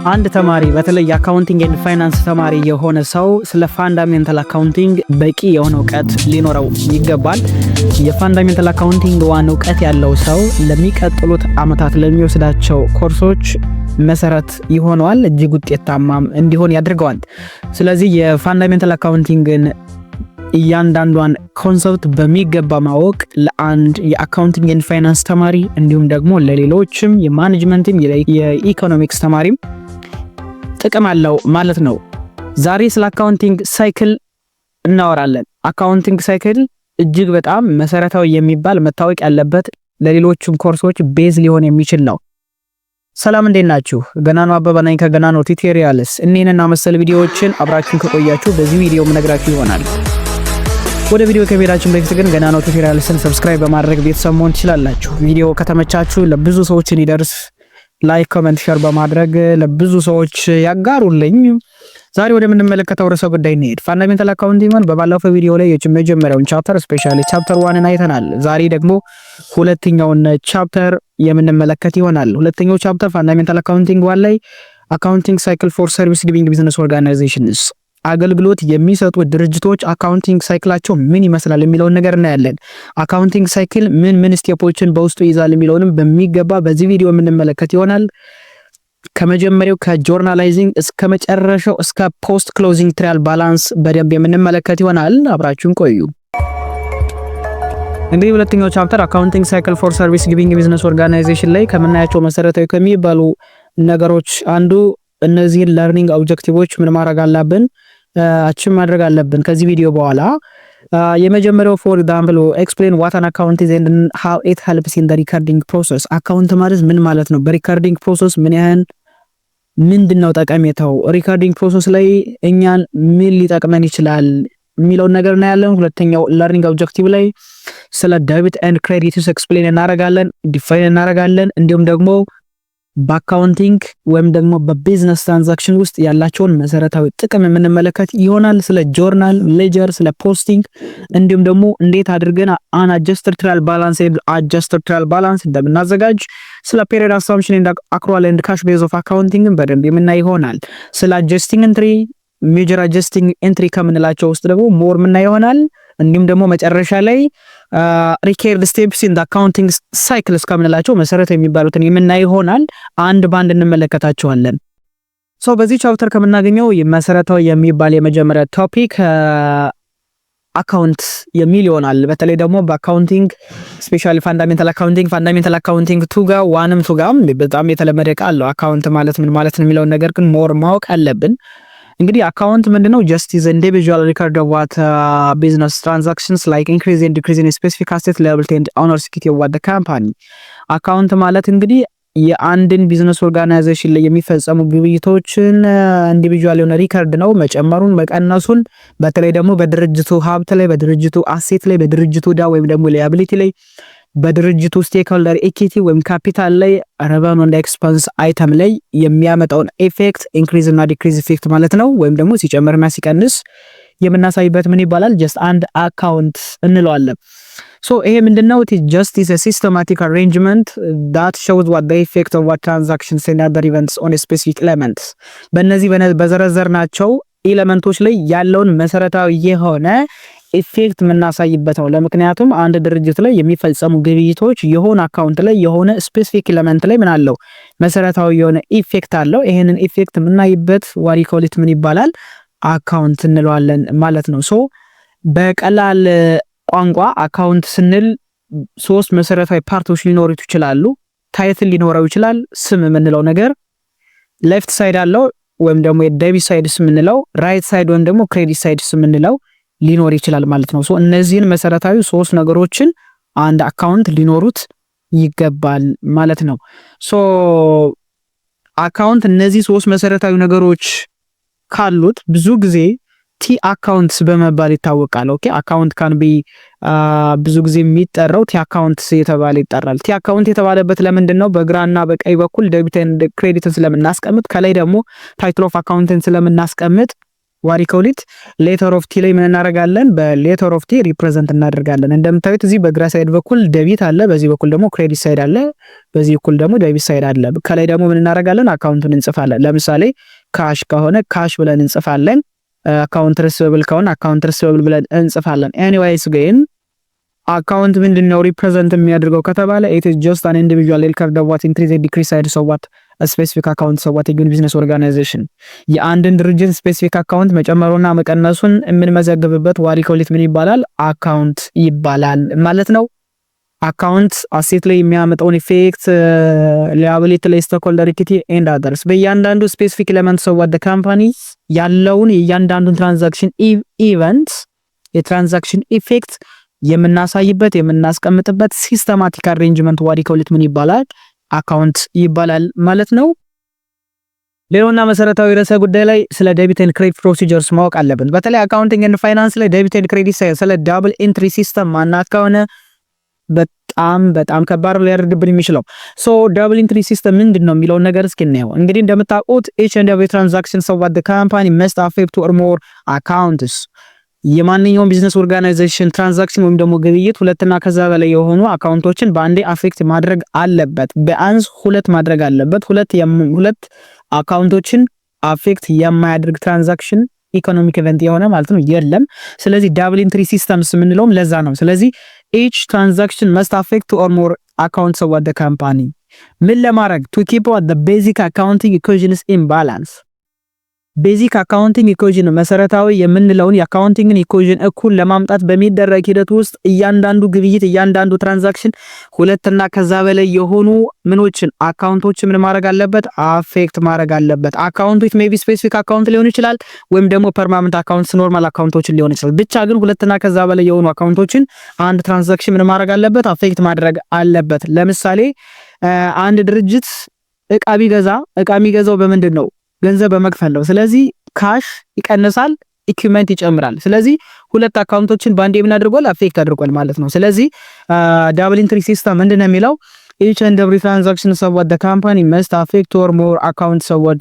አንድ ተማሪ በተለይ አካውንቲንግ ኤንድ ፋይናንስ ተማሪ የሆነ ሰው ስለ ፋንዳሜንታል አካውንቲንግ በቂ የሆነ እውቀት ሊኖረው ይገባል። የፋንዳሜንታል አካውንቲንግ ዋና እውቀት ያለው ሰው ለሚቀጥሉት ዓመታት ለሚወስዳቸው ኮርሶች መሰረት ይሆነዋል፣ እጅግ ውጤታማም እንዲሆን ያደርገዋል። ስለዚህ የፋንዳሜንታል አካውንቲንግን እያንዳንዷን ኮንሰፕት በሚገባ ማወቅ ለአንድ የአካውንቲንግ ኤንድ ፋይናንስ ተማሪ እንዲሁም ደግሞ ለሌሎችም የማኔጅመንትም የኢኮኖሚክስ ተማሪም ጥቅም አለው ማለት ነው። ዛሬ ስለ አካውንቲንግ ሳይክል እናወራለን። አካውንቲንግ ሳይክል እጅግ በጣም መሰረታዊ የሚባል መታወቅ ያለበት ለሌሎችም ኮርሶች ቤዝ ሊሆን የሚችል ነው። ሰላም እንዴት ናችሁ? ገናኖ አበበ ነኝ ከገናኖ ቱቶሪያልስ። እነዚህና መሰል ቪዲዮዎችን አብራችሁን ከቆያችሁ በዚህ ቪዲዮ ምነግራችሁ ይሆናል። ወደ ቪዲዮ ከመሄዳችን በፊት ግን ገናኖ ቱቶሪያልስን ሰብስክራይብ በማድረግ ቤተሰብ መሆን ትችላላችሁ። ቪዲዮ ከተመቻችሁ ለብዙ ሰዎች እንዲደርስ ላይክ፣ ኮሜንት፣ ሼር በማድረግ ለብዙ ሰዎች ያጋሩልኝ። ዛሬ ወደ ምንመለከተው ርዕሰ ጉዳይ እንሄድ። ፋንዳሜንታል አካውንቲንግ በባለፈው ቪዲዮ ላይ የመጀመሪያውን ቻፕተር ስፔሻሊ ቻፕተር 1ን አይተናል። ዛሬ ደግሞ ሁለተኛውን ቻፕተር የምንመለከት ይሆናል። ሁለተኛው ቻፕተር ፋንዳሜንታል አካውንቲንግ 1 ላይ አካውንቲንግ ሳይክል ፎር ሰርቪስ ጊቪንግ ቢዝነስ ኦርጋናይዜሽንስ አገልግሎት የሚሰጡ ድርጅቶች አካውንቲንግ ሳይክላቸው ምን ይመስላል የሚለውን ነገር እናያለን። አካውንቲንግ ሳይክል ምን ስቴፖችን በውስጡ ይዛል የሚለውንም በሚገባ በዚህ ቪዲዮ የምንመለከት ይሆናል። ከመጀመሪያው ከጆርናላይዚንግ እስከ መጨረሻው እስከ ፖስት ክሎዚንግ ትራያል ባላንስ በደንብ የምንመለከት ይሆናል። አብራችሁን ቆዩ። እንግዲህ ሁለተኛው ቻፕተር አካውንቲንግ ሳይክል ፎር ሰርቪስ ጊቪንግ ቢዝነስ ኦርጋናይዜሽን ላይ ከምናያቸው መሰረታዊ ከሚባሉ ነገሮች አንዱ እነዚህን ለርኒንግ ኦብጀክቲቮች ምን ማድረግ አለብን አቺቭ ማድረግ አለብን ከዚህ ቪዲዮ በኋላ። የመጀመሪያው ፎር ኤግዛምፕል ኤክስፕሌን ዋት አን አካውንት ኢዝ ኤንድ ሃው ኢት ሄልፕስ ኢን ዘ ሪከርዲንግ ፕሮሰስ። አካውንት ማለት ምን ማለት ነው? በሪከርዲንግ ፕሮሰስ ምንድነው ጠቀሜታው? ሪከርዲንግ ፕሮሰስ ላይ እኛን ምን ሊጠቅመን ይችላል የሚለውን ነገር እናያለን። ሁለተኛው ለርኒንግ ኦብጀክቲቭ ላይ ስለ ዴቢት ኤንድ ክሬዲትስ ኤክስፕሌን እናደርጋለን፣ ዲፋይን እናደርጋለን። እንዲሁም ደግሞ በአካውንቲንግ ወይም ደግሞ በቢዝነስ ትራንዛክሽን ውስጥ ያላቸውን መሰረታዊ ጥቅም የምንመለከት ይሆናል። ስለ ጆርናል፣ ሌጀር፣ ስለ ፖስቲንግ እንዲሁም ደግሞ እንዴት አድርገን አን አጀስትድ ትራያል ባላንስ ኤንድ አጀስትድ ትራያል ባላንስ እንደምናዘጋጅ፣ ስለ ፔሪድ አሳምፕሽን ኤንድ አክሩዋል ኤንድ ካሽ ቤዝ ኦፍ አካውንቲንግ በደንብ የምናይ ይሆናል። ስለ አጀስቲንግ ኤንትሪ፣ ሜጀር አጀስቲንግ ኤንትሪ ከምንላቸው ውስጥ ደግሞ ሞር ምናይ ይሆናል። እንዲሁም ደግሞ መጨረሻ ላይ ሪኬርድ ስቴፕስ ኢን አካውንቲንግ ሳይክል እስከምንላቸው መሰረት የሚባሉትን የምናይ ይሆናል። አንድ ባንድ እንመለከታቸዋለን። በዚህ ቻፕተር ከምናገኘው መሰረታዊ የሚባል የመጀመሪያ ቶፒክ አካውንት የሚል ይሆናል። በተለይ ደግሞ በአካውንቲንግ ስፔሻሊ ፋንዳሜንታል አካውንቲንግ ቱጋ ዋንም ቱጋም በጣም የተለመደ ቃል ነው። አካውንት ማለት ምን ማለት ነው የሚለውን ነገር ግን ሞር ማወቅ አለብን። እንግዲህ አካውንት ምንድነው? just is individual record of what business transactions like increase and decrease in specific asset level and ownership of what the company. አካውንት ማለት እንግዲህ የአንድን ቢዝነስ ኦርጋናይዜሽን ላይ የሚፈጸሙ ግብይቶችን ኢንዲቪጁዋል የሆነ ሪከርድ ነው። መጨመሩን መቀነሱን፣ በተለይ ደግሞ በድርጅቱ ሀብት ላይ፣ በድርጅቱ አሴት ላይ፣ በድርጅቱ ዕዳ ወይም ደግሞ ሊያቢሊቲ ላይ፣ በድርጅቱ ስቴክሆልደር ኢኩዊቲ ወይም ካፒታል ላይ፣ ረቨኑ እና ኤክስፐንስ አይተም ላይ የሚያመጣውን ኢፌክት ኢንክሪዝ እና ዲክሪዝ ኢፌክት ማለት ነው። ወይም ደግሞ ሲጨምርና ሲቀንስ የምናሳይበት ምን ይባላል? ጀስት አንድ አካውንት እንለዋለን። ይሄ ምንድነው? it just is a systematic arrangement that shows what the effect of what transactions and other events on a specific elements በእነዚህ በዘረዘርናቸው ኤሌመንቶች ላይ ያለውን መሰረታዊ የሆነ ኢፌክት የምናሳይበት ነው። ለምክንያቱም አንድ ድርጅት ላይ የሚፈጸሙ ግብይቶች የሆነ አካውንት ላይ የሆነ ስፔሲፊክ ኤሌመንት ላይ ምን አለው? መሰረታዊ የሆነ ኢፌክት አለው። ይሄንን ኢፌክት የምናይበት ዋሪኮሊት ምን ይባላል? አካውንት እንለዋለን ማለት ነው። በቀላል ቋንቋ አካውንት ስንል ሶስት መሰረታዊ ፓርቶች ሊኖሩት ይችላሉ። ታይትል ሊኖረው ይችላል፣ ስም የምንለው ነገር፣ ሌፍት ሳይድ አለው ወይም ደግሞ የዴቢት ሳይድስ የምንለው፣ ራይት ሳይድ ወይም ደግሞ ክሬዲት ሳይድስ የምንለው ሊኖር ይችላል ማለት ነው። እነዚህን መሰረታዊ ሶስት ነገሮችን አንድ አካውንት ሊኖሩት ይገባል ማለት ነው። አካውንት እነዚህ ሶስት መሰረታዊ ነገሮች ካሉት ብዙ ጊዜ ቲ አካውንትስ በመባል ይታወቃል። ኦኬ አካውንት ካን ቢ ብዙ ጊዜ የሚጠራው ቲ አካውንትስ የተባለ ይጠራል። ቲ አካውንት የተባለበት ለምንድን ነው? በግራና በቀኝ በኩል ዴቢት ኤንድ ክሬዲትን ስለምናስቀምጥ፣ ከላይ ደግሞ ታይትል ኦፍ አካውንትን ስለምናስቀምጥ ዋት ዩ ኮል ኢት ሌተር ኦፍ ቲ ላይ ምን እናደርጋለን? በሌተር ኦፍ ቲ ሪፕሬዘንት እናደርጋለን። እንደምታዩት እዚህ በግራ ሳይድ በኩል ዴቢት አለ፣ በዚህ በኩል ደግሞ ክሬዲት ሳይድ አለ፣ በዚህ በኩል ደግሞ ዴቢት ሳይድ አለ። ከላይ ደግሞ ምን እናደርጋለን? አካውንቱን እንጽፋለን። ለምሳሌ ካሽ ከሆነ ካሽ ብለን እንጽፋለን። አካውንት ሪሲቨብል ከሆነ አካውንት ሪሲቨብል ብለን እንጽፋለን። ኤኒዌይስ ግን አካውንት ምንድነው ሪፕሬዘንት የሚያደርገው ከተባለ it is just an individual record of what increase and decrease side so what a specific account so what a business organization የአንድን ድርጅት ስፔሲፊክ አካውንት መጨመሩና መቀነሱን የምንመዘግብበት what you call it ምን ይባላል? አካውንት ይባላል ማለት ነው። አካውንት አሴት ላይ የሚያመጣውን ኢፌክት liability ላይ stockholder equity and others በእያንዳንዱ ስፔሲፊክ ኤሌመንትስ of what the company ያለውን የእያንዳንዱን ትራንዛክሽን ኢቨንት የትራንዛክሽን ኢፌክት የምናሳይበት የምናስቀምጥበት ሲስተማቲክ አሬንጅመንት what you call it ምን ይባላል? አካውንት ይባላል ማለት ነው። ሌላውና መሰረታዊ ርዕሰ ጉዳይ ላይ ስለ ዴቢት ኤንድ ክሬዲት ፕሮሲጀርስ ማወቅ አለብን። በተለይ አካውንቲንግ ኤንድ ፋይናንስ ላይ ዴቢት ኤንድ ክሬዲት ስለ ዳብል ኤንትሪ ሲስተም ማናት ከሆነ በጣም ከባድ ሊያደርግብን የሚችለው ዳብል ኤንትሪ ሲስተም ምንድነው የሚለው ነገር እስኪ እናየው። እንግዲህ እንደምታውቁት each and every transaction so what the company must have two or more accounts የማንኛውም ቢዝነስ ኦርጋናይዜሽን ትራንዛክሽን ወይም ደግሞ ግብይት ሁለትና ከዛ በላይ የሆኑ አካውንቶችን በአንዴ አፌክት ማድረግ አለበት። ቢያንስ ሁለት ማድረግ አለበት። ሁለት አካውንቶችን አፌክት የማያደርግ ትራንዛክሽን ኢኮኖሚክ ኢቨንት የሆነ ማለት ነው የለም። ስለዚህ ዳብል ኤንትሪ ሲስተምስ የምንለውም ለዛ ነው። ስለዚህ each transaction must affect two or more accounts of the company ምን ለማድረግ to keep the basic accounting equations in balance ቤዚክ አካውንቲንግ ኢኩዌሽን መሰረታዊ የምንለውን የአካውንቲንግን ኢኩዌሽን እኩል ለማምጣት በሚደረግ ሂደት ውስጥ እያንዳንዱ ግብይት እያንዳንዱ ትራንዛክሽን ሁለትና ከዛ በላይ የሆኑ ምኖችን አካውንቶችን ምን ማድረግ አለበት? አፌክት ማድረግ አለበት። አካውንቱ ኢት ሜይ ቢ ስፔሲፊክ አካውንት ሊሆን ይችላል ወይም ደግሞ ፐርማነንት አካውንትስ ኖርማል አካውንቶችን ሊሆን ይችላል። ብቻ ግን ሁለትና ከዛ በላይ የሆኑ አካውንቶችን አንድ ትራንዛክሽን ምን ማድረግ አለበት? አፌክት ማድረግ አለበት። ለምሳሌ አንድ ድርጅት እቃ የሚገዛው በምንድን ነው? ገንዘብ በመክፈል ነው። ስለዚህ ካሽ ይቀንሳል፣ ኢኩዊፕመንት ይጨምራል። ስለዚህ ሁለት አካውንቶችን ባንዴ ምን አድርጓል? አፌክት አድርጓል ማለት ነው። ስለዚህ ዳብል ኤንትሪ ሲስተም ምንድነው የሚለው each and every transaction of what the company must affect two or more accounts of what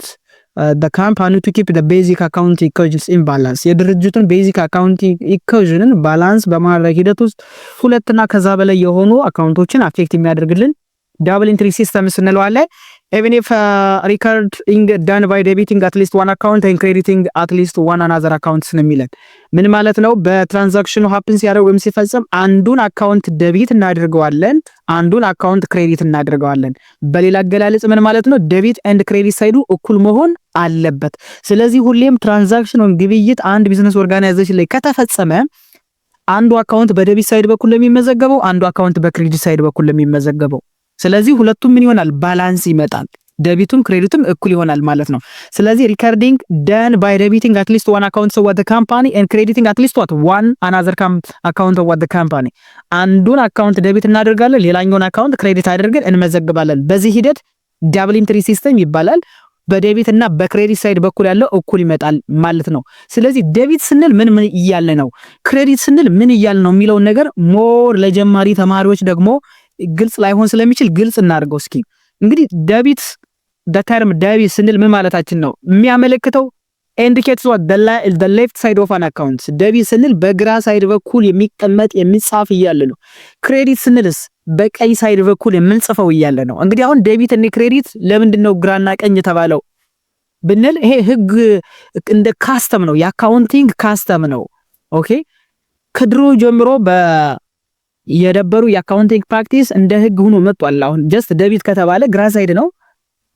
the company to keep the basic accounting equations in balance የድርጅቱን ቤዚክ አካውንቲንግ ኢኩዌሽንን ባላንስ በማድረግ ሂደት ውስጥ ሁለትና ከዛ በላይ የሆኑ አካውንቶችን አፌክት የሚያደርግልን ዳብል ኤንትሪ ሲስተም እንለዋለን። even if recording done by debiting at least one account and crediting at least one another account ስለሚለን ምን ማለት ነው? በትራንዛክሽኑ ሃፕን ሲያደርግ ወይም ሲፈጸም አንዱን አካውንት ደቢት እናደርገዋለን፣ አንዱን አካውንት ክሬዲት እናደርገዋለን። በሌላ አገላለጽ ምን ማለት ነው? ደቢት ኤንድ ክሬዲት ሳይዱ እኩል መሆን አለበት። ስለዚህ ሁሌም ትራንዛክሽን ወይም ግብይት አንድ ቢዝነስ ኦርጋናይዜሽን ላይ ከተፈጸመ አንዱ አካውንት በደቢት ሳይድ በኩል ለሚመዘገበው፣ አንዱ አካውንት በክሬዲት ሳይድ በኩል ለሚመዘገበው። ስለዚህ ሁለቱም ምን ይሆናል? ባላንስ ይመጣል። ደቢቱም ክሬዲቱም እኩል ይሆናል ማለት ነው። ስለዚህ ሪከርዲንግ done by debiting at least one account of the company and crediting at least one another account of the company አንዱን አካውንት ደቢት እናደርጋለን፣ ሌላኛውን አካውንት ክሬዲት አድርገን እንመዘግባለን። በዚህ ሂደት ዳብል ኤንትሪ ሲስተም ይባላል። በዴቢት እና በክሬዲት ሳይድ በኩል ያለው እኩል ይመጣል ማለት ነው። ስለዚህ ዴቢት ስንል ምን እያለ ነው፣ ክሬዲት ስንል ምን እያለ ነው የሚለውን ነገር ሞር ለጀማሪ ተማሪዎች ደግሞ ግልጽ ላይሆን ስለሚችል ግልጽ እናድርገው እስኪ። እንግዲህ ዴቢት ተርም ዴቢት ስንል ምን ማለታችን ነው? የሚያመለክተው indicates what the left side of an account ዴቢት ስንል በግራ ሳይድ በኩል የሚቀመጥ የሚጻፍ እያለ ነው። ክሬዲት ስንልስ በቀኝ ሳይድ በኩል የምንጽፈው እያለ ነው። እንግዲህ አሁን ዴቢት እና ክሬዲት ለምንድነው ግራና ቀኝ የተባለው ብንል ይሄ ህግ እንደ ካስተም ነው፣ የአካውንቲንግ ካስተም ነው። ኦኬ ከድሮ ጀምሮ የደበሩ የአካውንቲንግ ፕራክቲስ እንደ ህግ ሆኖ መጥቷል። አሁን ጀስት ዴቢት ከተባለ ግራ ሳይድ ነው፣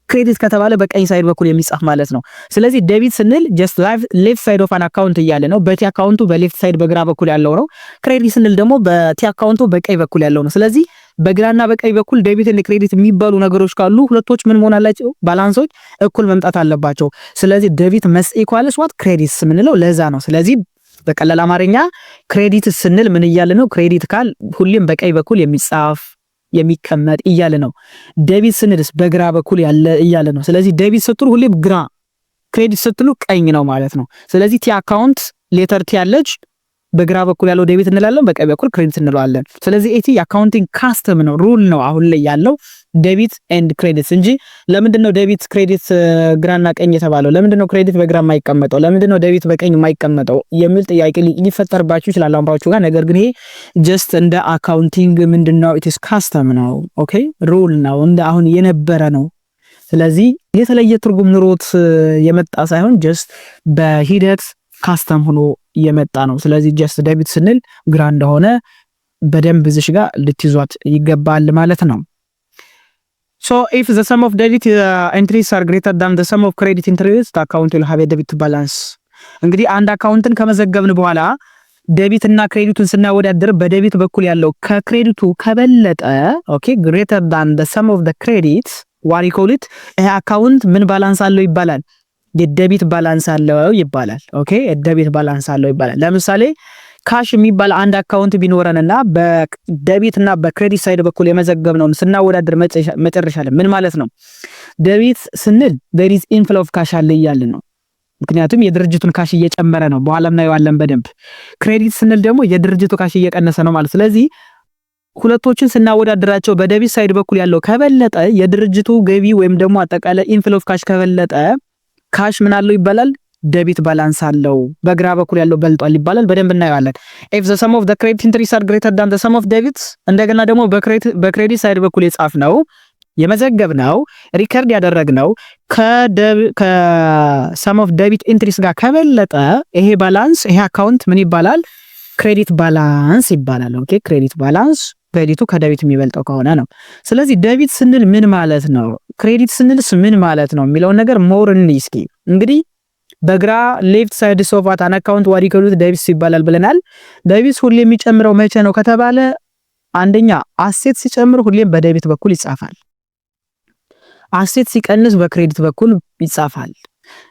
ክሬዲት ከተባለ በቀኝ ሳይድ በኩል የሚጻፍ ማለት ነው። ስለዚህ ዴቢት ስንል ጀስት ሌፍት ሳይድ ኦፍ አን አካውንት እያለ ነው። በቲ አካውንቱ በሌፍት ሳይድ በግራ በኩል ያለው ነው። ክሬዲት ስንል ደግሞ በቲ አካውንቱ በቀኝ በኩል ያለው ነው። ስለዚህ በግራና በቀኝ በኩል ዴቢት እና ክሬዲት የሚባሉ ነገሮች ካሉ ሁለቶች ምን መሆን አላቸው? ባላንሶች እኩል መምጣት አለባቸው። ስለዚህ ዴቢት መስ ኢኳልስ ዋት ክሬዲትስ የምንለው ለዛ ነው። ስለዚህ በቀላል አማርኛ ክሬዲት ስንል ምን እያለ ነው? ክሬዲት ካል ሁሌም በቀኝ በኩል የሚጻፍ የሚቀመጥ እያለ ነው። ዴቢት ስንልስ በግራ በኩል ያለ እያለ ነው። ስለዚህ ዴቢት ስትሉ ሁሌም ግራ፣ ክሬዲት ስትሉ ቀኝ ነው ማለት ነው። ስለዚህ ቲ አካውንት ሌተር ቲ ያለች በግራ በኩል ያለው ዴቢት እንላለን፣ በቀኝ በኩል ክሬዲት እንለዋለን። ስለዚህ ኤቲ የአካውንቲንግ ካስተም ነው፣ ሩል ነው አሁን ላይ ያለው። ዴቢት ኤንድ ክሬዲትስ እንጂ ለምንድነው ዴቢት ክሬዲት ግራና ቀኝ የተባለው? ለምንድነው ክሬዲት በግራ የማይቀመጠው? ለምንድነው ዴቢት በቀኝ የማይቀመጠው የሚል ጥያቄ ሊፈጠርባችሁ ይችላል አምራችሁ ጋር። ነገር ግን ይሄ ጀስት እንደ አካውንቲንግ ምንድነው ኢትስ ካስተም ነው። ኦኬ ሩል ነው፣ እንደ አሁን የነበረ ነው። ስለዚህ የተለየ ትርጉም ኑሮት የመጣ ሳይሆን ጀስት በሂደት ካስተም ሆኖ የመጣ ነው። ስለዚህ ጀስት ዴቢት ስንል ግራ እንደሆነ በደንብ እዚህ ጋር ልትይዟት ይገባል ማለት ነው። So if the sum of debit entries are greater than the sum of credit entries, the account will have a debit balance. እንግዲህ አንድ አካውንትን ከመዘገብን በኋላ ዴቢት እና ክሬዲቱን ስናወዳደር በዴቢት በኩል ያለው ከክሬዲቱ ከበለጠ ኦኬ greater than the sum of the credit what you call it ይሄ አካውንት ምን ባላንስ አለው ይባላል? የዴቢት ባላንስ አለው ይባላል። ኦኬ የዴቢት ባላንስ አለው ይባላል። ለምሳሌ ካሽ የሚባል አንድ አካውንት ቢኖረንና በዴቢት እና በክሬዲት ሳይድ በኩል የመዘገብነውን ስናወዳደር መጨረሻ ላይ ምን ማለት ነው? ዴቢት ስንል there is inflow of cash አለ እያልን ነው። ምክንያቱም የድርጅቱን ካሽ እየጨመረ ነው። በኋላም እናየዋለን በደንብ። ክሬዲት ስንል ደግሞ የድርጅቱ ካሽ እየቀነሰ ነው ማለት። ስለዚህ ሁለቶችን ስናወዳደራቸው በዴቢት ሳይድ በኩል ያለው ከበለጠ የድርጅቱ ገቢ ወይም ደግሞ አጠቃላይ inflow of cash ከበለጠ ካሽ ምን አለው ይባላል? ዴቢት ባላንስ አለው። በግራ በኩል ያለው በልጧል ይባላል። በደንብ እናየዋለን። if the sum of the credit entries are greater than the sum of debits እንደገና ደግሞ በክሬዲት ሳይድ በኩል የጻፍነው የመዘገብነው ሪከርድ ያደረግነው ከሰም ኦፍ ዴቢት ኢንትሪስ ጋር ከበለጠ ይሄ ባላንስ ይሄ አካውንት ምን ይባላል? ክሬዲት ባላንስ ይባላል። ኦኬ ክሬዲት ባላንስ ክሬዲቱ ከዴቢት የሚበልጠው ከሆነ ነው። ስለዚህ ዴቢት ስንል ምን ማለት ነው? ክሬዲት ስንልስ ምን ማለት ነው የሚለውን ነገር ሞር እስኪ እንግዲህ በግራ ሌፍት ሳይድ ኦፍ አን አካውንት ዋት ይከሉት ዴቢትስ ይባላል ብለናል። ዴቢትስ ሁሌ የሚጨምረው መቼ ነው ከተባለ አንደኛ አሴት ሲጨምር ሁሌም በዴቢት በኩል ይጻፋል። አሴት ሲቀንስ በክሬዲት በኩል ይጻፋል።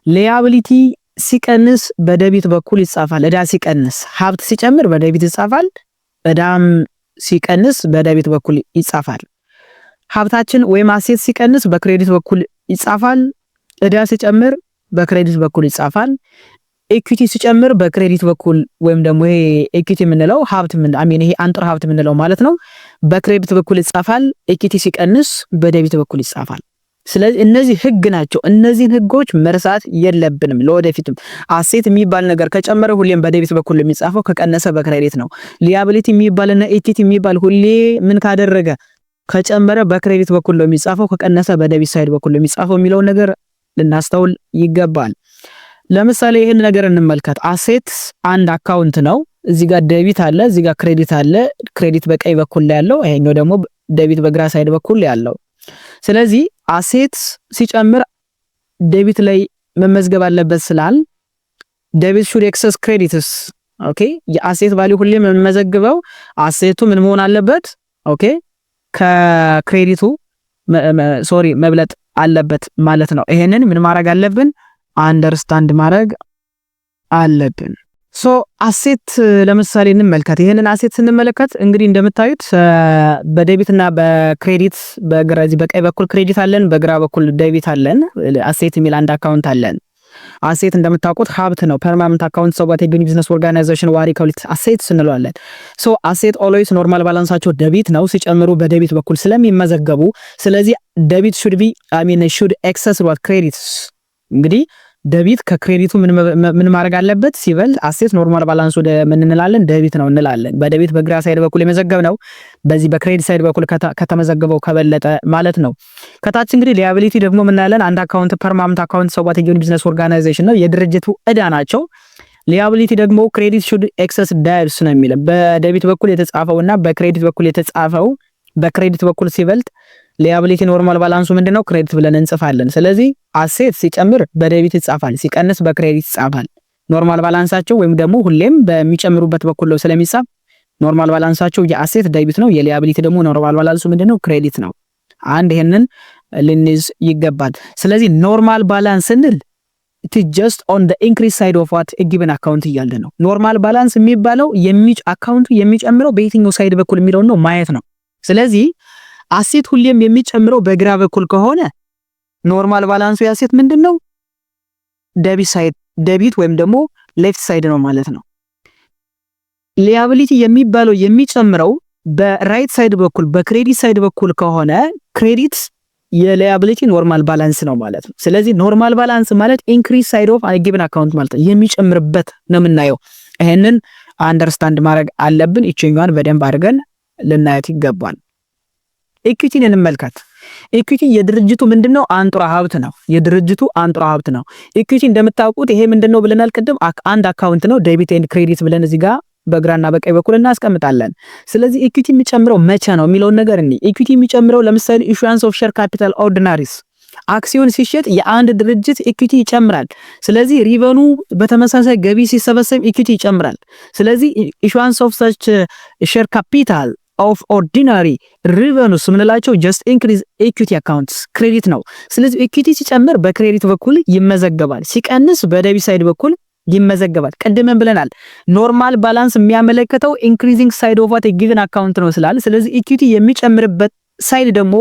ሊያቢሊቲ ሲቀንስ በዴቢት በኩል ይጻፋል። እዳ ሲቀንስ፣ ሀብት ሲጨምር በዴቢት ይጻፋል። እዳም ሲቀንስ በዴቢት በኩል ይጻፋል። ሀብታችን ወይም አሴት ሲቀንስ በክሬዲት በኩል ይጻፋል። እዳ ሲጨምር በክሬዲት በኩል ይጻፋል። ኢኩዊቲ ሲጨምር በክሬዲት በኩል ወይም ደግሞ ይሄ ኢኩዊቲ የምንለው ሀብት ይሄ አንጥር ሀብት የምንለው ማለት ነው በክሬዲት በኩል ይጻፋል። ኢኩዊቲ ሲቀንስ በዴቢት በኩል ይጻፋል። ስለዚህ እነዚህ ህግ ናቸው። እነዚህን ህጎች መርሳት የለብንም ለወደፊትም። አሴት የሚባል ነገር ከጨመረ ሁሌም በዴቢት በኩል የሚጻፈው፣ ከቀነሰ በክሬዲት ነው። ሊያቢሊቲ የሚባልና ኢኩዊቲ የሚባል ሁሌ ምን ካደረገ ከጨመረ በክሬዲት በኩል ነው የሚጻፈው፣ ከቀነሰ በዴቢት ሳይድ በኩል ነው የሚጻፈው የሚለው ነገር ልናስተውል ይገባል። ለምሳሌ ይሄን ነገር እንመልከት። አሴት አንድ አካውንት ነው። እዚህ ጋር ዴቢት አለ፣ እዚህ ጋር ክሬዲት አለ። ክሬዲት በቀኝ በኩል ላይ ያለው፣ ይሄኛው ደግሞ ዴቢት በግራ ሳይድ በኩል ላይ ያለው። ስለዚህ አሴት ሲጨምር ዴቢት ላይ መመዝገብ አለበት ስላል ዴቢት ሹድ ኤክሰስ ክሬዲትስ ኦኬ። የአሴት ቫልዩ ሁሌም የምንመዘግበው አሴቱ ምን መሆን አለበት? ኦኬ ከክሬዲቱ መብለጥ አለበት ማለት ነው። ይሄንን ምን ማድረግ አለብን? አንደርስታንድ ማድረግ አለብን። ሶ አሴት ለምሳሌ እንመልከት። ይሄንን አሴት ስንመለከት እንግዲህ እንደምታዩት በዴቢት እና በክሬዲት በቀኝ በኩል ክሬዲት አለን፣ በግራ በኩል ዴቢት አለን። አሴት የሚል አንድ አካውንት አለን። አሴት እንደምታውቁት ሀብት ነው። ፐርማነንት አካውንት ሰው ባቴ ቢዝነስ ኦርጋናይዜሽን ዋሪ ከውልት አሴት ስንለዋለን። ሶ አሴት ኦልዌይስ ኖርማል ባላንሳቸው ዴቢት ነው ሲጨምሩ በዴቢት በኩል ስለሚመዘገቡ፣ ስለዚህ ዴቢት ሹድ ኤክሰስ ዋት ክሬዲትስ። እንግዲህ ዴቢት ከክሬዲቱ ምን ማድረግ አለበት ሲበል አሴት ኖርማል ባላንስ ወደ ምን እንላለን? ዴቢት ነው እንላለን። በዴቢት በግራ ሳይድ በኩል የመዘገብ ነው በዚህ በክሬዲት ሳይድ በኩል ከተመዘገበው ከበለጠ ማለት ነው። ከታች እንግዲህ ሊያቢሊቲ ደግሞ ምን እናያለን? አንድ አካውንት ፐርማነንት አካውንት ሰው ባቴ ቢዝነስ ኦርጋናይዜሽን ነው፣ የድርጅቱ እዳ ናቸው። ሊያቢሊቲ ደግሞ ክሬዲት ሹድ ኤክሰስ ዴብስ ነው የሚለው በዴቢት በኩል የተጻፈውና በክሬዲት በኩል የተጻፈው በክሬዲት በኩል ሲበልጥ ሊያቢሊቲ ኖርማል ባላንሱ ምንድነው? ክሬዲት ብለን እንጽፋለን። ስለዚህ አሴት ሲጨምር በዴቢት ይጻፋል፣ ሲቀንስ በክሬዲት ይጻፋል። ኖርማል ባላንሳቸው ወይም ደግሞ ሁሌም በሚጨምሩበት በኩል ነው ስለሚጻፍ ኖርማል ባላንሳቸው የአሴት ዴቢት ነው፣ የሊያቢሊቲ ደግሞ ኖርማል ባላንሱ ምንድነው? ክሬዲት ነው። አንድ ይሄንን ልንይዝ ይገባል። ስለዚህ ኖርማል ባላንስ ስንል it is just on the increase side of what a given account እያለ ነው። ኖርማል ባላንስ የሚባለው አካውንቱ የሚጨምረው በየትኛው ሳይድ በኩል የሚለው ነው ማየት ነው። ስለዚህ አሴት ሁሌም የሚጨምረው በግራ በኩል ከሆነ ኖርማል ባላንሱ የአሴት ምንድነው? ዴቢት ወይም ደግሞ ሌፍት ሳይድ ነው ማለት ነው። ሊያቢሊቲ የሚባለው የሚጨምረው በራይት ሳይድ በኩል በክሬዲት ሳይድ በኩል ከሆነ ክሬዲት የላያቢሊቲ ኖርማል ባላንስ ነው ማለት ነው። ስለዚህ ኖርማል ባላንስ ማለት ኢንክሪዝ ሳይድ ኦፍ ጊቨን አካውንት ማለት ነው፣ የሚጨምርበት ነው የምናየው። ይሄንን አንደርስታንድ ማድረግ አለብን። ይችኛዋን በደንብ አድርገን ልናያት ይገባል። ኢኩዊቲን እንመልከት። ኢኩዊቲ የድርጅቱ ምንድነው? አንጡራ ሀብት ነው። የድርጅቱ አንጡራ ሀብት ነው። ኢኩዊቲ እንደምታውቁት ይሄ ምንድነው ብለናል ቅድም? አንድ አካውንት ነው። ዴቢት ኤንድ ክሬዲት ብለን እዚህ ጋር በግራና በቀኝ በኩል እናስቀምጣለን። ስለዚህ ኢኩዊቲ የሚጨምረው መቼ ነው የሚለውን ነገር እንይ። ኢኩዊቲ የሚጨምረው ለምሳሌ ኢሹዋንስ ኦፍ ሼር ካፒታል ኦርዲናሪስ፣ አክሲዮን ሲሸጥ የአንድ ድርጅት ኢኩዊቲ ይጨምራል። ስለዚህ ሪቨኑ በተመሳሳይ ገቢ ሲሰበሰብ ኢኩዊቲ ይጨምራል። ስለዚህ ኢሹዋንስ ኦፍ ሰች ሼር ካፒታል ኦፍ ኦርዲናሪ ሪቨኑስ ምንላቸው ጀስት ኢንክሪዝ ኢኩዊቲ አካውንትስ ክሬዲት ነው። ስለዚህ ኢኩዊቲ ሲጨምር በክሬዲት በኩል ይመዘገባል፣ ሲቀንስ በዴቢት ሳይድ በኩል ይመዘገባል። ቀድመን ብለናል ኖርማል ባላንስ የሚያመለክተው ኢንክሪዚንግ ሳይድ ኦፍ ዋት ጊቨን አካውንት ነው ስላል። ስለዚህ ኢኩዊቲ የሚጨምርበት ሳይድ ደግሞ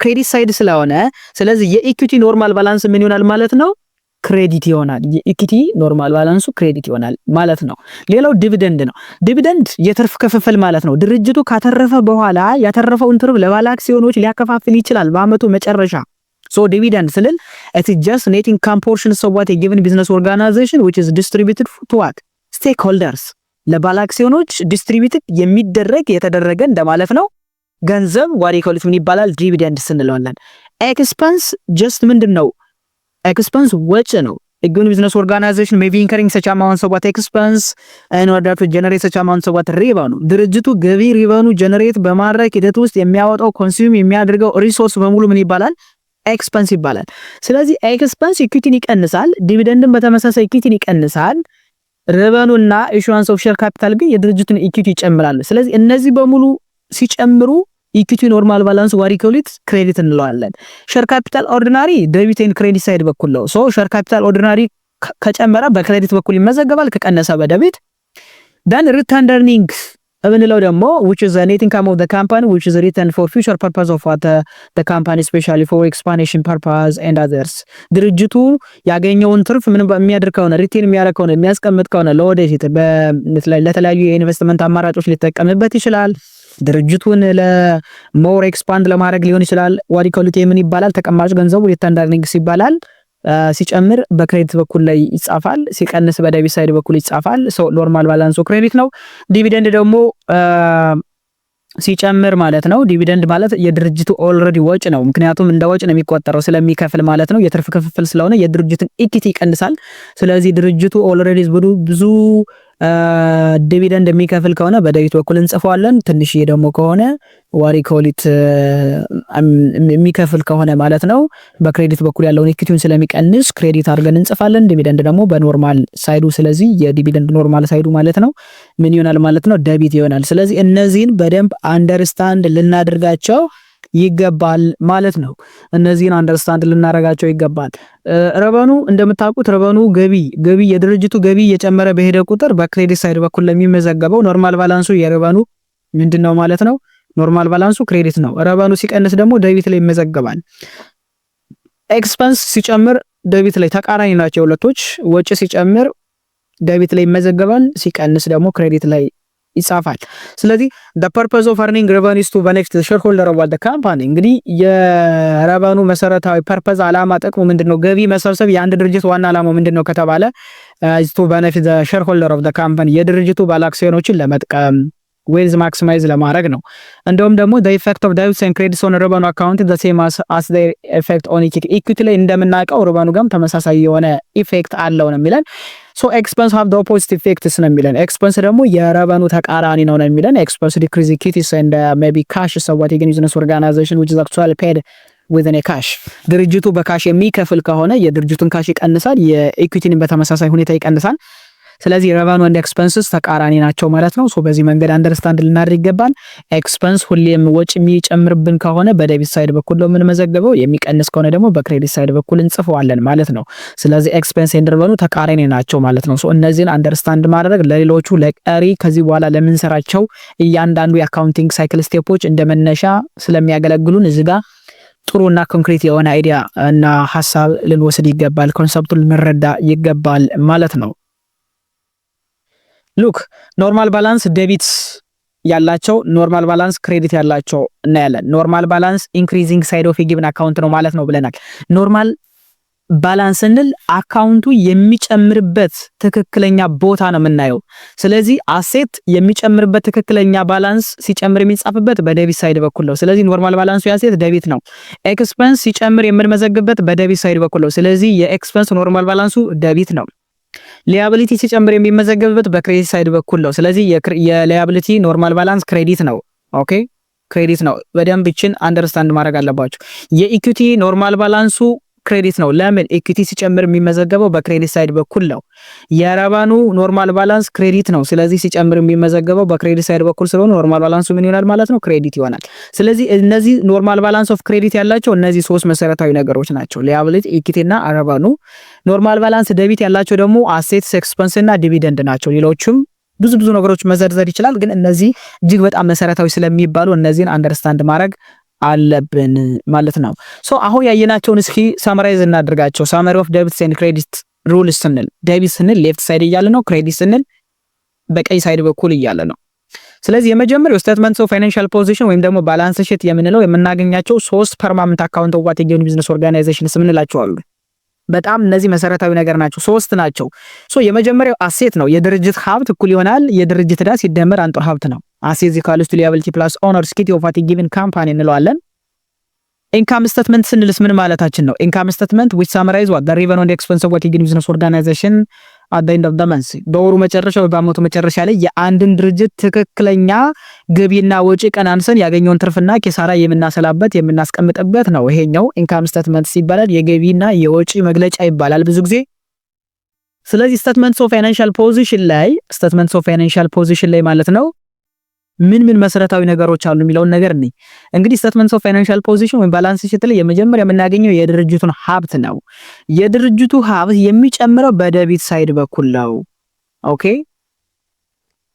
ክሬዲት ሳይድ ስለሆነ ስለዚህ የኢኩዊቲ ኖርማል ባላንስ ምን ይሆናል ማለት ነው? ክሬዲት ይሆናል። የኢኩዊቲ ኖርማል ባላንሱ ክሬዲት ይሆናል ማለት ነው። ሌላው ዲቪደንድ ነው። ዲቪደንድ የትርፍ ክፍፍል ማለት ነው። ድርጅቱ ካተረፈ በኋላ ያተረፈውን ትርፍ ለባለ አክሲዮኖች ሊያከፋፍል ይችላል በአመቱ መጨረሻ። ሶ ዲቪደንድ ስንል it is just net income portions of what a given business organization which is distributed to what stakeholders ለባለ አክሲዮኖች ዲስትሪቢዩትድ የሚደረግ የተደረገ እንደማለት ነው። ገንዘብ ዋሪ ኮሊት ምን ይባላል? ዲቪደንድ ስንለዋለን። ኤክስፐንስ ጀስት ምንድነው? ኤክስፐንስ ወጪ ነው። A given business organization may be incurring such amounts of what expense in order to generate such amounts of what revenue ድርጅቱ ገቢ ሪቨኑ ጀነሬት በማድረግ ሂደት ውስጥ የሚያወጣው ኮንሱም የሚያደርገው ሪሶርስ በሙሉ ምን ይባላል? ኤክስፐንስ ይባላል። ስለዚህ ኤክስፐንስ ኢኩዊቲን ይቀንሳል፣ ዲቪደንድን በተመሳሳይ ኢኩዊቲን ይቀንሳል። ሪቨኑ እና ኢሹዋንስ ኦፍ ሼር ካፒታል ግን የድርጅቱን ኢኩዊቲ ይጨምራሉ። ስለዚህ እነዚህ በሙሉ ሲጨምሩ ኢኩዊቲ ኖርማል ባላንስ ዋሪ ኮሊት ክሬዲት እንለዋለን። ሼር ካፒታል ኦርዲናሪ ዴቢት ኤንድ ክሬዲት ሳይድ በኩል ነው። ሶ ሼር ካፒታል ኦርዲናሪ ከጨመረ በክሬዲት በኩል ይመዘገባል፣ ከቀነሰ በዴቢት። ዳን ሪተርን ኤርኒንግ እምንለው ደግሞ which is the net income of the company which is written for future purpose of what the company especially for expansion purpose and others ድርጅቱ ያገኘውን ትርፍ ምን የሚያደርግ ከሆነ ሪቴን የሚያደርግ ከሆነ የሚያስቀምጥ ከሆነ ለወደፊት ለተለያዩ የኢንቨስትመንት አማራጮች ሊጠቀምበት ይችላል። ድርጅቱን ለሞር ኤክስፓንድ ለማድረግ ሊሆን ይችላል። ዋሪ ኮሊቲ ምን ይባላል? ተቀማጭ ገንዘቡ ሪተርን ኤርኒንግስ ይባላል። ሲጨምር በክሬዲት በኩል ላይ ይጻፋል፣ ሲቀንስ በዴቢት ሳይድ በኩል ይጻፋል። ሶ ኖርማል ባላንሱ ክሬዲት ነው። ዲቪደንድ ደግሞ ሲጨምር ማለት ነው። ዲቪደንድ ማለት የድርጅቱ ኦልሬዲ ወጭ ነው፣ ምክንያቱም እንደ ወጭ ነው የሚቆጠረው ስለሚከፍል ማለት ነው። የትርፍ ክፍፍል ስለሆነ የድርጅቱን ኢኩዊቲ ይቀንሳል። ስለዚህ ድርጅቱ ኦልሬዲ ብዙ ዲቪደንድ የሚከፍል ከሆነ በዴቢት በኩል እንጽፈዋለን። ትንሽዬ ደግሞ ከሆነ ዋሪ ኮሊት የሚከፍል ከሆነ ማለት ነው በክሬዲት በኩል ያለውን ኢኩዊቲውን ስለሚቀንስ ክሬዲት አድርገን እንጽፋለን። ዲቪደንድ ደግሞ በኖርማል ሳይዱ፣ ስለዚህ የዲቪደንድ ኖርማል ሳይዱ ማለት ነው ምን ይሆናል ማለት ነው? ዴቢት ይሆናል። ስለዚህ እነዚህን በደንብ አንደርስታንድ ልናደርጋቸው ይገባል ማለት ነው። እነዚህን አንደርስታንድ ልናረጋቸው ይገባል። ረቨኑ እንደምታውቁት ረቨኑ ገቢ የድርጅቱ ገቢ እየጨመረ በሄደ ቁጥር በክሬዲት ሳይድ በኩል ለሚመዘገበው ኖርማል ባላንሱ የረቨኑ ምንድነው ማለት ነው? ኖርማል ባላንሱ ክሬዲት ነው። ረቨኑ ሲቀንስ ደግሞ ዴቢት ላይ ይመዘገባል። ኤክስፐንስ ሲጨምር ዴቢት ላይ ተቃራኒ ናቸው ሁለቶች። ወጪ ሲጨምር ዴቢት ላይ ይመዘገባል፣ ሲቀንስ ደግሞ ክሬዲት ላይ ይጻፋል። ስለዚህ the purpose of earning revenue is to benefit the shareholder of the company እንግዲህ የረቨኑ መሰረታዊ ፐርፐዝ አላማ ጥቅሙ ምንድነው? ገቢ መሰብሰብ የአንድ ድርጅት ዋና አላማው ምንድነው ከተባለ is to benefit the shareholder of the company የድርጅቱ ባለ አክሲዮኖችን ለመጥቀም ዌልዝ ማክሲማይዝ ለማድረግ ነው። እንደውም ደግሞ the effect of debits and credits on revenue account is the same as their effect on equity ላይ እንደምናውቀው ረቨኑ ጋርም ተመሳሳይ የሆነ ኢፌክት አለው ነው የሚለን። ሶ ኤክስፐንስ ሃቭ ዘ ኦፖዚት ኢፌክትስ ነው የሚለን። ኤክስፐንስ ደግሞ የረቨኑ ተቃራኒ ነው የሚለን። ኤክስፐንስ ዲክሪዝ ኢኩዊቲስ ኤንድ ሜቢ ካሽ so what a business organization which is actually paid within a cash ድርጅቱ በካሽ የሚከፍል ከሆነ የድርጅቱን ካሽ ይቀንሳል፣ የኢኩዊቲን በተመሳሳይ ሁኔታ ይቀንሳል። ስለዚህ ረቨኑ and ኤክስፐንስስ ተቃራኒ ናቸው ማለት ነው። ሶ በዚህ መንገድ አንደርስታንድ ልናደርግ ይገባል። ኤክስፐንስ ሁሌም ወጪ የሚጨምርብን ከሆነ በዴቢት ሳይድ በኩል ነው የምንመዘገበው፣ የሚቀንስ ከሆነ ደግሞ በክሬዲት ሳይድ በኩል እንጽፈዋለን ማለት ነው። ስለዚህ ኤክስፐንስ and ረቨኑ ተቃራኒ ናቸው ማለት ነው። ሶ እነዚህን አንደርስታንድ ማድረግ ለሌሎቹ ለቀሪ ከዚህ በኋላ ለምንሰራቸው እያንዳንዱ የአካውንቲንግ ሳይክል ስቴፖች እንደመነሻ ስለሚያገለግሉን እዚህ ጋር ጥሩና ኮንክሪት የሆነ አይዲያ እና ሐሳብ ልንወስድ ይገባል፣ ኮንሰፕቱን ልንረዳ ይገባል ማለት ነው። ሉክ ኖርማል ባላንስ ዴቢት ያላቸው ኖርማል ባላንስ ክሬዲት ያላቸው እናያለን። ኖርማል ባላንስ ኢንክሪዚንግ ሳይድ ኦፍ ጊቭን አካውንት ነው ማለት ነው ብለናል። ኖርማል ባላንስ እንል አካውንቱ የሚጨምርበት ትክክለኛ ቦታ ነው የምናየው። ስለዚህ አሴት የሚጨምርበት ትክክለኛ ባላንስ ሲጨምር የሚጻፍበት በዴቢት ሳይድ በኩል ነው። ስለዚህ ኖርማል ባላንሱ የአሴት ዴቢት ነው። ኤክስፐንስ ሲጨምር የምንመዘግበት በዴቢት ሳይድ በኩል ነው። ስለዚህ የኤክስፐንስ ኖርማል ባላንሱ ዴቢት ነው። ሊያቢሊቲ ሲጨምር የሚመዘገብበት በክሬዲት ሳይድ በኩል ነው። ስለዚህ የሊያቢሊቲ ኖርማል ባላንስ ክሬዲት ነው። ኦኬ ክሬዲት ነው። በደንብ ይችን አንደርስታንድ ማድረግ አለባችሁ። የኢኩቲ ኖርማል ባላንሱ ክሬዲት ነው። ለምን ኢኩቲ ሲጨምር የሚመዘገበው በክሬዲት ሳይድ በኩል ነው። የረባኑ ኖርማል ባላንስ ክሬዲት ነው። ስለዚህ ሲጨምር የሚመዘገበው በክሬዲት ሳይድ በኩል ስለሆነ ኖርማል ባላንሱ ምን ይሆናል ማለት ነው? ክሬዲት ይሆናል። ስለዚህ እነዚህ ኖርማል ባላንስ ኦፍ ክሬዲት ያላቸው እነዚህ ሶስት መሰረታዊ ነገሮች ናቸው። ሊያቢሊቲ፣ ኢኩቲ እና ረባኑ። ኖርማል ባላንስ ዴቢት ያላቸው ደግሞ አሴትስ፣ ኤክስፐንስ እና ዲቪደንድ ናቸው። ሌሎችም ብዙ ነገሮች መዘርዘር ይችላል፣ ግን እነዚህ እጅግ በጣም መሰረታዊ ስለሚባሉ እነዚህን አንደርስታንድ ማድረግ አለብን ማለት ነው። ሶ አሁን ያየናቸውን እስኪ ሳመራይዝ እናድርጋቸው። ሳመሪ ኦፍ ዴቢትስ ኤንድ ክሬዲት ሩልስ ስንል ዴቢት ስንል ሌፍት ሳይድ እያለ ነው፣ ክሬዲት ስንል በቀኝ ሳይድ በኩል እያለ ነው። ስለዚህ የመጀመሪያው ስቴትመንትስ ኦፍ ፋይናንሻል ፖዚሽን ወይም ደግሞ ባላንስ ሺት የምንለው የምናገኛቸው 3 ፐርማነንት አካውንት ኦፍ ዋት የጊቨን ቢዝነስ ኦርጋናይዜሽንስ የምንላቸው አሉ። በጣም እነዚህ መሰረታዊ ነገር ናቸው። 3 ናቸው። ሶ የመጀመሪያው አሴት ነው። የድርጅት ሀብት እኩል ይሆናል የድርጅት ዕዳ ሲደመር አንጡር ሀብት ነው። አሴት ኢኳልስ ቱ ሊያቢሊቲ ፕላስ ኦነርስ ኢኩዊቲ ኦፍ ዋት ጊቨን ካምፓኒ እንለዋለን። ኢንካም ስቴትመንት ስንልስ ምን ማለታችን ነው? ኢንካም ስቴትመንት which summarize what the revenue and expense of what given business organization at the end of the month በወሩ መጨረሻ ወይ በአመቱ መጨረሻ ላይ የአንድን ድርጅት ትክክለኛ ገቢና ወጪ ቀናንሰን ያገኘውን ትርፍና ኪሳራ የምናሰላበት የምናስቀምጥበት ነው። ይሄኛው ኢንካም ስቴትመንት ሲባል የገቢና የወጪ መግለጫ ይባላል ብዙ ጊዜ። ስለዚህ ስቴትመንትስ ኦፍ ፋይናንሻል ፖዚሽን ላይ ማለት ነው ምን መሰረታዊ ነገሮች አሉ የሚለውን ነገር ነኝ። እንግዲህ ስቴትመንትስ ኦፍ ፋይናንሻል ፖዚሽን ወይ ባላንስ ሺት ላይ የመጀመሪያ የምናገኘው የድርጅቱን ሀብት ነው። የድርጅቱ ሀብት የሚጨምረው በዴቢት ሳይድ በኩል ነው። ኦኬ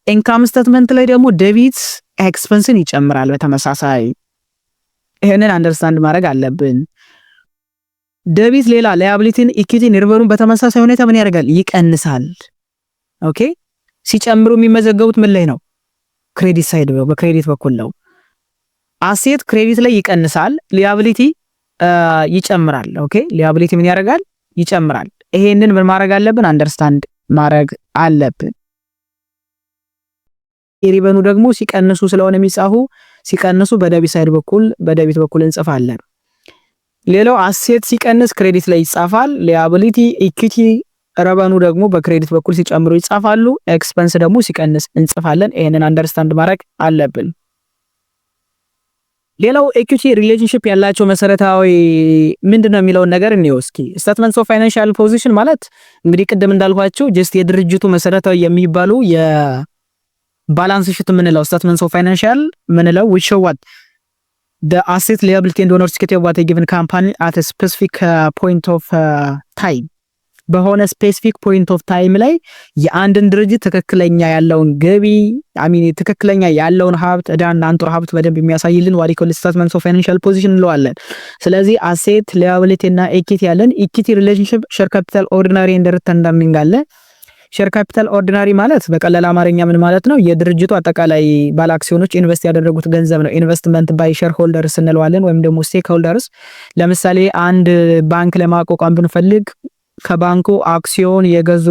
ኢንካም ስቴትመንት ላይ ደግሞ ዴቢት ኤክስፐንስን ይጨምራል በተመሳሳይ። ይሄንን አንደርስታንድ ማድረግ አለብን። ዴቢት ሌላ ሊያቢሊቲን፣ ኢኩዊቲን፣ ሪቨኑን በተመሳሳይ ሁኔታ ምን ያደርጋል? ይቀንሳል። ኦኬ ሲጨምሩ የሚመዘገቡት ምን ላይ ነው? ክሬዲት ሳይድ በክሬዲት በኩል ነው። አሴት ክሬዲት ላይ ይቀንሳል፣ ሊያቢሊቲ ይጨምራል። ኦኬ ሊያቢሊቲ ምን ያደርጋል? ይጨምራል። ይሄንን ምን ማድረግ አለብን? አንደርስታንድ ማድረግ አለብን። ሪቨኑ ደግሞ ሲቀንሱ ስለሆነ የሚጻፉ ሲቀንሱ በዴቢት ሳይድ በኩል እንጽፋለን። ሌላው አሴት ሲቀንስ ክሬዲት ላይ ይጻፋል። ሊያቢሊቲ፣ ኢኩዊቲ፣ ረቨኑ ደግሞ በክሬዲት በኩል ሲጨምሩ ይጻፋሉ። ኤክስፐንስ ደግሞ ሲቀንስ እንጽፋለን። ይሄንን አንደርስታንድ ማድረግ አለብን። ሌላው ኢኩዊቲ ሪሌሽንሺፕ ያላቸው መሰረታዊ ምንድነው የሚለውን ነገር እንየው እስኪ። ስቴትመንትስ ኦፍ ፋይናንሻል ፖዚሽን ማለት እንግዲህ ቅድም እንዳልኳችሁ ጀስት የድርጅቱ መሰረታዊ የሚባሉ የባላንስ ሺት የምንለው ስቴትመንትስ ኦፍ ፋይናንሻል ምንለው which show what the asset liability and owner's equity of what a given company at a specific point of time በሆነ ስፔሲፊክ ፖይንት ኦፍ ታይም ላይ የአንድን ድርጅት ትክክለኛ ያለውን ገቢ ትክክለኛ ያለውን ሀብት ዕዳና አንጡር ሀብት በደንብ የሚያሳይልን ዋሪኮል ስቴትመንትስ ኦፍ ፋይናንሻል ፖዚሽን እንለዋለን። ስለዚህ አሴት ሊያቢሊቲ እና ኢኩዊቲ ያለን ኢኩዊቲ ሪሌሽንሺፕ ሼር ካፒታል ኦርዲናሪ ኤንድ ሪተርን እርኒንግ አለ። ሼር ካፒታል ኦርዲናሪ ማለት በቀላል አማርኛ ምን ማለት ነው? የድርጅቱ አጠቃላይ ባለ አክሲዮኖች ኢንቨስት ያደረጉት ገንዘብ ነው። ኢንቨስትመንት ባይ ሼር ሆልደርስ እንለዋለን ወይም ደግሞ ስቴክ ሆልደርስ። ለምሳሌ አንድ ባንክ ለማቋቋም ብንፈልግ ከባንኩ አክሲዮን የገዙ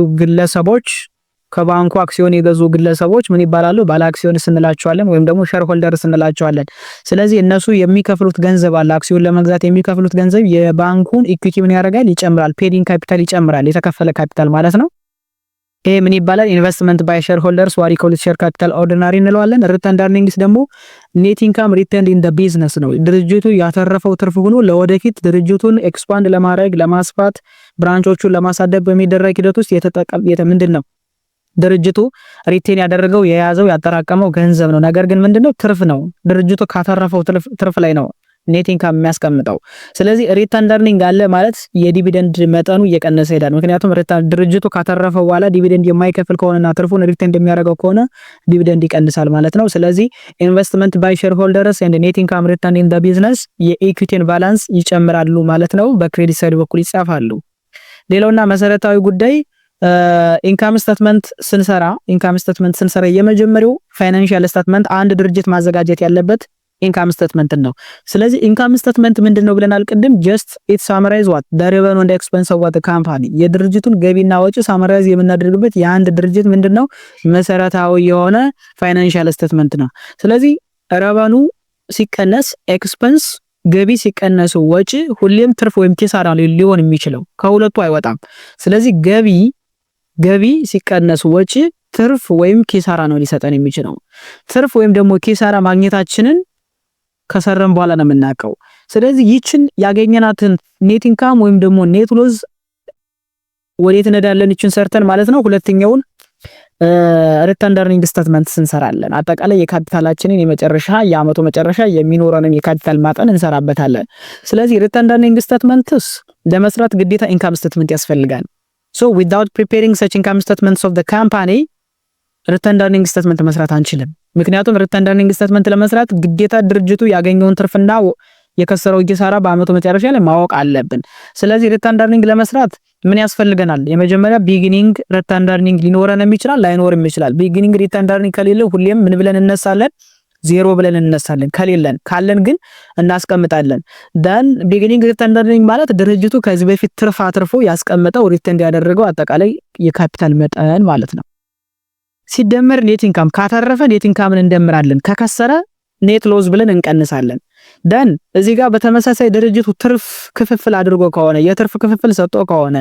ግለሰቦች ምን ይባላሉ? ባለ አክሲዮን እንላቸዋለን ወይም ደግሞ ሼር ሆልደርስ እንላቸዋለን። ስለዚህ እነሱ የሚከፍሉት ገንዘብ አለ። አክሲዮን ለመግዛት የሚከፍሉት ገንዘብ የባንኩን ኢኩዊቲ ምን ያደርጋል? ይጨምራል። ፔዲንግ ካፒታል ይጨምራል። የተከፈለ ካፒታል ማለት ነው። ይሄ ምን ይባላል? ኢንቨስትመንት ባይ ሼር ሆልደርስ ዋሪኮል ሼር ካፒታል ኦርዲናሪ እንለዋለን። ሪተርን ኤርኒንግስ ደግሞ ኔት ኢንካም ሪተርን ኢን ዘ ቢዝነስ ነው። ድርጅቱ ያተረፈው ትርፍ ሆኖ ለወደፊት ድርጅቱን ኤክስፓንድ ለማድረግ ለማስፋት ብራንቾቹን ለማሳደግ በሚደረግ ሂደት ውስጥ ምንድነው ድርጅቱ ሪቴን ያደረገው የያዘው ያጠራቀመው ገንዘብ ነው። ነገር ግን ምንድነው ትርፍ ነው። ድርጅቱ ካተረፈው ትርፍ ላይ ነው ኔት ኢንካም የሚያስቀምጠው። ስለዚህ ሪተርን ኤርኒንግ አለ ማለት የዲቪደንድ መጠኑ እየቀነሰ ይሄዳል። ምክንያቱም ድርጅቱ ካተረፈው በኋላ ዲቪደንድ የማይከፍል ከሆነና ትርፉን ሪቴን እንደሚያደርገው ከሆነ ዲቪደንድ ይቀንሳል ማለት ነው። ስለዚህ ኢንቨስትመንት ባይ ሼር ሆልደርስ ኤንድ ኔት ኢንካም ሪተርን ኢን ዘ ቢዝነስ የኢኩዊቲን ባላንስ ይጨምራሉ ማለት ነው። በክሬዲት ሳይድ በኩል ይጻፋሉ። ሌላውና መሰረታዊ ጉዳይ ኢንካም ስቴትመንት ስንሰራ የመጀመሪያው ፋይናንሻል ስቴትመንት አንድ ድርጅት ማዘጋጀት ያለበት ኢንካም ስቴትመንት ነው። ስለዚህ ኢንካም ስቴትመንት ምንድነው ብለናል ቅድም ጀስት ኢት ሳመራይዝ ዋት ዘ ሬቨኑ ኤንድ ኤክስፔንስ ኦፍ ዘ ካምፓኒ የድርጅቱን ገቢና ወጪ ሳመራይዝ የምናደርግበት የአንድ ድርጅት ምንድነው መሰረታዊ የሆነ ፋይናንሻል ስቴትመንት ነው። ስለዚህ ሬቨኑ ሲቀነስ ኤክስፔንስ ገቢ ሲቀነስ ወጪ ሁሌም ትርፍ ወይም ኪሳራ ሊሆን የሚችለው ከሁለቱ አይወጣም። ስለዚህ ገቢ ሲቀነስ ወጪ ትርፍ ወይም ኪሳራ ነው ሊሰጠን የሚችለው። ትርፍ ወይም ደግሞ ኪሳራ ማግኘታችንን ከሰረን በኋላ ነው የምናውቀው። ስለዚህ ይችን ያገኘናትን ኔት ኢንካም ወይም ደግሞ ኔት ሎዝ ወዴት እንሄዳለን? ይችን ሰርተን ማለት ነው ሁለተኛውን ሪተርን ኤርኒንግ ስቴትመንት እንሰራለን። አጠቃላይ የካፒታላችንን የመጨረሻ የአመቱ መጨረሻ የሚኖረንን የካፒታል ማጠን እንሰራበታለን። ስለዚህ ሪተርን ኤርኒንግ ስቴትመንትስ ለመስራት ግዴታ ኢንካም ስቴትመንት ያስፈልጋል። so without preparing such income statements of the company ሪተርን ኤርኒንግ ስቴትመንት መስራት አንችልም። ምክንያቱም ሪተርን ኤርኒንግ ስቴትመንት ለመስራት ግዴታ ድርጅቱ ያገኘውን ትርፍና የከሰረው ኪሳራ በአመቱ መጨረሻ ላይ ማወቅ አለብን። ስለዚህ ሪተርን ኤርኒንግ ለመስራት ምን ያስፈልገናል? የመጀመሪያ ቢጊኒንግ ሪተርን ኤርኒንግ ሊኖረን ይችላል፣ ላይኖርም ይችላል። ቢጊኒንግ ሪተርን ኤርኒንግ ከሌለ ሁሌም ምን ብለን እነሳለን? ዜሮ ብለን እነሳለን። ካለን ግን እናስቀምጣለን። then ቢጊኒንግ ሪተርን ኤርኒንግ ማለት ድርጅቱ ከዚህ በፊት ትርፍ አትርፎ ያስቀመጠው ሪተርን ያደረገው አጠቃላይ የካፒታል መጠን ማለት ነው። ሲደመር ኔት ኢንካም ካተረፈ ኔት ኢንካምን እንደምራለን፣ ከከሰረ ኔት ሎዝ ብለን እንቀንሳለን። ደን እዚህ ጋር በተመሳሳይ ድርጅቱ ትርፍ ክፍፍል አድርጎ ከሆነ የትርፍ ክፍፍል ሰጥቶ ከሆነ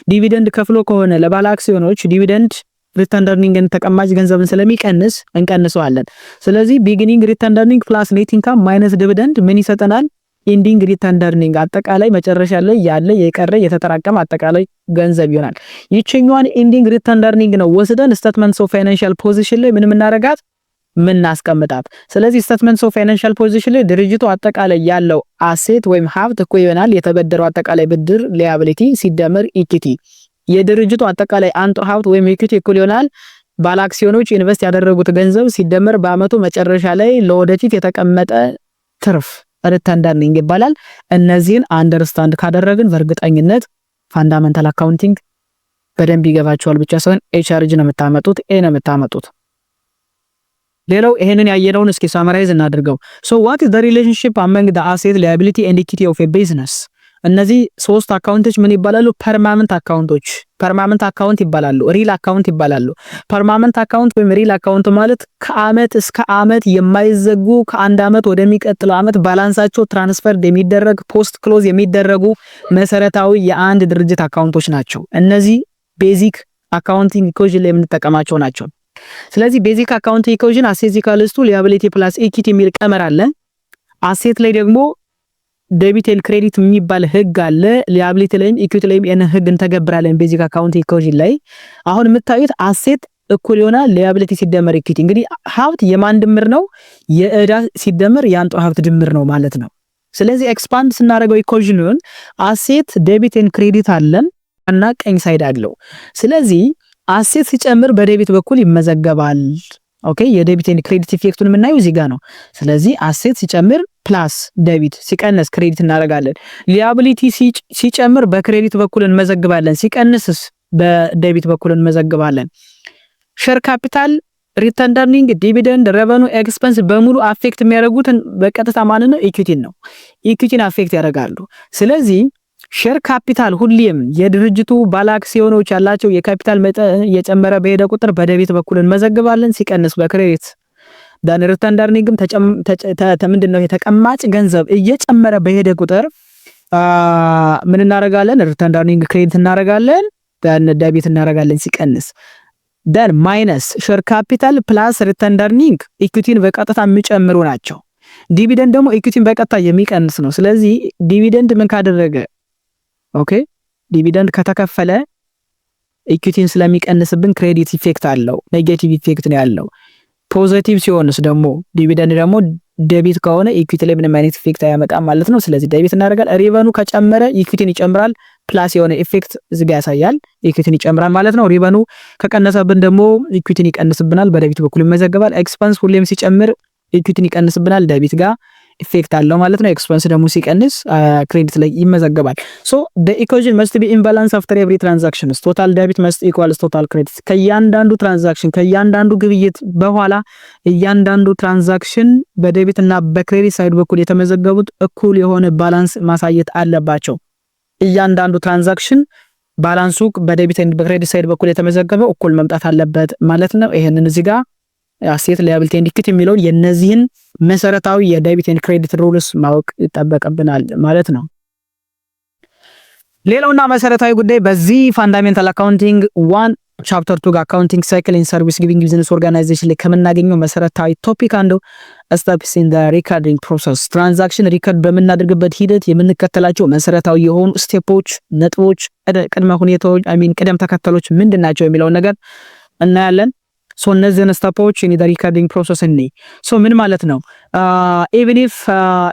ዲቪደንድ ከፍሎ ከሆነ ለባለ አክሲዮኖች ዲቪደንድ ሪተርን ኤርኒንግን ተቀማጭ ገንዘብን ስለሚቀንስ እንቀንሰዋለን። ስለዚህ ቢጊኒንግ ሪተርን ኤርኒንግ ፕላስ ኔት ኢንካም ማይነስ ዲቪደንድ ምን ይሰጠናል? ኢንዲንግ ሪተርን ኤርኒንግ አጠቃላይ መጨረሻ ላይ ያለ የቀረ የተጠራቀመ አጠቃላይ ገንዘብ ይሆናል። ይችኛዋን ኢንዲንግ ሪተርን ኤርኒንግ ነው ወስደን ስቴትመንትስ ኦፍ ፋይናንሻል ፖዚሽን ላይ ምን እናረጋት? ምን እናስቀምጣት። ስለዚህ ስቴትመንትስ ኦፍ ፋይናንሻል ፖዚሽን ላይ ድርጅቱ አጠቃላይ ያለው አሴት ወይም ሀብት እኮ ይሆናል የተበደረው አጠቃላይ ብድር ሊያቢሊቲ ሲደመር ኢኩቲ የድርጅቱ አጠቃላይ አንጡ ሀብት ወይም ኢኩቲ እኩል ይሆናል ባለ አክሲዮኖች ኢንቨስት ያደረጉት ገንዘብ ሲደመር በአመቱ መጨረሻ ላይ ለወደፊት የተቀመጠ ትርፍ ሪተርን ኤርኒንግ ይባላል። እነዚህን አንደርስታንድ ካደረግን በእርግጠኝነት ፋንዳሜንታል አካውንቲንግ በደንብ ይገባቸዋል ብቻ ሳይሆን ኤችአርጂ ነው የምታመጡት፣ ኤ ነው የምታመጡት። ሌላው ይሄንን ያየነውን እስኪ ሳመራይዝ እናድርገው። so what is the relationship among the asset liability and equity of a business? እነዚህ ሶስት አካውንቶች ምን ይባላሉ? ፐርማነንት አካውንት ይባላሉ፣ ሪል አካውንት ይባላሉ። ፐርማነንት አካውንት ወይም ሪል አካውንት ማለት ከአመት እስከ አመት የማይዘጉ ከአንድ አመት ወደሚቀጥለው አመት ባላንሳቸው ትራንስፈር የሚደረግ ፖስት ክሎዝ የሚደረጉ መሰረታዊ የአንድ ድርጅት አካውንቶች ናቸው። እነዚህ ቤዚክ አካውንቲንግ ኢኩዌሽን ላይ የምንጠቀማቸው ናቸው። ስለዚህ ቤዚክ አካውንቲንግ ኢኩዌሽን አሴት ኢኳልስ ቱ ሊያቢሊቲ ፕላስ ኢኩቲ የሚል ቀመር አለ። አሴት ላይ ደግሞ ዴቢት ኤንድ ክሬዲት የሚባል ህግ አለ። ሊያቢሊቲ ላይም ኢኩቲ ላይም የነ ህግ እንተገብራለን ቤዚክ አካውንቲንግ ኢኩዌሽን ላይ። አሁን የምታዩት አሴት እኩል ይሆናል ሊያቢሊቲ ሲደመር ኢኩቲ። እንግዲህ ሀብት የማን ድምር ነው? የዕዳ ሲደመር የአንጡ ሀብት ድምር ነው ማለት ነው። ስለዚህ ኤክስፓንድ ስናደርገው ኢኩዌሽኑን አሴት ዴቢት ኤንድ ክሬዲት አለን እና ቀኝ ሳይድ አለው። ስለዚህ አሴት ሲጨምር በዴቢት በኩል ይመዘገባል። ኦኬ የዴቢት ኤንድ ክሬዲት ኢፌክቱን የምናየው እዚህ ጋር ነው። ስለዚህ አሴት ሲጨምር ፕላስ ዴቢት ሲቀንስ ክሬዲት እናደርጋለን። ሊያቢሊቲ ሲጨምር በክሬዲት በኩል እንመዘግባለን፣ ሲቀንስስ በዴቢት በኩል እንመዘግባለን። ሼር ካፒታል፣ ሪተርን ኤርኒንግ፣ ዲቪደንድ፣ ሬቨኑ፣ ኤክስፐንስ በሙሉ አፌክት የሚያደርጉትን በቀጥታ ማለት ነው ኢኩቲን ነው። ኢኩቲን አፌክት ያደርጋሉ። ስለዚህ ሼር ካፒታል ሁሌም የድርጅቱ ባለ አክሲዮኖች ያላቸው የካፒታል መጠን እየጨመረ በሄደ ቁጥር በዴቢት በኩል እንመዘግባለን፣ ሲቀንስ በክሬዲት። ዳን ሪተርን ኤርኒንግም ምንድነው የተቀማጭ ገንዘብ እየጨመረ በሄደ ቁጥር ምን እናደርጋለን? ሪተርን ኤርኒንግ ክሬዲት እናደርጋለን፣ ዳን ዴቢት እናደርጋለን ሲቀንስ። ዳን ማይነስ ሼር ካፒታል ፕላስ ሪተርን ኤርኒንግ ኢኩቲን በቀጥታ የሚጨምሩ ናቸው። ዲቪደንድ ደግሞ ኢኩቲን በቀጥታ የሚቀንስ ነው። ስለዚህ ዲቪደንድ ምን ካደረገ ኦኬ ዲቪደንድ ከተከፈለ ኢኩቲን ስለሚቀንስብን ክሬዲት ኢፌክት አለው፣ ኔጌቲቭ ኢፌክት ነው ያለው። ፖዚቲቭ ሲሆንስ ደግሞ ዲቪደንድ ደግሞ ዴቢት ከሆነ ኢኩቲ ላይ ምንም አይነት ኢፌክት አያመጣም ማለት ነው። ስለዚህ ዴቢት እናደርጋለን። ሪቨኑ ከጨመረ ኢኩቲን ይጨምራል፣ ፕላስ የሆነ ኢፌክት እዚህ ጋር ያሳያል፣ ኢኩቲን ይጨምራል ማለት ነው። ሪቨኑ ከቀነሰብን ደግሞ ኢኩቲን ይቀንስብናል፣ በዴቢት በኩል ይመዘገባል። ኤክስፐንስ ሁሌም ሲጨምር ኢኩቲን ይቀንስብናል ዴቢት ጋር። ኢፌክት አለው ማለት ነው። ኤክስፐንስ ደግሞ ሲቀንስ ክሬዲት ላይ ይመዘገባል። ሶ the equation must be in balance after every transaction. total debit must equals total credit. ከእያንዳንዱ ትራንዛክሽን ከእያንዳንዱ ግብይት በኋላ እያንዳንዱ ትራንዛክሽን በዴቢት እና በክሬዲት ሳይድ በኩል የተመዘገቡት እኩል የሆነ ባላንስ ማሳየት አለባቸው። እያንዳንዱ ትራንዛክሽን ባላንሱ በዴቢት እና በክሬዲት ሳይድ በኩል የተመዘገበው እኩል መምጣት አለበት ማለት ነው። ይሄንን እዚህ ጋር አሴት ላያቢሊቲ ኤንድ ኢኩዊቲ የሚለውን የነዚህን መሰረታዊ የዴቢት ኤንድ ክሬዲት ሩልስ ማወቅ ይጠበቅብናል ማለት ነው። ሌላውና መሰረታዊ ጉዳይ በዚህ ፋንዳሜንታል አካውንቲንግ 1 ቻፕተር 2 አካውንቲንግ ሳይክል ኢን ሰርቪስ ጊቪንግ ቢዝነስ ኦርጋናይዜሽን ላይ ከምናገኘው መሰረታዊ ቶፒክ አንዱ ስቴፕስ ኢን ዘ ሪከርዲንግ ፕሮሰስ፣ ትራንዛክሽን ሪከርድ በምናደርግበት ሂደት የምንከተላቸው መሰረታዊ የሆኑ ስቴፖች፣ ነጥቦች፣ ቅድመ ሁኔታዎች ቅደም ተከተሎች ምንድናቸው የሚለው ነገር እናያለን። ሶ እነዚህን ስቴፖች ኢን ዘ ሪከርዲንግ ፕሮሰስ ሶ ምን ማለት ነው? even if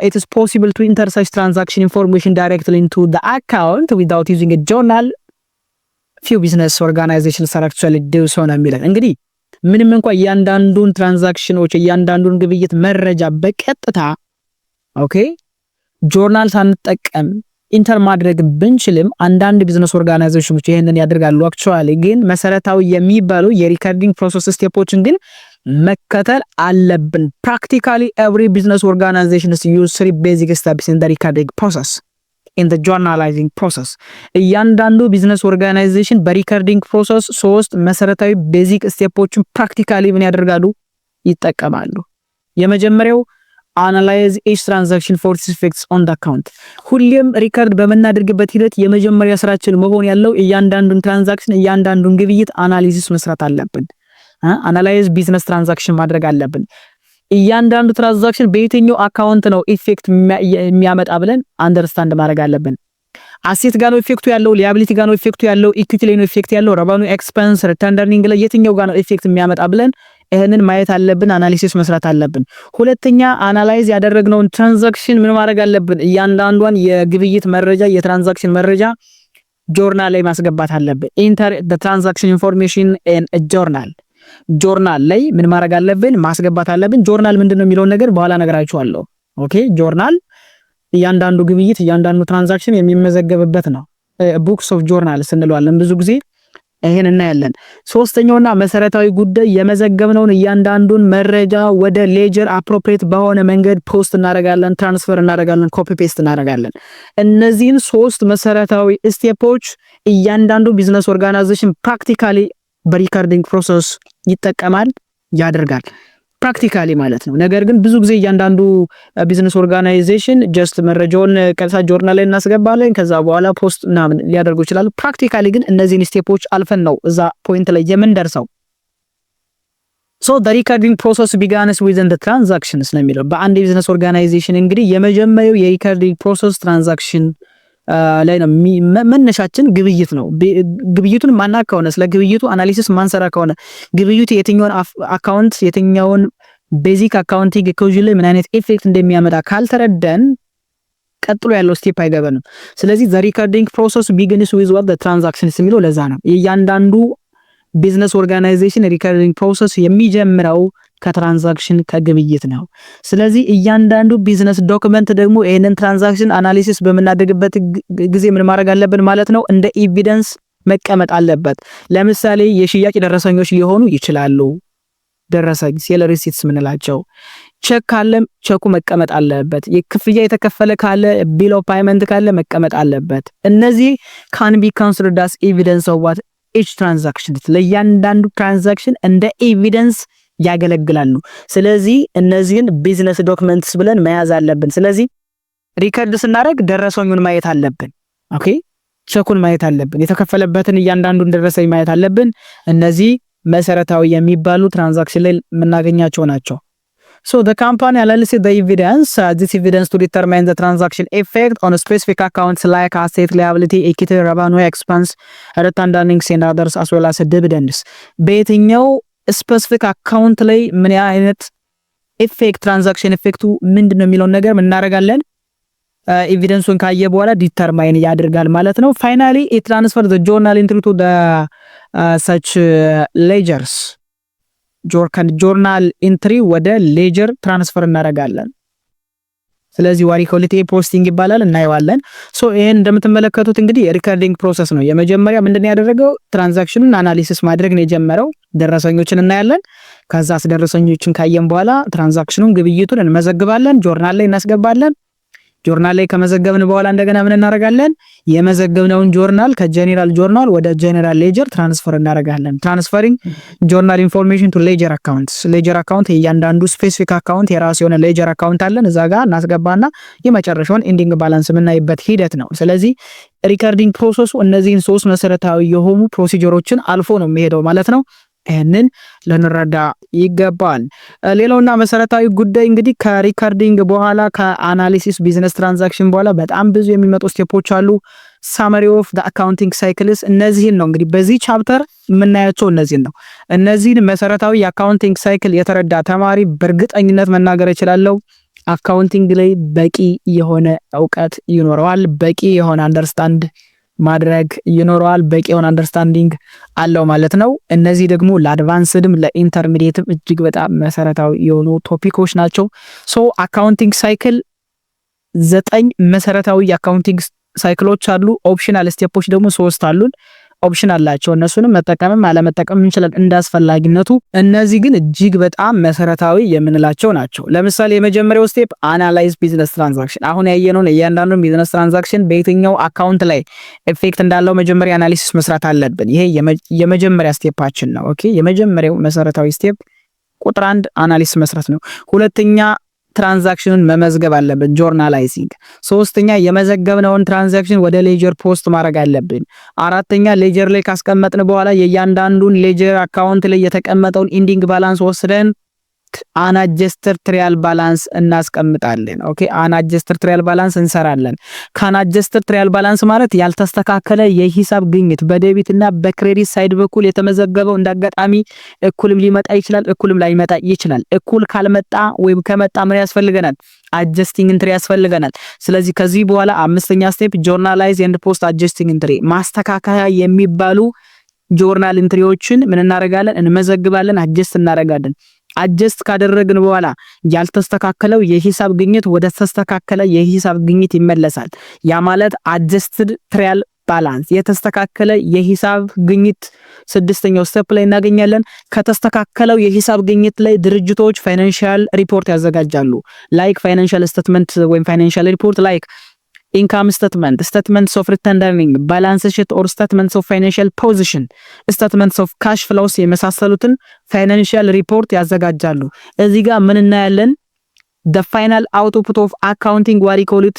it is possible to enter such transaction information directly into the account without using a journal, few business organizations are actually do so ነው የሚለው። እንግዲህ ምንም እንኳን እያንዳንዱን ትራንዛክሽኖች እያንዳንዱን ግብይት መረጃ በቀጥታ ጆርናል ሳንጠቀም ኢንተር ማድረግ ብንችልም አንዳንድ ቢዝነስ ኦርጋናይዜሽኖች ይሄንን ያደርጋሉ። አክቹአሊ ግን መሰረታዊ የሚባሉ የሪከርዲንግ ፕሮሰስ ስቴፖችን ግን መከተል አለብን። ፕራክቲካሊ every business organizations use 3 basic steps in the recording process in the journalizing process. እያንዳንዱ ቢዝነስ ኦርጋናይዜሽን በሪከርዲንግ ፕሮሰስ 3 መሰረታዊ ቤዚክ ስቴፖችን ፕራክቲካሊ ምን ያደርጋሉ? ይጠቀማሉ። የመጀመሪያው analyze each transaction for its effects on the account. ሁሌም ሪከርድ በመናደርግበት ሂደት የመጀመሪያ ስራችን መሆን ያለው እያንዳንዱን ትራንዛክሽን እያንዳንዱን ግብይት አናሊሲስ መስራት አለብን። አናላይዝ ቢዝነስ ትራንዛክሽን ማድረግ አለብን። እያንዳንዱ ትራንዛክሽን በየትኛው አካውንት ነው ኢፌክት የሚያመጣ ብለን አንደርስታንድ ማድረግ አለብን። አሴት ጋር ነው ኢፌክቱ ያለው፣ ሊያቢሊቲ ጋር ነው ኢፌክቱ ያለው፣ ኢኩዊቲ ላይ ነው ኢፌክት ያለው፣ ረቨኑ ኤክስፐንስ ሪተርን እርኒንግ ላይ የትኛው ጋር ነው ኢፌክት የሚያመጣ ብለን ይሄንን ማየት አለብን። አናሊሲስ መስራት አለብን። ሁለተኛ አናላይዝ ያደረግነውን ትራንዛክሽን ምን ማድረግ አለብን? እያንዳንዷን የግብይት መረጃ የትራንዛክሽን መረጃ ጆርናል ላይ ማስገባት አለብን። ኢንተር ዘ ትራንዛክሽን ኢንፎርሜሽን ኢን አ ጆርናል። ጆርናል ላይ ምን ማድረግ አለብን? ማስገባት አለብን። ጆርናል ምንድነው የሚለው ነገር በኋላ ነገራችኋለሁ። ጆርናል እያንዳንዱ ግብይት እያንዳንዱ ትራንዛክሽን የሚመዘገብበት ነው። ቡክስ ኦፍ ጆርናልስ እንለዋለን ብዙ ጊዜ ይሄን እናያለን። ሶስተኛውና መሰረታዊ ጉዳይ የመዘገብነውን እያንዳንዱን መረጃ ወደ ሌጀር አፕሮፕሪየት በሆነ መንገድ ፖስት እናደርጋለን፣ ትራንስፈር እናደርጋለን፣ ኮፒ ፔስት እናደርጋለን። እነዚህን 3 መሰረታዊ ስቴፖች እያንዳንዱ ቢዝነስ ኦርጋናይዜሽን ፕራክቲካሊ በሪከርዲንግ ፕሮሰስ ይጠቀማል፣ ያደርጋል። ፕራክቲካሊ ማለት ነው። ነገር ግን ብዙ ጊዜ እያንዳንዱ ቢዝነስ ኦርጋናይዜሽን ጀስት መረጃውን ቀጥታ ጆርናል ላይ እናስገባለን ከዛ በኋላ ፖስት ምናምን ሊያደርጉ ይችላሉ። ፕራክቲካሊ ግን እነዚህን ስቴፖች አልፈን ነው እዛ ፖይንት ላይ የምንደርሰው። ሶ the recording process begins within the transactions ነው የሚለው በአንድ ቢዝነስ ኦርጋናይዜሽን እንግዲህ የመጀመሪያው የሪከርዲንግ ፕሮሰስ ትራንዛክሽን ላይ ነው። መነሻችን ግብይት ነው። ግብይቱን ማናቅ ከሆነ ስለ ግብይቱ አናሊሲስ ማንሰራ ከሆነ ግብይቱ የትኛውን አካውንት የትኛውን ቤዚክ አካውንቲንግ ኢኩዌሽን ላይ ምን አይነት ኢፌክት እንደሚያመጣ ካልተረዳን ቀጥሎ ያለው ስቴፕ አይገባንም። ስለዚህ the recording process begins with what the transactions የሚለው ለዛ ነው። የእያንዳንዱ ቢዝነስ ኦርጋናይዜሽን ሪከርዲንግ ፕሮሰስ የሚጀምረው ከትራንዛክሽን ከግብይት ነው። ስለዚህ እያንዳንዱ ቢዝነስ ዶክመንት ደግሞ ይሄንን ትራንዛክሽን አናሊሲስ በመናደርግበት ጊዜ ምን ማድረግ አለብን ማለት ነው? እንደ ኤቪደንስ መቀመጥ አለበት። ለምሳሌ የሽያጭ ደረሰኞች ሊሆኑ ይችላሉ። ደረሰኝ ሴል ሪሲትስ ምንላቸው፣ ቼክ ካለ ቼኩ መቀመጥ አለበት። የክፍያ የተከፈለ ካለ ቢል ኦፍ ፔመንት ካለ መቀመጥ አለበት። እነዚህ ካን ቢ ኮንሲደርድ አስ ኤቪደንስ ኦፍ ዋት ኢች ትራንዛክሽን፣ ለእያንዳንዱ ትራንዛክሽን እንደ ኤቪደንስ ያገለግላሉ። ስለዚህ እነዚህን ቢዝነስ ዶክመንትስ ብለን መያዝ አለብን። ስለዚህ ሪከርድ ስናደርግ ደረሰኙን ማየት አለብን። ቼኩን ማየት አለብን። የተከፈለበትን እያንዳንዱን ደረሰኝ ማየት አለብን። እነዚህ መሰረታዊ የሚባሉ ትራንዛክሽን ላይ የምናገኛቸው ናቸው። So the company analyzes the evidence, this evidence to determine the transaction effect on specific accounts like asset, liability, equity, revenue, expense, return earnings and others as well as dividends. በየትኛው ስፔሲፊክ አካውንት ላይ ምን አይነት ኢፌክት ትራንዛክሽን ኢፌክቱ ምንድነው የሚለው ነገር ምን እናደርጋለን? ኤቪደንሱን ካየ በኋላ ዲተርማይን ያደርጋል ማለት ነው። ፋይናሊ it transfer the journal entry to the such ledgers. ጆርናል ኢንትሪ ወደ ሌጀር ትራንስፈር እናደርጋለን። ስለዚህ ዋሪ ኮሊቲ ፖስቲንግ ይባላል እናየዋለን። ሶ ይሄን እንደምትመለከቱት እንግዲህ ሪከርዲንግ ፕሮሰስ ነው። የመጀመሪያ ምንድነው ያደረገው ትራንዛክሽኑን አናሊሲስ ማድረግ ነው የጀመረው። ደረሰኞችን እናያለን። ከዛ ደረሰኞችን ካየን በኋላ ትራንዛክሽኑን ግብይቱን እንመዘግባለን፣ ጆርናል ላይ እናስገባለን። ጆርናል ላይ ከመዘገብን በኋላ እንደገና ምን እናደርጋለን? የመዘገብነውን ጆርናል ከጄኔራል ጆርናል ወደ ጄኔራል ሌጀር ትራንስፈር እናደርጋለን። ትራንስፈሪንግ ጆርናል ኢንፎርሜሽን ቱ ሌጀር አካውንትስ። ሌጀር አካውንት እያንዳንዱ ስፔሲፊክ አካውንት የራሱ የሆነ ሌጀር አካውንት አለን። እዛ ጋር እናስገባና የመጨረሻውን ኤንዲንግ ባላንስ የምናይበት ሂደት ነው። ስለዚህ ሪከርዲንግ ፕሮሰሱ እነዚህን 3 መሰረታዊ የሆኑ ፕሮሲጀሮችን አልፎ ነው የሚሄደው ማለት ነው። ይህንን ልንረዳ ይገባል። ሌላውና መሰረታዊ ጉዳይ እንግዲህ ከሪከርዲንግ በኋላ ከአናሊሲስ ቢዝነስ ትራንዛክሽን በኋላ በጣም ብዙ የሚመጡ ስቴፖች አሉ። ሳመሪ ኦፍ ዘ አካውንቲንግ ሳይክልስ እነዚህን ነው እንግዲህ በዚህ ቻፕተር የምናያቸው እነዚህን ነው። እነዚህን መሰረታዊ የአካውንቲንግ ሳይክል የተረዳ ተማሪ በእርግጠኝነት መናገር እችላለሁ አካውንቲንግ ላይ በቂ የሆነ እውቀት ይኖረዋል፣ በቂ የሆነ አንደርስታንድ ማድረግ ይኖረዋል፣ በቂ የሆነ አንደርስታንዲንግ አለው ማለት ነው። እነዚህ ደግሞ ለአድቫንስድም ለኢንተርሚዲየትም እጅግ በጣም መሰረታዊ የሆኑ ቶፒኮች ናቸው። ሶ አካውንቲንግ ሳይክል 9 መሰረታዊ የአካውንቲንግ ሳይክሎች አሉ። ኦፕሽናል ስቴፖች ደግሞ 3 አሉን። ኦፕሽን አላቸው። እነሱንም መጠቀምም አለመጠቀም እንችላለን እንዳስፈላጊነቱ። እነዚህ ግን እጅግ በጣም መሰረታዊ የምንላቸው ናቸው። ለምሳሌ የመጀመሪያው ስቴፕ አናላይዝ ቢዝነስ ትራንዛክሽን። አሁን ያየነውን እያንዳንዱን ቢዝነስ ትራንዛክሽን በየትኛው አካውንት ላይ ኤፌክት እንዳለው መጀመሪያ አናሊሲስ መስራት አለብን። ይሄ የመጀመሪያ ስቴፓችን ነው። ኦኬ፣ የመጀመሪያው መሰረታዊ ስቴፕ ቁጥር 1 አናሊሲስ መስራት ነው። ሁለተኛ ትራንዛክሽኑን መመዝገብ አለብን፣ ጆርናላይዚንግ። ሶስተኛ የመዘገብነውን ትራንዛክሽን ወደ ሌጀር ፖስት ማድረግ አለብን። አራተኛ ሌጀር ላይ ካስቀመጥን በኋላ የእያንዳንዱን ሌጀር አካውንት ላይ የተቀመጠውን ኢንዲንግ ባላንስ ወስደን አናጀስተር ትሪያል ባላንስ እናስቀምጣለን። ኦኬ፣ አናጀስተር ትሪያል ባላንስ እንሰራለን። ከአናጀስተር ትሪያል ባላንስ ማለት ያልተስተካከለ የሂሳብ ግኝት በዴቢት እና በክሬዲት ሳይድ በኩል የተመዘገበው እንዳጋጣሚ እኩልም ሊመጣ ይችላል፣ እኩልም ላይመጣ ይችላል። እኩል ካልመጣ ወይም ከመጣ ምን ያስፈልገናል? አጀስቲንግ ኢንትሪ ያስፈልገናል። ስለዚህ ከዚህ በኋላ 5ኛ ስቴፕ ጆርናላይዝ ኤንድ ፖስት አጀስቲንግ ኢንትሪ፣ ማስተካከያ የሚባሉ ጆርናል ኢንትሪዎችን ምን እናደርጋለን? እንመዘግባለን፣ አጀስት እናደርጋለን። አጀስት ካደረግን በኋላ ያልተስተካከለው የሂሳብ ግኝት ወደ ተስተካከለ የሂሳብ ግኝት ይመለሳል። ያ ማለት አጀስትድ ትሪያል ባላንስ የተስተካከለ የሂሳብ ግኝት 6ኛው ስቴፕ ላይ እናገኛለን። ከተስተካከለው የሂሳብ ግኝት ላይ ድርጅቶች ፋይናንሻል ሪፖርት ያዘጋጃሉ። ላይክ ፋይናንሻል ስቴትመንት ወይም ፋይናንሻል ሪፖርት ላይክ ኢንካም ስቴትመንት፣ ስቴትመንትስ ኦፍ ሪተርን ኤርኒንግ፣ ባላንስ ሺት ኦር ስቴትመንትስ ኦፍ ፋይናንሻል ፖዚሽን፣ ስቴትመንትስ ኦፍ ካሽ ፍሎውስ የመሳሰሉትን ፋይናንሻል ሪፖርት ያዘጋጃሉ። እዚህ ጋር ምን እናያለን? the final output of accounting what we call it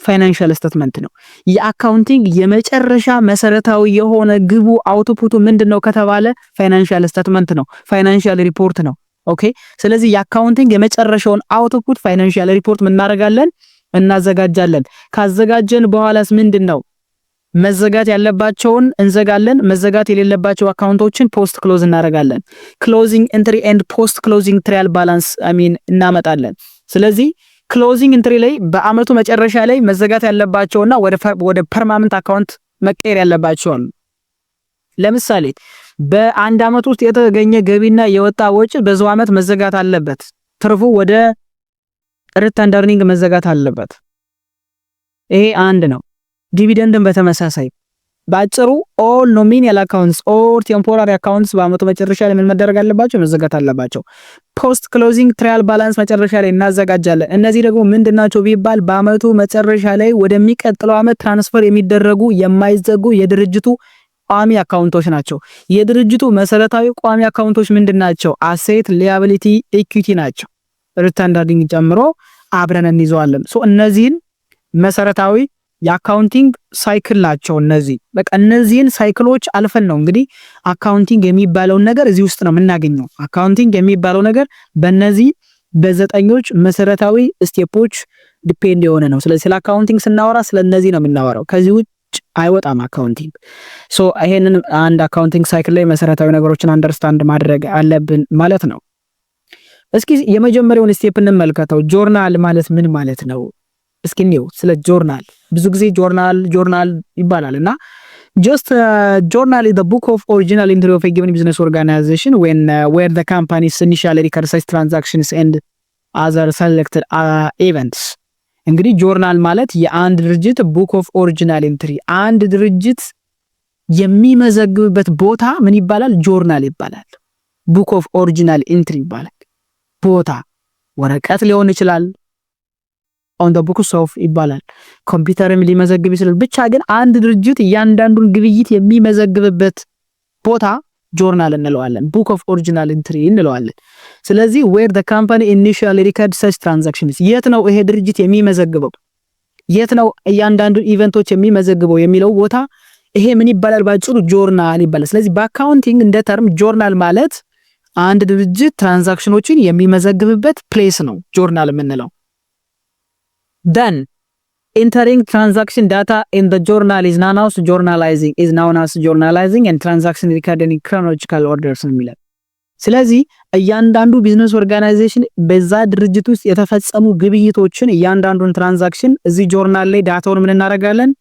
ፋይናንሻል ስቴትመንት ነው። የአካውንቲንግ የመጨረሻ መሰረታዊ የሆነ ግቡ አውትፑቱ ምንድነው ከተባለ ፋይናንሻል ስቴትመንት ነው፣ ፋይናንሻል ሪፖርት ነው። ኦኬ፣ ስለዚህ የአካውንቲንግ የመጨረሻውን አውትፑት ፋይናንሻል ሪፖርት ምን እናደርጋለን? እናዘጋጃለን። ካዘጋጀን በኋላስ ምንድነው መዘጋት ያለባቸውን እንዘጋለን፣ መዘጋት የሌለባቸው አካውንቶችን ፖስት ክሎዝ እናደርጋለን። ክሎዚንግ ኤንትሪ ኤንድ ፖስት ክሎዚንግ ትሪያል ባላንስ እናመጣለን። ስለዚህ ክሎዚንግ ኤንትሪ ላይ በአመቱ መጨረሻ ላይ መዘጋት ያለባቸውና ወደ ፐርማነንት አካውንት መቀየር ያለባቸው ነው። ለምሳሌ በአንድ አመት ውስጥ የተገኘ ገቢና የወጣ ወጪ በዛው አመት መዘጋት አለበት። ትርፉ ወደ ሪተርን ኤርኒንግ መዘጋት አለበት። ይሄ አንድ ነው። ዲቪደንድን በተመሳሳይ ባጭሩ ኦል ኖሚናል አካውንትስ ኦር ቴምፖራሪ አካውንትስ በአመቱ መጨረሻ ላይ ምን መደረግ አለባቸው? መዘጋት አለባቸው። ፖስት ክሎዚንግ ትራያል ባላንስ መጨረሻ ላይ እናዘጋጃለን። እነዚህ ደግሞ ምንድናቸው ቢባል በአመቱ መጨረሻ ላይ ወደሚቀጥለው አመት ትራንስፈር የሚደረጉ የማይዘጉ የድርጅቱ ቋሚ አካውንቶች ናቸው። የድርጅቱ መሰረታዊ ቋሚ አካውንቶች ምንድናቸው? አሴት፣ ሊያቢሊቲ፣ ኢኩዊቲ ናቸው። ሪተርን ኤርኒንግ ጨምሮ አብረን እንይዘዋለን። ሶ እነዚህን መሰረታዊ የአካውንቲንግ ሳይክል ናቸው። እነዚህ በቃ እነዚህን ሳይክሎች አልፈን ነው እንግዲህ አካውንቲንግ የሚባለው ነገር እዚህ ውስጥ ነው የምናገኘው። አካውንቲንግ የሚባለው ነገር በእነዚህ በዘጠኞች መሰረታዊ ስቴፖች ዲፔንድ የሆነ ነው። ስለዚህ ስለ አካውንቲንግ ስናወራ ስለ እነዚህ ነው የምናወራው። ከዚህ ውጭ አይወጣም አካውንቲንግ። ሶ ይሄንን አንድ አካውንቲንግ ሳይክል ላይ መሰረታዊ ነገሮችን አንደርስታንድ ማድረግ አለብን ማለት ነው። እስኪ የመጀመሪያውን ስቴፕ እንመልከተው። ጆርናል ማለት ምን ማለት ነው? እስኪ ነው ስለ ጆርናል ብዙ ጊዜ ጆርናል ይባላልና just journal is the book of original entry of a given business organization where the company's initially records transactions and other selected events እንግዲህ ጆርናል ማለት የአንድ ድርጅት ቡክ ኦፍ ኦሪጂናል ኤንትሪ፣ አንድ ድርጅት የሚመዘግብበት ቦታ ምን ይባላል? ጆርናል ይባላል። ቡክ ኦፍ ኦሪጂናል ኤንትሪ ይባላል። ቦታ ወረቀት ሊሆን ይችላል፣ ኦን ዘ ቡክስ ኦፍ ይባላል። ኮምፒውተርም ሊመዘግብ ይችላል። ብቻ ግን አንድ ድርጅት እያንዳንዱን ግብይት የሚመዘግብበት ቦታ ጆርናል እንለዋለን። ቡክ ኦፍ ኦሪጂናል ኤንትሪ እንለዋለን። ስለዚህ where the company initially record such transactions፣ የት ነው ይሄ ድርጅት የሚመዘግበው፣ የት ነው እያንዳንዱ ኢቨንቶች የሚመዘግበው የሚለው ቦታ ይሄ ምን ይባላል? ባጭሩ ጆርናል ይባላል። ስለዚህ በአካውንቲንግ እንደ ተርም ጆርናል ማለት አንድ ድርጅት ትራንዛክሽኖችን የሚመዘግብበት ፕሌስ ነው ጆርናል የምንለው። then entering transaction data in the journal is known as journalizing and transaction recorded in chronological orders ነው የሚለው። ስለዚህ እያንዳንዱ ቢዝነስ ኦርጋናይዜሽን በዛ ድርጅት ውስጥ የተፈጸሙ ግብይቶችን እያንዳንዱን ትራንዛክሽን እዚህ ጆርናል ላይ ዳታውን ምን እናደርጋለን?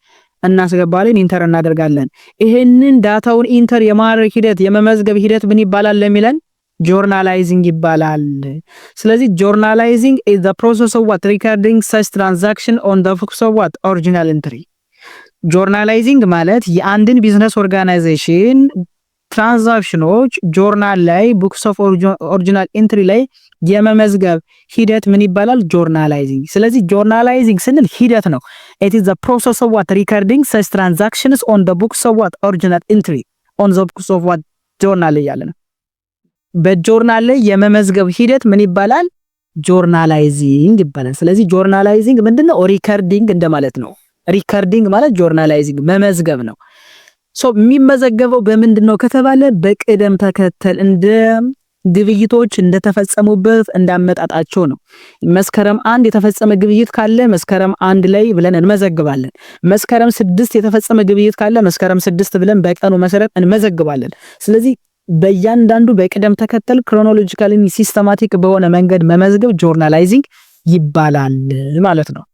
እናስገባለን፣ ኢንተር እናደርጋለን። ይሄንን ዳታውን ኢንተር የማድረግ ሂደት የመመዝገብ ሂደት ምን ይባላል ለሚለን ጆርናላይዚንግ ይባላል። ስለዚህ ጆርናላይዚንግ is the process of what recording such transaction on the books of what original entry። ጆርናላይዚንግ ማለት የአንድን ቢዝነስ ኦርጋናይዜሽን ትራንዛክሽኖች ጆርናል ላይ ቡክስ ኦፍ ኦሪጂናል ኤንትሪ ላይ የመመዝገብ ሂደት ምን ይባላል? ጆርናላይዚንግ። ስለዚህ ጆርናላይዚንግ ስንል ሂደት ነው። it is the process of what recording such transactions on the books of what original entry on the books of what journal እያለ ነው። በጆርናል ላይ የመመዝገብ ሂደት ምን ይባላል? ጆርናላይዚንግ ይባላል። ስለዚህ ጆርናላይዚንግ ምንድነው? ሪከርዲንግ እንደማለት ነው። ሪከርዲንግ ማለት ጆርናላይዚንግ መመዝገብ ነው። ሶ የሚመዘገበው በምንድነው ከተባለ በቅደም ተከተል እንደ ግብይቶች እንደተፈጸሙበት እንዳመጣጣቸው ነው። መስከረም 1 የተፈጸመ ግብይት ካለ መስከረም 1 ላይ ብለን እንመዘግባለን። መስከረም 6 የተፈጸመ ግብይት ካለ መስከረም 6 ብለን በቀኑ መሰረት እንመዘግባለን። ስለዚህ በእያንዳንዱ በቅደም ተከተል ክሮኖሎጂካሊ ሲስተማቲክ በሆነ መንገድ መመዝገብ ጆርናላይዚንግ ይባላል ማለት ነው።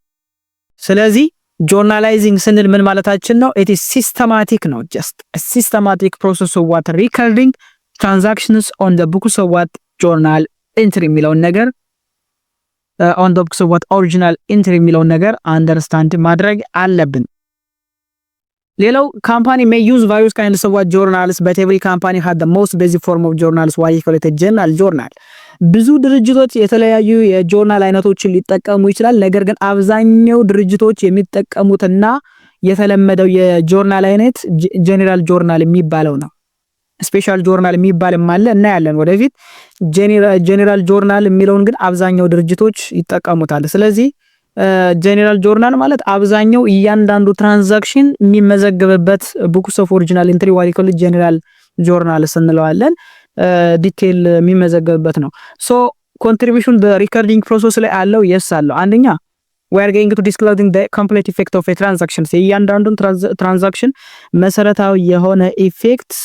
ስለዚህ ጆርናላይዚንግ ስንል ምን ማለታችን ነው? it is systematic ነው። just a systematic process of what recording transactions on the books of what journal entry የሚለውን ነገር on the books of what original entry የሚለውን ነገር አንደርስታንድ ማድረግ አለብን። ሌላው ካምፓኒ may use various kinds of what journals but every company had the most basic form of journals why call it a journal። ብዙ ድርጅቶች የተለያዩ የጆርናል አይነቶችን ሊጠቀሙ ይችላል። ነገር ግን አብዛኛው ድርጅቶች የሚጠቀሙትና የተለመደው የጆርናል አይነት ጄኔራል ጆርናል የሚባለው ነው። ስፔሻል ጆርናል የሚባልም አለ እና ያለን ወደፊት ጄኔራል ጆርናል የሚለውን ግን አብዛኛው ድርጅቶች ይጠቀሙታል። ስለዚህ ጄኔራል ጆርናል ማለት አብዛኛው እያንዳንዱ ትራንዛክሽን የሚመዘገብበት ቡክስ ኦፍ ኦሪጂናል ኤንትሪ ዋሪኮል ጄኔራል ጆርናል እንለዋለን። ዲቴል የሚመዘገብበት ነው። ሶ ኮንትሪቢዩሽን በሪከርዲንግ ፕሮሰስ ላይ አለው yes አለው። አንደኛ we are going to disclosing the complete effect of a transaction። እያንዳንዱን ትራንዛክሽን መሰረታዊ የሆነ ኢፌክትስ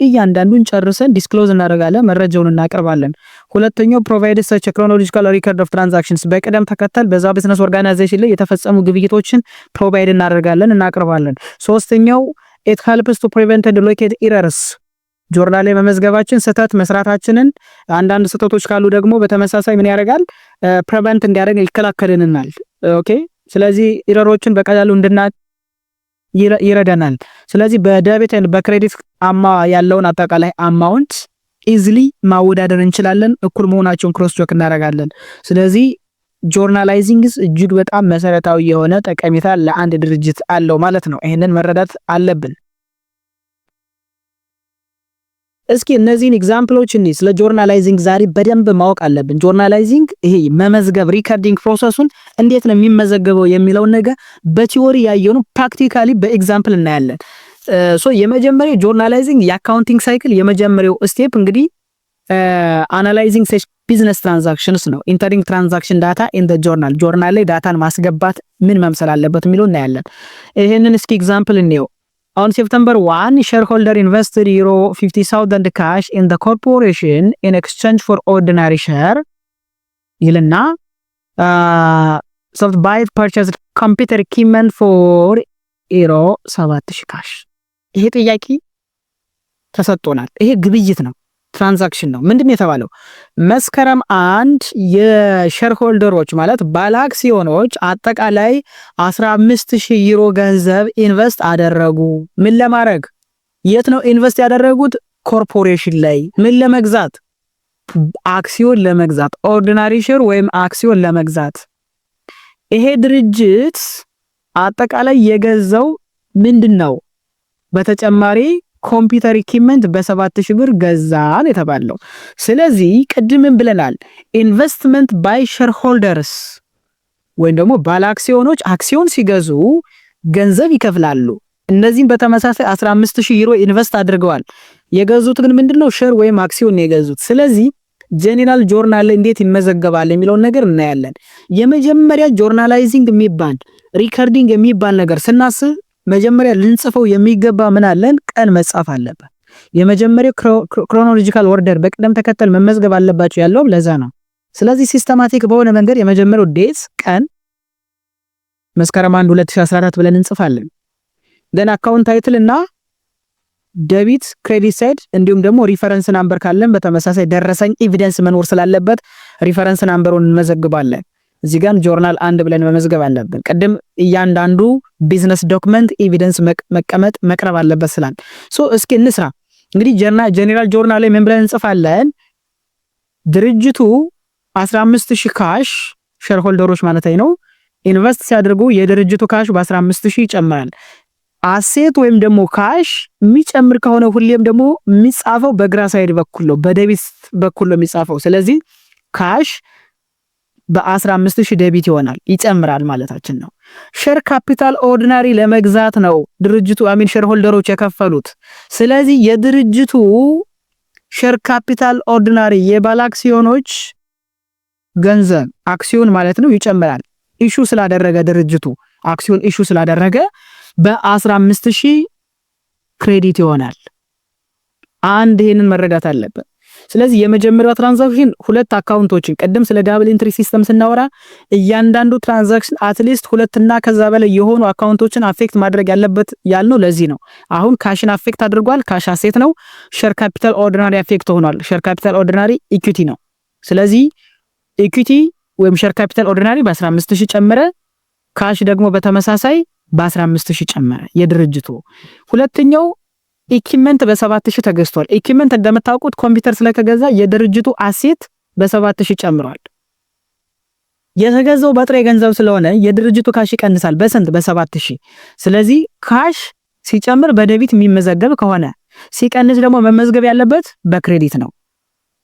እያንዳንዱን ጨርሰን ዲስክሎዝ እናደርጋለን፣ መረጃውን እናቀርባለን። ሁለተኛው provide such a chronological record of transactions በቅደም ተከተል በዛ ቢዝነስ ኦርጋናይዜሽን ላይ የተፈጸሙ ግብይቶችን ፕሮቫይድ እናደርጋለን፣ እናቀርባለን። ሶስተኛው it helps to prevent and locate errors ጆርናል ላይ መመዝገባችን ስህተት መስራታችንን አንዳንድ ስህተቶች ካሉ ደግሞ በተመሳሳይ ምን ያደርጋል? ፕሪቨንት እንዲያደርግ ይከላከልልናል። ኦኬ ስለዚህ ኢረሮችን በቀላሉ እንድናቅ ይረዳናል። ስለዚህ በዴቢት ኤንድ በክሬዲት ያለውን አጠቃላይ አማውንት ኢዚሊ ማወዳደር እንችላለን። እኩል መሆናቸውን ክሮስ ቼክ እናደርጋለን። ስለዚህ ጆርናላይዚንግ እጅግ በጣም መሰረታዊ የሆነ ጠቀሜታ ለአንድ ድርጅት አለው ማለት ነው። ይሄንን መረዳት አለብን። እስኪ እነዚህን ኤግዛምፕሎች እንይ። ስለ ጆርናላይዚንግ ዛሬ በደንብ ማወቅ አለብን። ጆርናላይዚንግ ይሄ መመዝገብ ሪከርዲንግ ፕሮሰሱን እንዴት ነው የሚመዘገበው የሚለው ነገር በቲዮሪ ያየውን ፕራክቲካሊ በኤግዛምፕል እናያለን። ሶ የመጀመሪያው ጆርናላይዚንግ የአካውንቲንግ ሳይክል የመጀመሪያው ስቴፕ እንግዲህ አናላይዚንግ ሰች ቢዝነስ ትራንዛክሽንስ ነው። ኢንተሪንግ ትራንዛክሽን ዳታ ኢን ዘ ጆርናል ጆርናል ላይ ዳታን ማስገባት ምን መምሰል አለበት የሚለው እናያለን። ይሄንን እስኪ ኤግዛምፕል እንየው። On September 1, shareholder invested €50,000 cash in the corporation in exchange for ordinary share. ይልና Softbyte purchased computer equipment for €7,000 cash። ይሄ ጥያቄ ተሰጥቶናል። ይሄ ግብይት ነው። ትራንዛክሽን ነው። ምንድነው የተባለው? መስከረም 1 የሼር ሆልደሮች ማለት ባለ አክሲዮኖች አጠቃላይ 15000 ዩሮ ገንዘብ ኢንቨስት አደረጉ። ምን ለማድረግ? የት ነው ኢንቨስት ያደረጉት? ኮርፖሬሽን ላይ። ምን ለመግዛት? አክሲዮን ለመግዛት፣ ኦርዲናሪ ሼር ወይም አክሲዮን ለመግዛት። ይሄ ድርጅት አጠቃላይ የገዛው ምንድነው? በተጨማሪ ኮምፒውተር ኢኩዊፕመንት በ7000 ብር ገዛን የተባለው። ስለዚህ ቅድምም ብለናል ኢንቨስትመንት ባይ ሼር ሆልደርስ ወይም ደግሞ ባለ አክሲዮኖች አክሲዮን ሲገዙ ገንዘብ ይከፍላሉ። እነዚህም በተመሳሳይ 15000 ዩሮ ኢንቨስት አድርገዋል። የገዙት ግን ምንድነው? ሼር ወይም አክሲዮን የገዙት። ስለዚህ ጀነራል ጆርናል እንዴት ይመዘገባል የሚለውን ነገር እናያለን። የመጀመሪያ ጆርናላይዚንግ የሚባል ሪከርዲንግ የሚባል ነገር ስናስብ መጀመሪያ ልንጽፈው የሚገባ ምን አለን? ቀን መጻፍ አለበት። የመጀመሪያው ክሮኖሎጂካል ኦርደር በቅደም ተከተል መመዝገብ አለባቸው ያለው ለዛ ነው። ስለዚህ ሲስተማቲክ በሆነ መንገድ የመጀመሪያው ዴት ቀን መስከረም 1 2014 ብለን እንጽፋለን። ደን አካውንት ታይትል እና ዴቢት ክሬዲት ሳይድ እንዲሁም ደግሞ ሪፈረንስ ናምበር ካለን በተመሳሳይ ደረሰኝ ኤቪደንስ መኖር ስላለበት ሪፈረንስ ናምበሩን እንመዘግባለን። እዚህ ጋር ጆርናል 1 ብለን መመዝገብ አለብን። ቅድም እያንዳንዱ ቢዝነስ ዶክመንት ኤቪደንስ መቅረብ አለበት ስላል እስኪ እንስራ። እንግዲህ ጀነራል ጆርናል ላይ ምን ብለን እንጽፋለን? ድርጅቱ 15000 ካሽ ሼር ሆልደሮች ማለት ነው ኢንቨስት ሲያደርጉ የድርጅቱ ካሽ በ15000 ይጨምራል። አሴት ወይም ደግሞ ካሽ የሚጨምር ከሆነ ሁሌም ደግሞ የሚጻፈው በግራ ሳይድ በኩል ነው፣ በዴቢት በኩል ነው የሚጻፈው። ስለዚህ ካሽ በ15000 ዴቢት ይሆናል፣ ይጨምራል ማለታችን ነው። ሼር ካፒታል ኦርዲናሪ ለመግዛት ነው ድርጅቱ ሼር ሆልደሮች የከፈሉት። ስለዚህ የድርጅቱ ሼር ካፒታል ኦርዲናሪ የባለ አክሲዮኖች ገንዘብ አክሲዮን ማለት ነው ይጨምራል። ኢሹ ስላደረገ ድርጅቱ አክሲዮን ኢሹ ስላደረገ በ15000 ክሬዲት ይሆናል። አንድ ይሄንን መረዳት አለበት። ስለዚህ የመጀመሪያው ትራንዛክሽን ሁለት አካውንቶችን ቅድም ስለ ዳብል ኢንትሪ ሲስተም ስናወራ እያንዳንዱ ትራንዛክሽን አትሊስት ሁለት እና ከዛ በላይ የሆኑ አካውንቶችን አፌክት ማድረግ ያለበት ያልነው ለዚህ ነው። አሁን ካሽን አፌክት አድርጓል። ካሽ አሴት ነው። ሼር ካፒታል ኦርዲናሪ አፌክት ሆኗል። ሼር ካፒታል ኦርዲናሪ ኢኩዊቲ ነው። ስለዚህ ኢኩዊቲ ወይም ሼር ካፒታል ኦርዲናሪ በ15000 ጨመረ። ካሽ ደግሞ በተመሳሳይ በ15000 ጨመረ የድርጅቱ። ሁለተኛው ኢኩዊፕመንት በ7000 ተገዝቷል። ኢኩዊፕመንት እንደምታውቁት ኮምፒውተር ስለተገዛ የድርጅቱ አሴት በ7000 ጨምሯል። የተገዛው በጥሬ ገንዘብ ስለሆነ የድርጅቱ ካሽ ይቀንሳል። በስንት? በ7000። ስለዚህ ካሽ ሲጨምር በዴቢት የሚመዘገብ ከሆነ ሲቀንስ ደግሞ መመዝገብ ያለበት በክሬዲት ነው።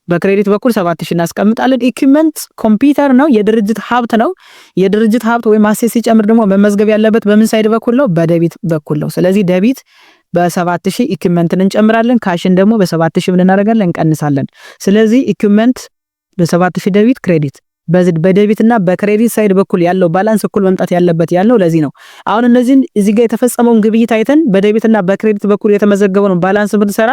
በክሬዲት በኩል 7000 እናስቀምጣለን። ኢኩዊፕመንት ኮምፒውተር ነው፣ የድርጅት ሀብት ነው። የድርጅት ሀብት ወይም አሴት ሲጨምር ደግሞ መመዝገብ ያለበት በምን ሳይድ በኩል ነው? በዴቢት በኩል ነው። ስለዚህ ዴቢት በ7000 ኢኩዊፕመንትን እንጨምራለን፣ ካሽን ደግሞ በ7000 ምን እናደርጋለን? እንቀንሳለን። ስለዚህ ኢኩዊፕመንት በ7000 ዴቢት ክሬዲት በዴቢት እና በክሬዲት ሳይድ በኩል ያለው ባላንስ እኩል መምጣት ያለበት ያለው ለዚህ ነው። አሁን እነዚህን እዚህ ጋር የተፈጸመውን ግብይት አይተን በዴቢት እና በክሬዲት በኩል የተመዘገበውን ባላንስ ብንሰራ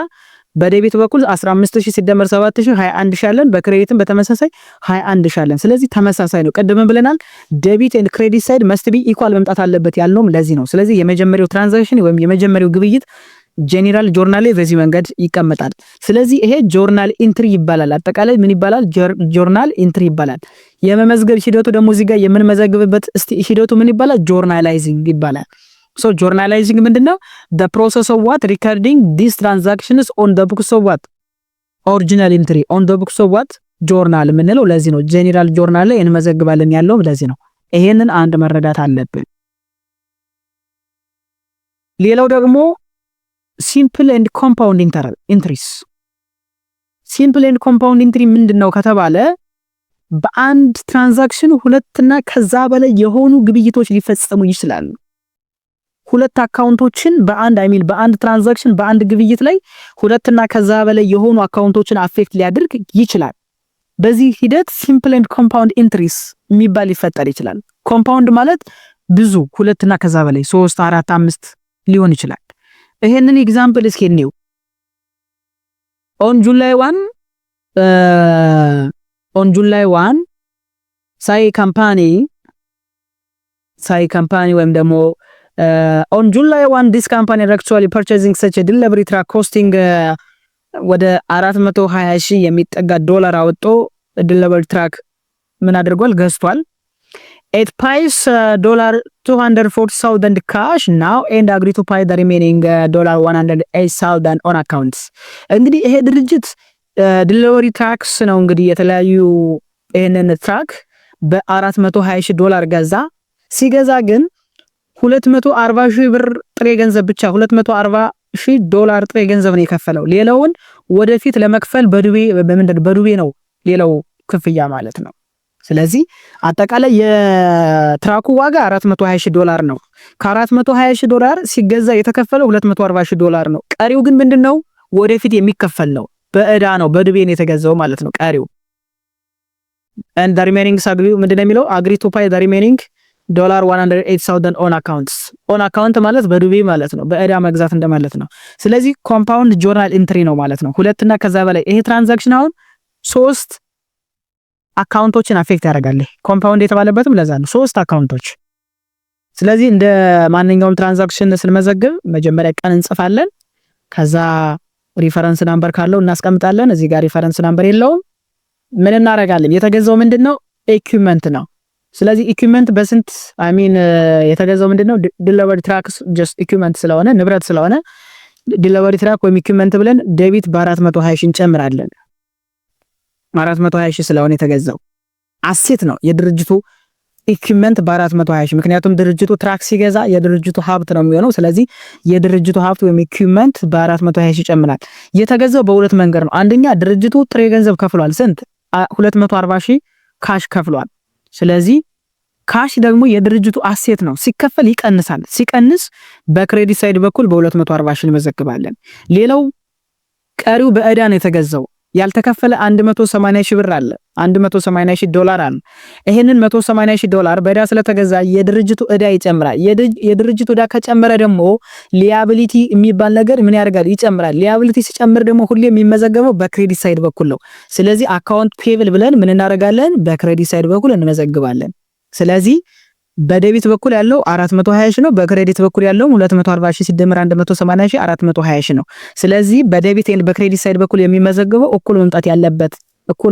በዴቢት በኩል 15000 ሲደመር 7000 21000 አለን። በክሬዲትም በተመሳሳይ 21000 አለን። ስለዚህ ተመሳሳይ ነው። ቀደም ብለናል ዴቢት ኤንድ ክሬዲት ሳይድ መስት ቢ ኢኳል መምጣት አለበት ያልነውም ለዚህ ነው። ስለዚህ የመጀመሪያው ትራንዛክሽን ወይም የመጀመሪያው ግብይት ጀነራል ጆርናል ላይ በዚህ መንገድ ይቀመጣል። ስለዚህ ይሄ ጆርናል ኢንትሪ ይባላል። አጠቃላይ ምን ይባላል? ጆርናል ኢንትሪ ይባላል። የመመዝገብ ሂደቱ ደግሞ እዚህ ጋር የምንመዘግብበት ሂደቱ ምን ይባላል? ጆርናላይዚንግ ይባላል። So journalizing ምንድነው? The process of what? Recording these transactions on the books of what? Original entry on the books of what? journal ምንለው ለዚህ ነው። ጀነራል ጆርናል ላይ እንመዘግባለን ያለው ለዚህ ነው። ይሄንን አንድ መረዳት አለብን። ሌላው ደግሞ simple and compound entries። simple and compound entry ምንድነው ከተባለ በአንድ ትራንዛክሽን ሁለትና ከዛ በላይ የሆኑ ግብይቶች ሊፈጸሙ ይችላሉ። ሁለት አካውንቶችን በአንድ ትራንዛክሽን በአንድ ግብይት ላይ ሁለትና ከዛ በላይ የሆኑ አካውንቶችን አፌክት ሊያደርግ ይችላል። በዚህ ሂደት ሲምፕል ኤንድ ኮምፓውንድ ኢንትሪስ የሚባል ሊፈጠር ይችላል። ኮምፓውንድ ማለት ብዙ ሁለትና ከዛ በላይ 3 4 5 ሊሆን ይችላል። ይሄንን ኤግዛምፕል እስኪ እንየው። on July 1 ሳይ ካምፓኒ ወይም ደግሞ on July 1 this company are actually purchasing such a delivery truck costing ወደ 420 ሺህ የሚጠጋ ዶላር አወጥቶ ዲሊቨሪ ትራክ ምን አድርጓል ገዝቷል። it pays $240,000 cash now and agree to pay the remaining $108,000 on accounts። እንግዲህ ይሄ ድርጅት ዲሊቨሪ ታክስ ነው እንግዲህ የተለያዩ ይሄንን ትራክ በ420 ሺህ ዶላር ገዛ። ሲገዛ ግን 240 ሺህ ብር ጥሬ ገንዘብ ብቻ 240 ሺህ ዶላር ጥሬ ገንዘብ ነው የከፈለው። ሌላውን ወደፊት ለመክፈል በዱቤ ነው ሌላው ክፍያ ማለት ነው። ስለዚህ አጠቃላይ የትራኩ ዋጋ 420 ሺህ ዶላር ነው። ከ420 ሺህ ዶላር ሲገዛ የተከፈለው 240 ሺህ ዶላር ነው። ቀሪው ግን ምንድነው ወደፊት የሚከፈል ነው። በእዳ ነው በዱቤ ነው የተገዛው ማለት ነው ቀሪው። and the remaining agree ምንድነው የሚለው agree to pay the remaining $108,000 on accounts on account ማለት በዱቤ ማለት ነው። በእዳ መግዛት እንደማለት ነው። ስለዚህ ኮምፓውንድ ጆርናል ኢንትሪ ነው ማለት ነው። ሁለትና ከዛ በላይ ይሄ ትራንዛክሽን አሁን 3 አካውንቶችን አፌክት ያደርጋል። ኮምፓውንድ የተባለበትም ለዛ ነው 3 አካውንቶች። ስለዚህ እንደ ማንኛውም ትራንዛክሽን ስንመዘግብ መጀመሪያ ቀን እንጽፋለን። ከዛ ሪፈረንስ ናምበር ካለው እናስቀምጣለን። እዚህ ጋር ሪፈረንስ ናምበር የለውም። ምን እናደርጋለን? የተገዛው ምንድነው ኢኩዊፕመንት ነው። ስለዚህ ኢኩዊፕመንት በስንት የተገዛው ምንድነው ዲሊቨሪ ትራክስ ጀስት ኢኩዊፕመንት ስለሆነ ንብረት ስለሆነ ዲሊቨሪ ትራክ ወይም ኢኩዊፕመንት ብለን ዴቢት በ420 ሺህ እንጨምራለን። 420 ሺህ ስለሆነ የተገዛው አሴት ነው የድርጅቱ ኢኩዊፕመንት በ420 ሺህ። ምክንያቱም ድርጅቱ ትራክ ሲገዛ የድርጅቱ ሀብት ነው የሚሆነው። ስለዚህ የድርጅቱ ሀብት ወይም ኢኩዊፕመንት በ420 ሺህ ይጨምራል። የተገዛው በሁለት መንገድ ነው። አንደኛ ድርጅቱ ጥሬ ገንዘብ ከፍሏል። ስንት 240 ሺህ ካሽ ከፍሏል። ስለዚህ ካሽ ደግሞ የድርጅቱ አሴት ነው። ሲከፈል ይቀንሳል። ሲቀንስ በክሬዲት ሳይድ በኩል በ240 ሺህ እንመዘግባለን። ሌላው ቀሪው በእዳ ነው የተገዛው። ያልተከፈለ 180 ሺህ ብር አለ። 180 ሺህ ዶላር አለ። ይሄንን 180 ሺህ ዶላር በእዳ ስለተገዛ የድርጅቱ እዳ ይጨምራል። የድርጅቱ እዳ ከጨመረ ደግሞ ሊያቢሊቲ የሚባል ነገር ምን ያደርጋል? ይጨምራል። ሊያቢሊቲ ሲጨምር ደግሞ ሁሌ የሚመዘገበው በክሬዲት ሳይድ በኩል ነው። ስለዚህ አካውንት ፔብል ብለን ምን እናደርጋለን? በክሬዲት ሳይድ በኩል እንመዘግባለን። ስለዚህ በዴቢት በኩል ያለው 420 ሺህ ነው። በክሬዲት በኩል ያለው 240 ሺህ ሲደመር 180 ሺህ 420 ሺህ ነው። ስለዚህ በዴቢት ኤንድ በክሬዲት ሳይድ በኩል የሚመዘገበው እኩል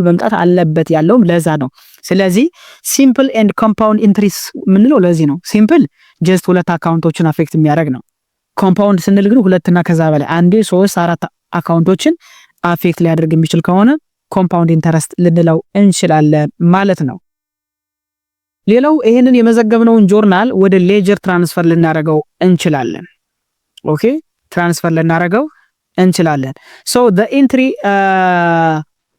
መምጣት አለበት ያለውም ለዛ ነው። ስለዚህ ሲምፕል ኤንድ ኮምፓውንድ ኢንትሪስ ምንለው ለዚህ ነው። ሲምፕል ጀስት ሁለት አካውንቶችን አፌክት የሚያደርግ ነው። ኮምፓውንድ ስንል ግን ሁለትና ከዛ በላይ 1 3 4 አካውንቶችን አፌክት ሊያደርግ የሚችል ከሆነ ኮምፓውንድ ኢንተረስት ልንለው እንችላለን ማለት ነው። ሌላው ይሄንን የመዘገብነውን ጆርናል ወደ ሌጀር ትራንስፈር ልናደርገው እንችላለን። ኦኬ ትራንስፈር ልናደርገው እንችላለን።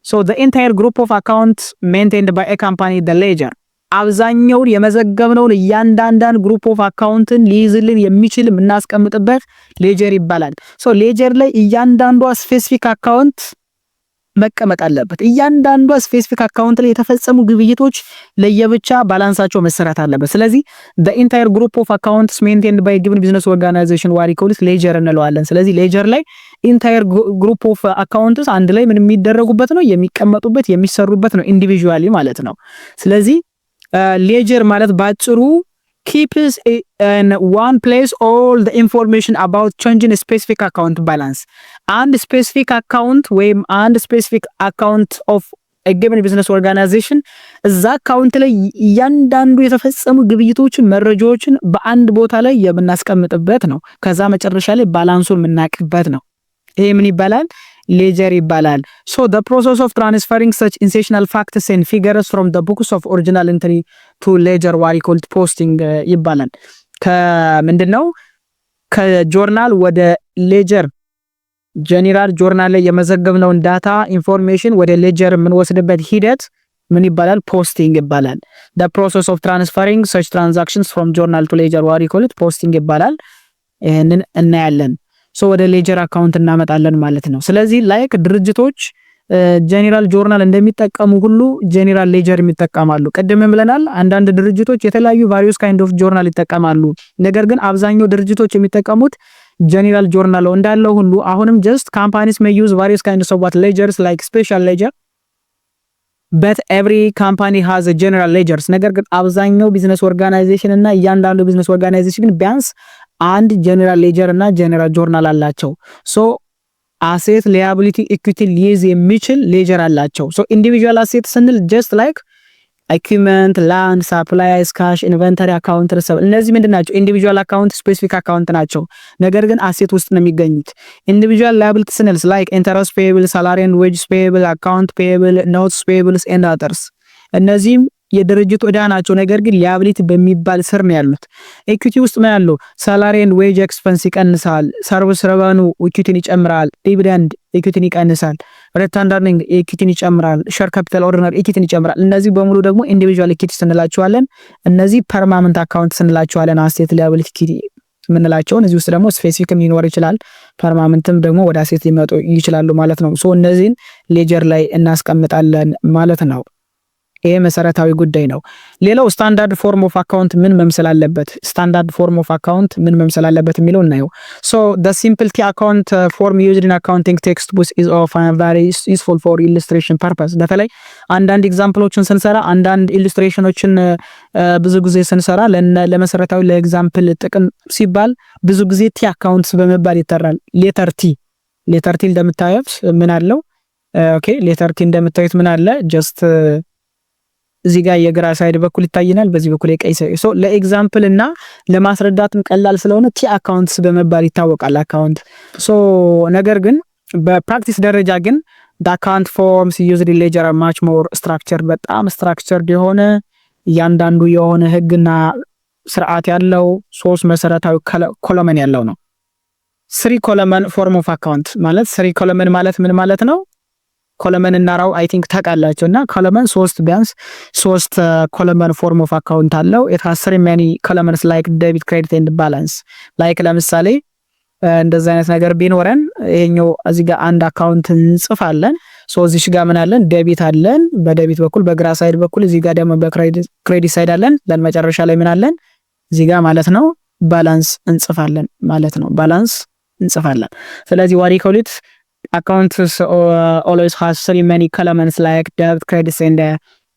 so the entire group of accounts maintained by a company the ledger አብዛኛውን የመዘገብነውን እያንዳንዳን ግሩፕ ኦፍ አካውንትን ሊይዝልን የሚችል የምናስቀምጥበት ሌጀር ይባላል። ሶ ሌጀር ላይ እያንዳንዷ ስፔሲፊክ አካውንት መቀመጥ አለበት። እያንዳንዷ ስፔሲፊክ አካውንት ላይ የተፈጸሙ ግብይቶች ለየብቻ ባላንሳቸው መሰራት አለበት። ስለዚህ the entire group of accounts maintained by a given business organization what we call it ledger እንለዋለን። ስለዚህ ሌጀር ላይ entire group of accounts አንድ ላይ ምን የሚደረጉበት ነው? የሚቀመጡበት የሚሰሩበት ነው ኢንዲቪጁዋሊ ማለት ነው። ስለዚህ ሌጀር ማለት ባጭሩ keeps in one place all the information about changing a specific account balance and specific account ወይም and specific account of a given business organization እዛ አካውንት ላይ እያንዳንዱ የተፈጸሙ ግብይቶችን መረጃዎችን በአንድ ቦታ ላይ የምናስቀምጥበት ነው። ከዛ መጨረሻ ላይ ባላንሱን የምናቅበት ነው። ይሄ ምን ይባላል? ሌጀር ይባላል። so the process of transferring such essential facts and figures from the books of original entry to ledger what we call posting ይባላል። ከምንድነው ከጆርናል ወደ ሌጀር ጄኔራል ጆርናል ላይ የመዘገብነውን ዳታ ኢንፎርሜሽን ወደ ሌጀር የምንወስድበት ሂደት ምን ይባላል? ፖስቲንግ ይባላል። the process of transferring such transactions from journal to ledger what we call it posting ይባላል። ይሄንን እናያለን። ሶ ወደ ሌጀር አካውንት እናመጣለን ማለት ነው። ስለዚህ ላይክ ድርጅቶች ጄኔራል ጆርናል እንደሚጠቀሙ ሁሉ ጄኔራል ሌጀር የሚጠቀማሉ። ቀደም ብለናል። አንዳንድ ድርጅቶች የተለያዩ ቫሪየስ ካይንድ ኦፍ ጆርናል ይጠቀማሉ። ነገር ግን አብዛኛው ድርጅቶች የሚጠቀሙት ጄኔራል ጆርናል ነው እንዳለው ሁሉ አሁንም just companies may use various kinds of what ledgers like special ledger but every company has a general ledgers። ነገር ግን አብዛኛው ቢዝነስ ኦርጋናይዜሽን እና እያንዳንዱ ቢዝነስ ኦርጋናይዜሽን ግን ቢያንስ አንድ ጄኔራል ሌጀር እና ጄኔራል ጆርናል አላቸው። ሶ አሴት ሊያቢሊቲ ኢኩዊቲ ሊይዝ የሚችል ሌጀር አላቸው። ሶ ኢንዲቪጁዋል አሴት ስንል ጀስት ላይክ ኢኩዊፕመንት፣ ላንድ፣ ሳፕላይስ፣ ካሽ፣ ኢንቨንተሪ፣ አካውንት ሪሰብል እነዚህ ምንድን ናቸው? ኢንዲቪጁዋል አካውንት ስፔሲፊክ አካውንት ናቸው። ነገር ግን አሴት ውስጥ ነው የሚገኙት። ኢንዲቪጁዋል ላያቢሊቲ ስንል ላይክ ኢንተረስት ፔየብል፣ ሳላሪ ኤንድ ዌጅስ ፔየብል፣ አካውንት ፔየብል፣ ኖትስ ፔየብልስ ኤንድ አዘርስ እነዚህም የድርጅት ዕዳ ናቸው። ነገር ግን ሊያቢሊቲ በሚባል ስር ነው ያሉት። ኢኩዊቲ ውስጥ ምን ያለው? ሳላሪ ኤንድ ዌጅ ኤክስፐንስ ይቀንሳል። ሰርቪስ ረቨኑ ኢኩዊቲን ይጨምራል። ዲቪደንድ ኢኩዊቲን ይቀንሳል። ሪተርን ኤርኒንግ ኢኩዊቲን ይጨምራል። ሼር ካፒታል ኦርዲናሪ ኢኩዊቲን ይጨምራል። እነዚህ በሙሉ ደግሞ ኢንዲቪጁዋል ኢኩዊቲ ስንላቸዋለን። እነዚህ ፐርማነንት አካውንት ስንላቸዋለን። አሴት ሊያቢሊቲ ኢኩዊቲ ምንላቸውን እዚህ ውስጥ ደግሞ ስፔሲፊክም ሊኖር ይችላል። ፐርማነንትም ደግሞ ወደ አሴት ሊመጡ ይችላሉ ማለት ነው። ሶ እነዚህን ሌጀር ላይ እናስቀምጣለን ማለት ነው። ይሄ መሰረታዊ ጉዳይ ነው። ሌላው ስታንዳርድ ፎርም ኦፍ አካውንት ምን መምሰል አለበት? ስታንዳርድ ፎርም ኦፍ አካውንት ምን መምሰል አለበት የሚለው እናየው። ሶ the simple T account form used in accounting textbooks is often very useful for illustration purpose። በተለይ አንዳንድ ኤግዛምፕሎችን ስንሰራ አንዳንድ ኢሉስትሬሽኖችን ብዙ ጊዜ ስንሰራ ለመሰረታዊ ለኤግዛምፕል ጥቅም ሲባል ብዙ ጊዜ ቲ አካውንትስ በመባል ይጠራል። ሌተር ቲ እንደምታዩት ምን አለው? ኦኬ ሌተር ቲ እንደምታዩት ምን አለ? ጀስት እዚህ ጋር የግራ ሳይድ በኩል ይታየናል፣ በዚህ በኩል የቀኝ ሳይድ። ሶ ለኤግዛምፕል እና ለማስረዳትም ቀላል ስለሆነ ቲ አካውንትስ በመባል ይታወቃል አካውንት። ሶ ነገር ግን በፕራክቲስ ደረጃ ግን the account forms used in ledger are much more structured በጣም structured የሆነ እያንዳንዱ የሆነ ህግና ስርዓት ያለው 3 መሰረታዊ ኮለመን ያለው ነው። 3 ኮለመን ፎርም ኦፍ አካውንት ማለት 3 ኮለመን ማለት ምን ማለት ነው? ኮለመን እና ራው አይ ቲንክ ታውቃላችሁና ኮለመን 3 ቢያንስ 3 ኮለመን ፎርም ኦፍ አካውንት አለው። it has many columns like debit, credit and balance like ለምሳሌ እንደዚህ አይነት ነገር ቢኖረን ይሄኛው እዚህ ጋር አንድ አካውንት እንጽፋለን። ሶ እዚህ ጋር ምን አለን? ዴቢት አለን በዴቢት በኩል በግራ ሳይድ በኩል፣ እዚህ ጋር ደግሞ በክሬዲት ሳይድ አለን። ለመጨረሻ ላይ ምን አለን? እዚህ ጋር ማለት ነው ባላንስ እንጽፋለን ማለት ነው። ባላንስ እንጽፋለን። ስለዚህ what you call it accounts always has many columns like debt, credit and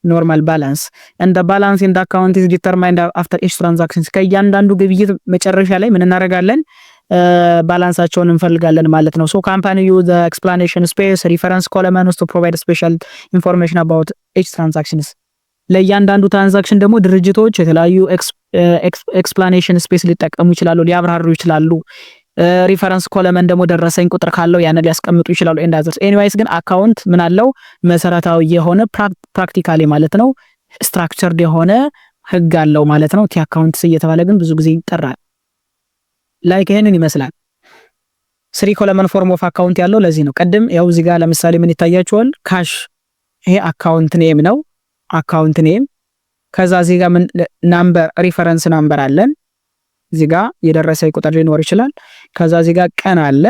normal balance, and the balance in the account is determined after each transaction። ከእያንዳንዱ ግብይት መጨረሻ ላይ ምን እናደርጋለን? ባላንሳቸውን እንፈልጋለን ማለት ነው። so company use the explanation space reference columns to provide special information about each transactions። ለእያንዳንዱ ትራንዛክሽን ደግሞ ድርጅቶች የተለያዩ ኤክስፕላኔሽን ስፔስ ሊጠቀሙ ይችላሉ፣ ሊያብራሩ ይችላሉ። ሪፈረንስ ኮለመን ደግሞ ደረሰኝ ቁጥር ካለው ያንን ሊያስቀምጡ ይችላሉ። ኤንድ አዘርስ ኤኒዌይስ ግን አካውንት ምን አለው? መሰረታዊ የሆነ ፕራክቲካሊ ማለት ነው ስትራክቸርድ የሆነ ህግ አለው ማለት ነው። ቲ አካውንትስ እየተባለ ግን ብዙ ጊዜ ይጠራል። ላይክ ይሄንን ይመስላል 3 ኮለመን ፎርም ኦፍ አካውንት ያለው ለዚህ ነው። ቀደም ያው እዚህ ጋር ለምሳሌ ምን ይታያችኋል? ካሽ ይሄ አካውንት ኔም ነው። አካውንት ኔም ከዛ እዚህ ጋር ምን ናምበር ሪፈረንስ ናምበር አለን። እዚህ ጋር የደረሰኝ ቁጥር ሊኖር ይችላል። ከዛ እዚህ ጋር ቀን አለ፣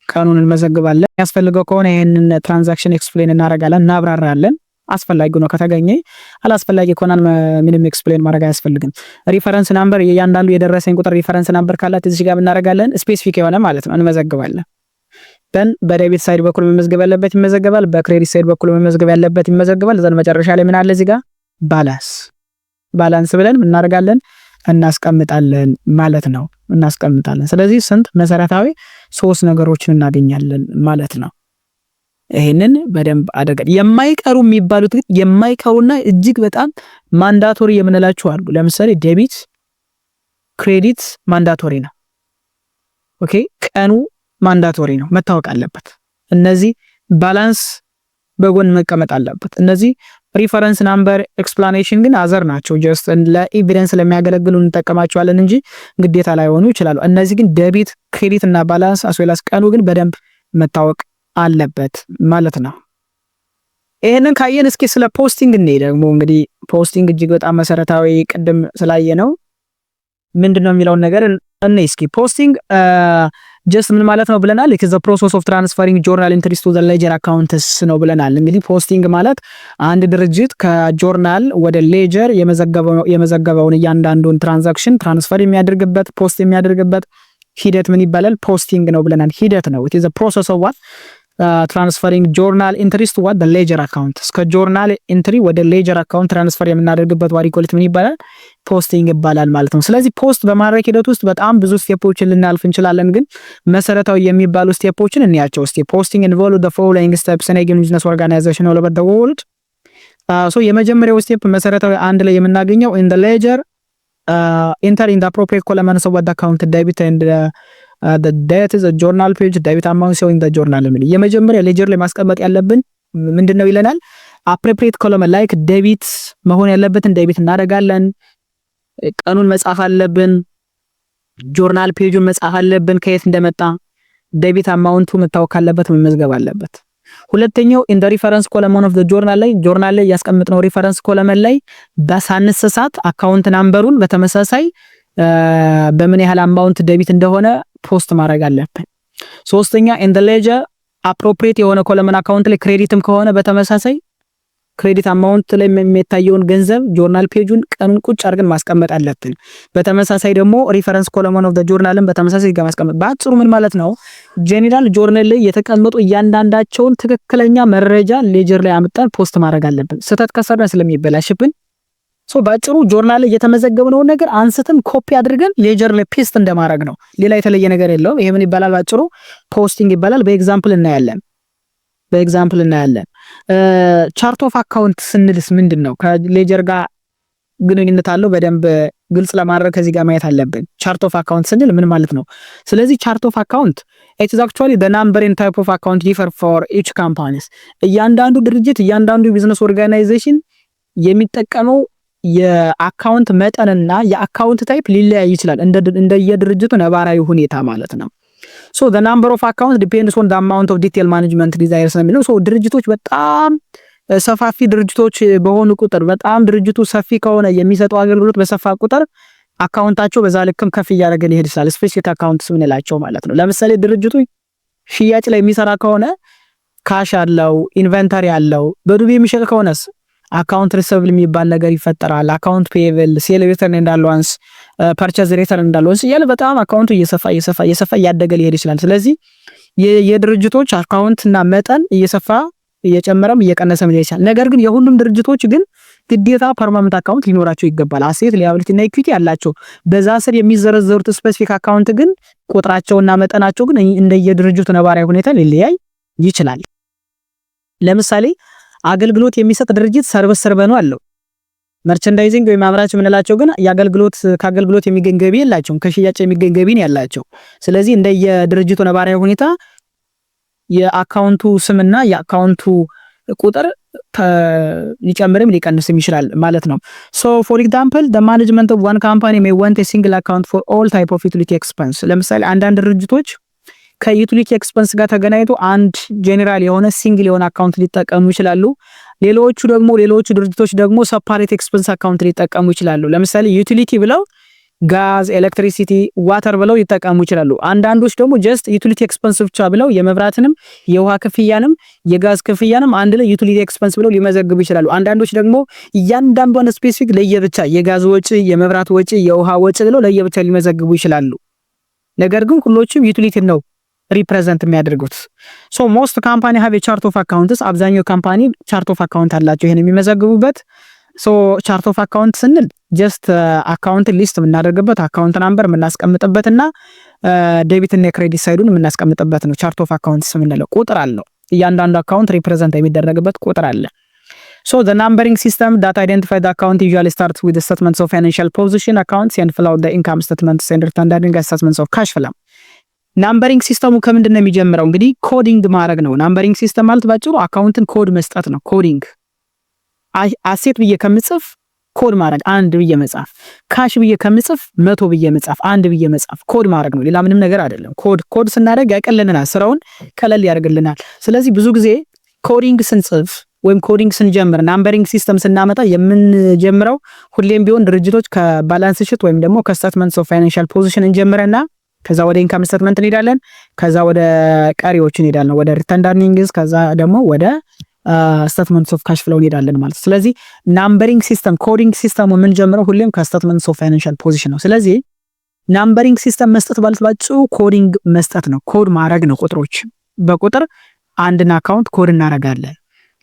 ቀኑን እንመዘግባለን። ያስፈልገው ከሆነ ይሄንን ትራንዛክሽን ኤክስፕሌን እናደርጋለን፣ እናብራራለን። አስፈላጊ ነው ከተገኘ፣ አላስፈላጊ ከሆነ ምንም ኤክስፕሌን ማድረግ አያስፈልግም። ሪፈረንስ ናምበር የእያንዳንዱ የደረሰኝ ቁጥር ሪፈረንስ ናምበር ካላት እዚህ ጋር እናደርጋለን፣ ስፔሲፊክ የሆነ ማለት ነው እንመዘግባለን። ደን በዴቢት ሳይድ በኩል መመዝገብ ያለበት ይመዘገባል፣ በክሬዲት ሳይድ በኩል መመዝገብ ያለበት ይመዘገባል። ዘን መጨረሻ ላይ ምን አለ እዚህ ጋር ባላንስ ብለን እናደርጋለን እናስቀምጣለን ማለት ነው። እናስቀምጣለን። ስለዚህ ስንት መሰረታዊ 3 ነገሮችን እናገኛለን ማለት ነው። ይሄንን በደንብ አደረጋል። የማይቀሩ የሚባሉት ግን የማይቀሩና እጅግ በጣም ማንዳቶሪ የምንላቸው አሉ። ለምሳሌ ዴቢት፣ ክሬዲት ማንዳቶሪ ነው። ኦኬ ቀኑ ማንዳቶሪ ነው፣ መታወቅ አለበት። እነዚህ ባላንስ በጎን መቀመጥ አለበት። እነዚህ ሪፈረንስ ናምበር ኤክስፕላኔሽን ግን አዘር ናቸው። ጀስት ለኤቪደንስ ለሚያገለግሉ እንጠቀማቸዋለን እንጂ ግዴታ ላይሆኑ ይችላሉ። እነዚህ ግን ዴቢት፣ ክሬዲት እና ባላንስ አስዌላስ ቀኑ ግን በደንብ መታወቅ አለበት ማለት ነው። ይሄንን ካየን እስኪ ስለ ፖስቲንግ እንይ። ደግሞ እንግዲህ ፖስቲንግ እጅግ በጣም መሰረታዊ ቅድም ስላየ ነው ምንድነው የሚለውን ነገር እንይ እስኪ። ፖስቲንግ ጀስት ምን ማለት ነው ብለናል? ኢት ኢዝ ዘ ፕሮሰስ ኦፍ ትራንስፈሪንግ ጆርናል ኢንትሪስ ቱ ዘ ሌጀር አካውንትስ ነው ብለናል። እንግዲህ ፖስቲንግ ማለት አንድ ድርጅት ከጆርናል ወደ ሌጀር የመዘገበውን እያንዳንዱን ትራንዛክሽን ትራንስፈር የሚያደርግበት ፖስት የሚያደርግበት ሂደት ምን ይባላል? ፖስቲንግ ነው ብለናል። ሂደት ነው። ኢት ኢዝ ዘ ፕሮሰስ ኦፍ ዋት ትራንስፈሪንግ ጆርናል ኢንትሪስ ቱ ዋት ዘ ሌጀር አካውንት። ከጆርናል ኢንትሪ ወደ ሌጀር አካውንት ትራንስፈር የምናደርግበት ዋሪኮሊት ምን ይባላል? ፖስቲንግ ይባላል ማለት ነው። ስለዚህ ፖስት በማድረግ ሂደት ውስጥ በጣም ብዙ ስቴፖችን ልናልፍ እንችላለን፣ ግን መሰረታዊ የሚባሉ ስቴፖችን እንያቸው እስቲ። ፖስቲንግ ኢንቮልቭ ዘ ፎሎዊንግ ስቴፕስ ኢን ኤ ቢዝነስ ኦርጋናይዜሽን ኦል ኦቨር ዘ ወርልድ። ሶ የመጀመሪያው ስቴፕ መሰረታዊ አንድ ላይ የምናገኘው ኢን ዘ ሌጀር ኢንተር ኢን ዘ አፕሮፕሪየት ኮለመንስ ኦፍ ዘ አካውንት ዴቢት ኤንድ ዘ ዴት ዘ ጆርናል ፔጅ ዴቢት አማውንት ሾዊንግ ዘ ጆርናል። የመጀመሪያ ሌጀር ላይ ማስቀመጥ ያለብን ምንድነው ይለናል። አፕሮፕሪየት ኮለመን ላይክ ዴቢት መሆን ያለበትን ዴቢት እናደርጋለን። ቀኑን መጻፍ አለብን። ጆርናል ፔጁን መጻፍ አለብን፣ ከየት እንደመጣ። ዴቢት አማውንቱ መታወቅ አለበት፣ መመዝገብ አለበት። ሁለተኛው ኢን ዘ ሪፈረንስ ኮለመን ኦፍ ዘ ጆርናል ላይ ያስቀምጥነው ሪፈረንስ ኮለመን ላይ በሳንሰሳት አካውንት ናምበሩን በተመሳሳይ በምን ያህል አማውንት ዴቢት እንደሆነ ፖስት ማድረግ አለብን። ሶስተኛ ኢን ዘ ሌጀር አፕሮፕሪየት የሆነ ኮለመን አካውንት ላይ ክሬዲትም ከሆነ በተመሳሳይ ክሬዲት አማውንት ላይ የሚታየውን ገንዘብ ጆርናል ፔጁን ቀኑን ቁጭ አድርገን ማስቀመጥ አለብን። በተመሳሳይ ደግሞ ሪፈረንስ ኮለመን ኦፍ ዘ ጆርናልን በተመሳሳይ ጋር ማስቀመጥ። በአጭሩ ምን ማለት ነው? ጄኔራል ጆርናል ላይ የተቀመጡ እያንዳንዳቸውን ትክክለኛ መረጃ ሌጀር ላይ አምጣን ፖስት ማድረግ አለብን፣ ስህተት ከሰራን ስለሚበላሽብን። ሶ በአጭሩ ጆርናል ላይ የተመዘገበውን ነገር አንስተን ኮፒ አድርገን ሌጀር ላይ ፔስት እንደማድረግ ነው። ሌላ የተለየ ነገር የለውም። ይሄ ምን ይባላል? በአጭሩ ፖስቲንግ ይባላል። በኤግዛምፕል እናያለን። ቻርት ኦፍ አካውንት ስንልስ ምንድነው? ከሌጀር ጋር ግንኙነት አለው። በደንብ ግልጽ ለማድረግ ከዚህ ጋር ማየት አለብን። ቻርት ኦፍ አካውንት ስንል ምን ማለት ነው? ስለዚህ ቻርት ኦፍ አካውንት it is actually the number and type of account differ for each companies። እያንዳንዱ ድርጅት እያንዳንዱ ቢዝነስ ኦርጋናይዜሽን የሚጠቀመው የአካውንት መጠንና የአካውንት ታይፕ ሊለያይ ይችላል፣ እንደየድርጅቱ ነባራዊ ሁኔታ ማለት ነው። So the number of accounts depends on the amount of detail management desires ነው የሚለው። ድርጅቶች በጣም ሰፋፊ ድርጅቶች በሆኑ ቁጥር፣ በጣም ድርጅቱ ሰፊ ከሆነ የሚሰጠው አገልግሎት በሰፋ ቁጥር አካውንታቸው በዛ ልክም ከፍ እያደረገ ሊሄድ ይችላል። ስፔሲፊክ አካውንትስ ምንላቸው ማለት ነው። ለምሳሌ ድርጅቱ ሽያጭ ላይ የሚሰራ ከሆነ ካሽ አለው፣ ኢንቨንተሪ አለው። በዱቤ የሚሸጥ ከሆነስ አካውንት ሪሰብል የሚባል ነገር ይፈጠራል። አካውንት ፔብል፣ ሴል ሪተርን ኤንድ አላዋንስ፣ ፐርቸዝ ሪተርን ኤንድ አላዋንስ እያለ በጣም አካውንቱ እየሰፋ እያደገ ሊሄድ ይችላል። ስለዚህ የድርጅቶች አካውንትና መጠን እየጨመረም እየቀነሰም ሊሄድ ይችላል። ነገር ግን የሁሉም ድርጅቶች ግን ግዴታ ፐርማነንት አካውንት ሊኖራቸው ይገባል። አሴት፣ ሊያቢሊቲ እና ኢኩዊቲ ያላቸው በዛ ስር የሚዘረዘሩት ስፔሲፊክ አካውንት ግን ቁጥራቸውና መጠናቸው ግን እንደየድርጅቱ ነባራዊ ሁኔታ ሊለያይ ይችላል። ለምሳሌ አገልግሎት የሚሰጥ ድርጅት ሰርቪስ ሰርቨኑ አለው። መርቸንዳይዚንግ ወይም አምራች የምንላቸው ግን ከአገልግሎት የሚገኝ ገቢ የላቸውም፣ ከሽያጭ የሚገኝ ገቢ ነው ያላቸው። ስለዚህ እንደየድርጅቱ ነባራዊ ሁኔታ የአካውንቱ ስምና የአካውንቱ ቁጥር ሊጨምርም ሊቀንስም ይችላል ማለት ነው። So for example, the management of one company may want a single account for all type of utility expense። ለምሳሌ አንዳንድ ድርጅቶች ከዩቲሊቲ ኤክስፐንስ ጋር ተገናኝቶ አንድ ጄኔራል የሆነ ሲንግል የሆነ አካውንት ሊጠቀሙ ይችላሉ። ሌሎቹ ድርጅቶች ደግሞ ሰፓሬት ኤክስፐንስ አካውንት ሊጠቀሙ ይችላሉ። ለምሳሌ ዩቲሊቲ ብለው ጋዝ፣ ኤሌክትሪሲቲ፣ ዋተር ብለው ሊጠቀሙ ይችላሉ። አንዳንዶች ደግሞ ጀስት ዩቲሊቲ ኤክስፐንስ ብቻ ብለው የመብራትንም የውሃ ክፍያንም የጋዝ ክፍያንም አንድ ላይ ዩቲሊቲ ኤክስፐንስ ብለው ሊመዘግቡ ይችላሉ። አንዳንዶች ደግሞ እያንዳንዷን ስፔሲፊክ ለየብቻ የጋዝ ወጪ፣ የመብራት ወጪ፣ የውሃ ወጪ ብለው ለየብቻ ሊመዘግቡ ይችላሉ። ነገር ግን ሁሎችም ዩቲሊቲ ነው ሪፕሬዘንት የሚያደርጉት። ሶ ሞስት ካምፓኒ ሃቭ ኤ ቻርት ኦፍ አካውንትስ። አብዛኛው ካምፓኒ ቻርት ኦፍ አካውንት አላቸው ይሄን የሚመዘግቡበት። ሶ ቻርት ኦፍ አካውንት ስንል ጀስት አካውንት ሊስት የምናደርግበት አካውንት ናምበር የምናስቀምጥበትና ዴቢት እና ክሬዲት ሳይዱን የምናስቀምጥበት ነው። ቻርት ኦፍ አካውንትስ የምንለው ቁጥር አለው። እያንዳንዱ አካውንት ሪፕሬዘንት የሚደረግበት ቁጥር አለ። So the numbering system that identify the account usually starts with the statements of financial position accounts and fill out the income statements and return statements of cash flow። ናምበሪንግ ሲስተሙ ከምንድን ነው የሚጀምረው? እንግዲህ ኮዲንግ ማድረግ ነው። ናምበሪንግ ሲስተም ማለት ባጭሩ አካውንትን ኮድ መስጠት ነው። ኮዲንግ አሴት ብዬ ከምጽፍ ኮድ ማድረግ፣ አንድ ብዬ መጻፍ። ካሽ ብዬ ከምጽፍ 100 ብዬ መጻፍ፣ አንድ ብዬ መጻፍ። ኮድ ማድረግ ነው፣ ሌላ ምንም ነገር አይደለም። ኮድ ስናደርግ ያቀልልናል፣ ስራውን ቀለል ያደርግልናል። ስለዚህ ብዙ ጊዜ ኮዲንግ ስንጽፍ ወይም ኮዲንግ ስንጀምር ናምበሪንግ ሲስተም ስናመጣ የምንጀምረው ሁሌም ቢሆን ድርጅቶች ከባላንስ ሺት ወይም ደግሞ ከስቴትመንትስ ኦፍ ፋይናንሻል ፖዚሽን እንጀምረና ከዛ ወደ ኢንካም ስቴትመንት እንሄዳለን። ከዛ ወደ ቀሪዎች እንሄዳለን፣ ወደ ሪተርን ዳርኒንግስ፣ ከዛ ደግሞ ወደ ስቴትመንትስ ኦፍ ካሽ ፍሎው እንሄዳለን ማለት። ስለዚህ ናምበሪንግ ሲስተም ኮዲንግ ሲስተሙ የምንጀምረው ሁሌም ከስቴትመንትስ ኦፍ ፋይናንሻል ፖዚሽን ነው። ስለዚህ ናምበሪንግ ሲስተም መስጠት ማለት ባጭሩ ኮዲንግ መስጠት ነው። ኮድ ማድረግ ነው። ቁጥሮች በቁጥር አንድን አካውንት ኮድ እናደርጋለን።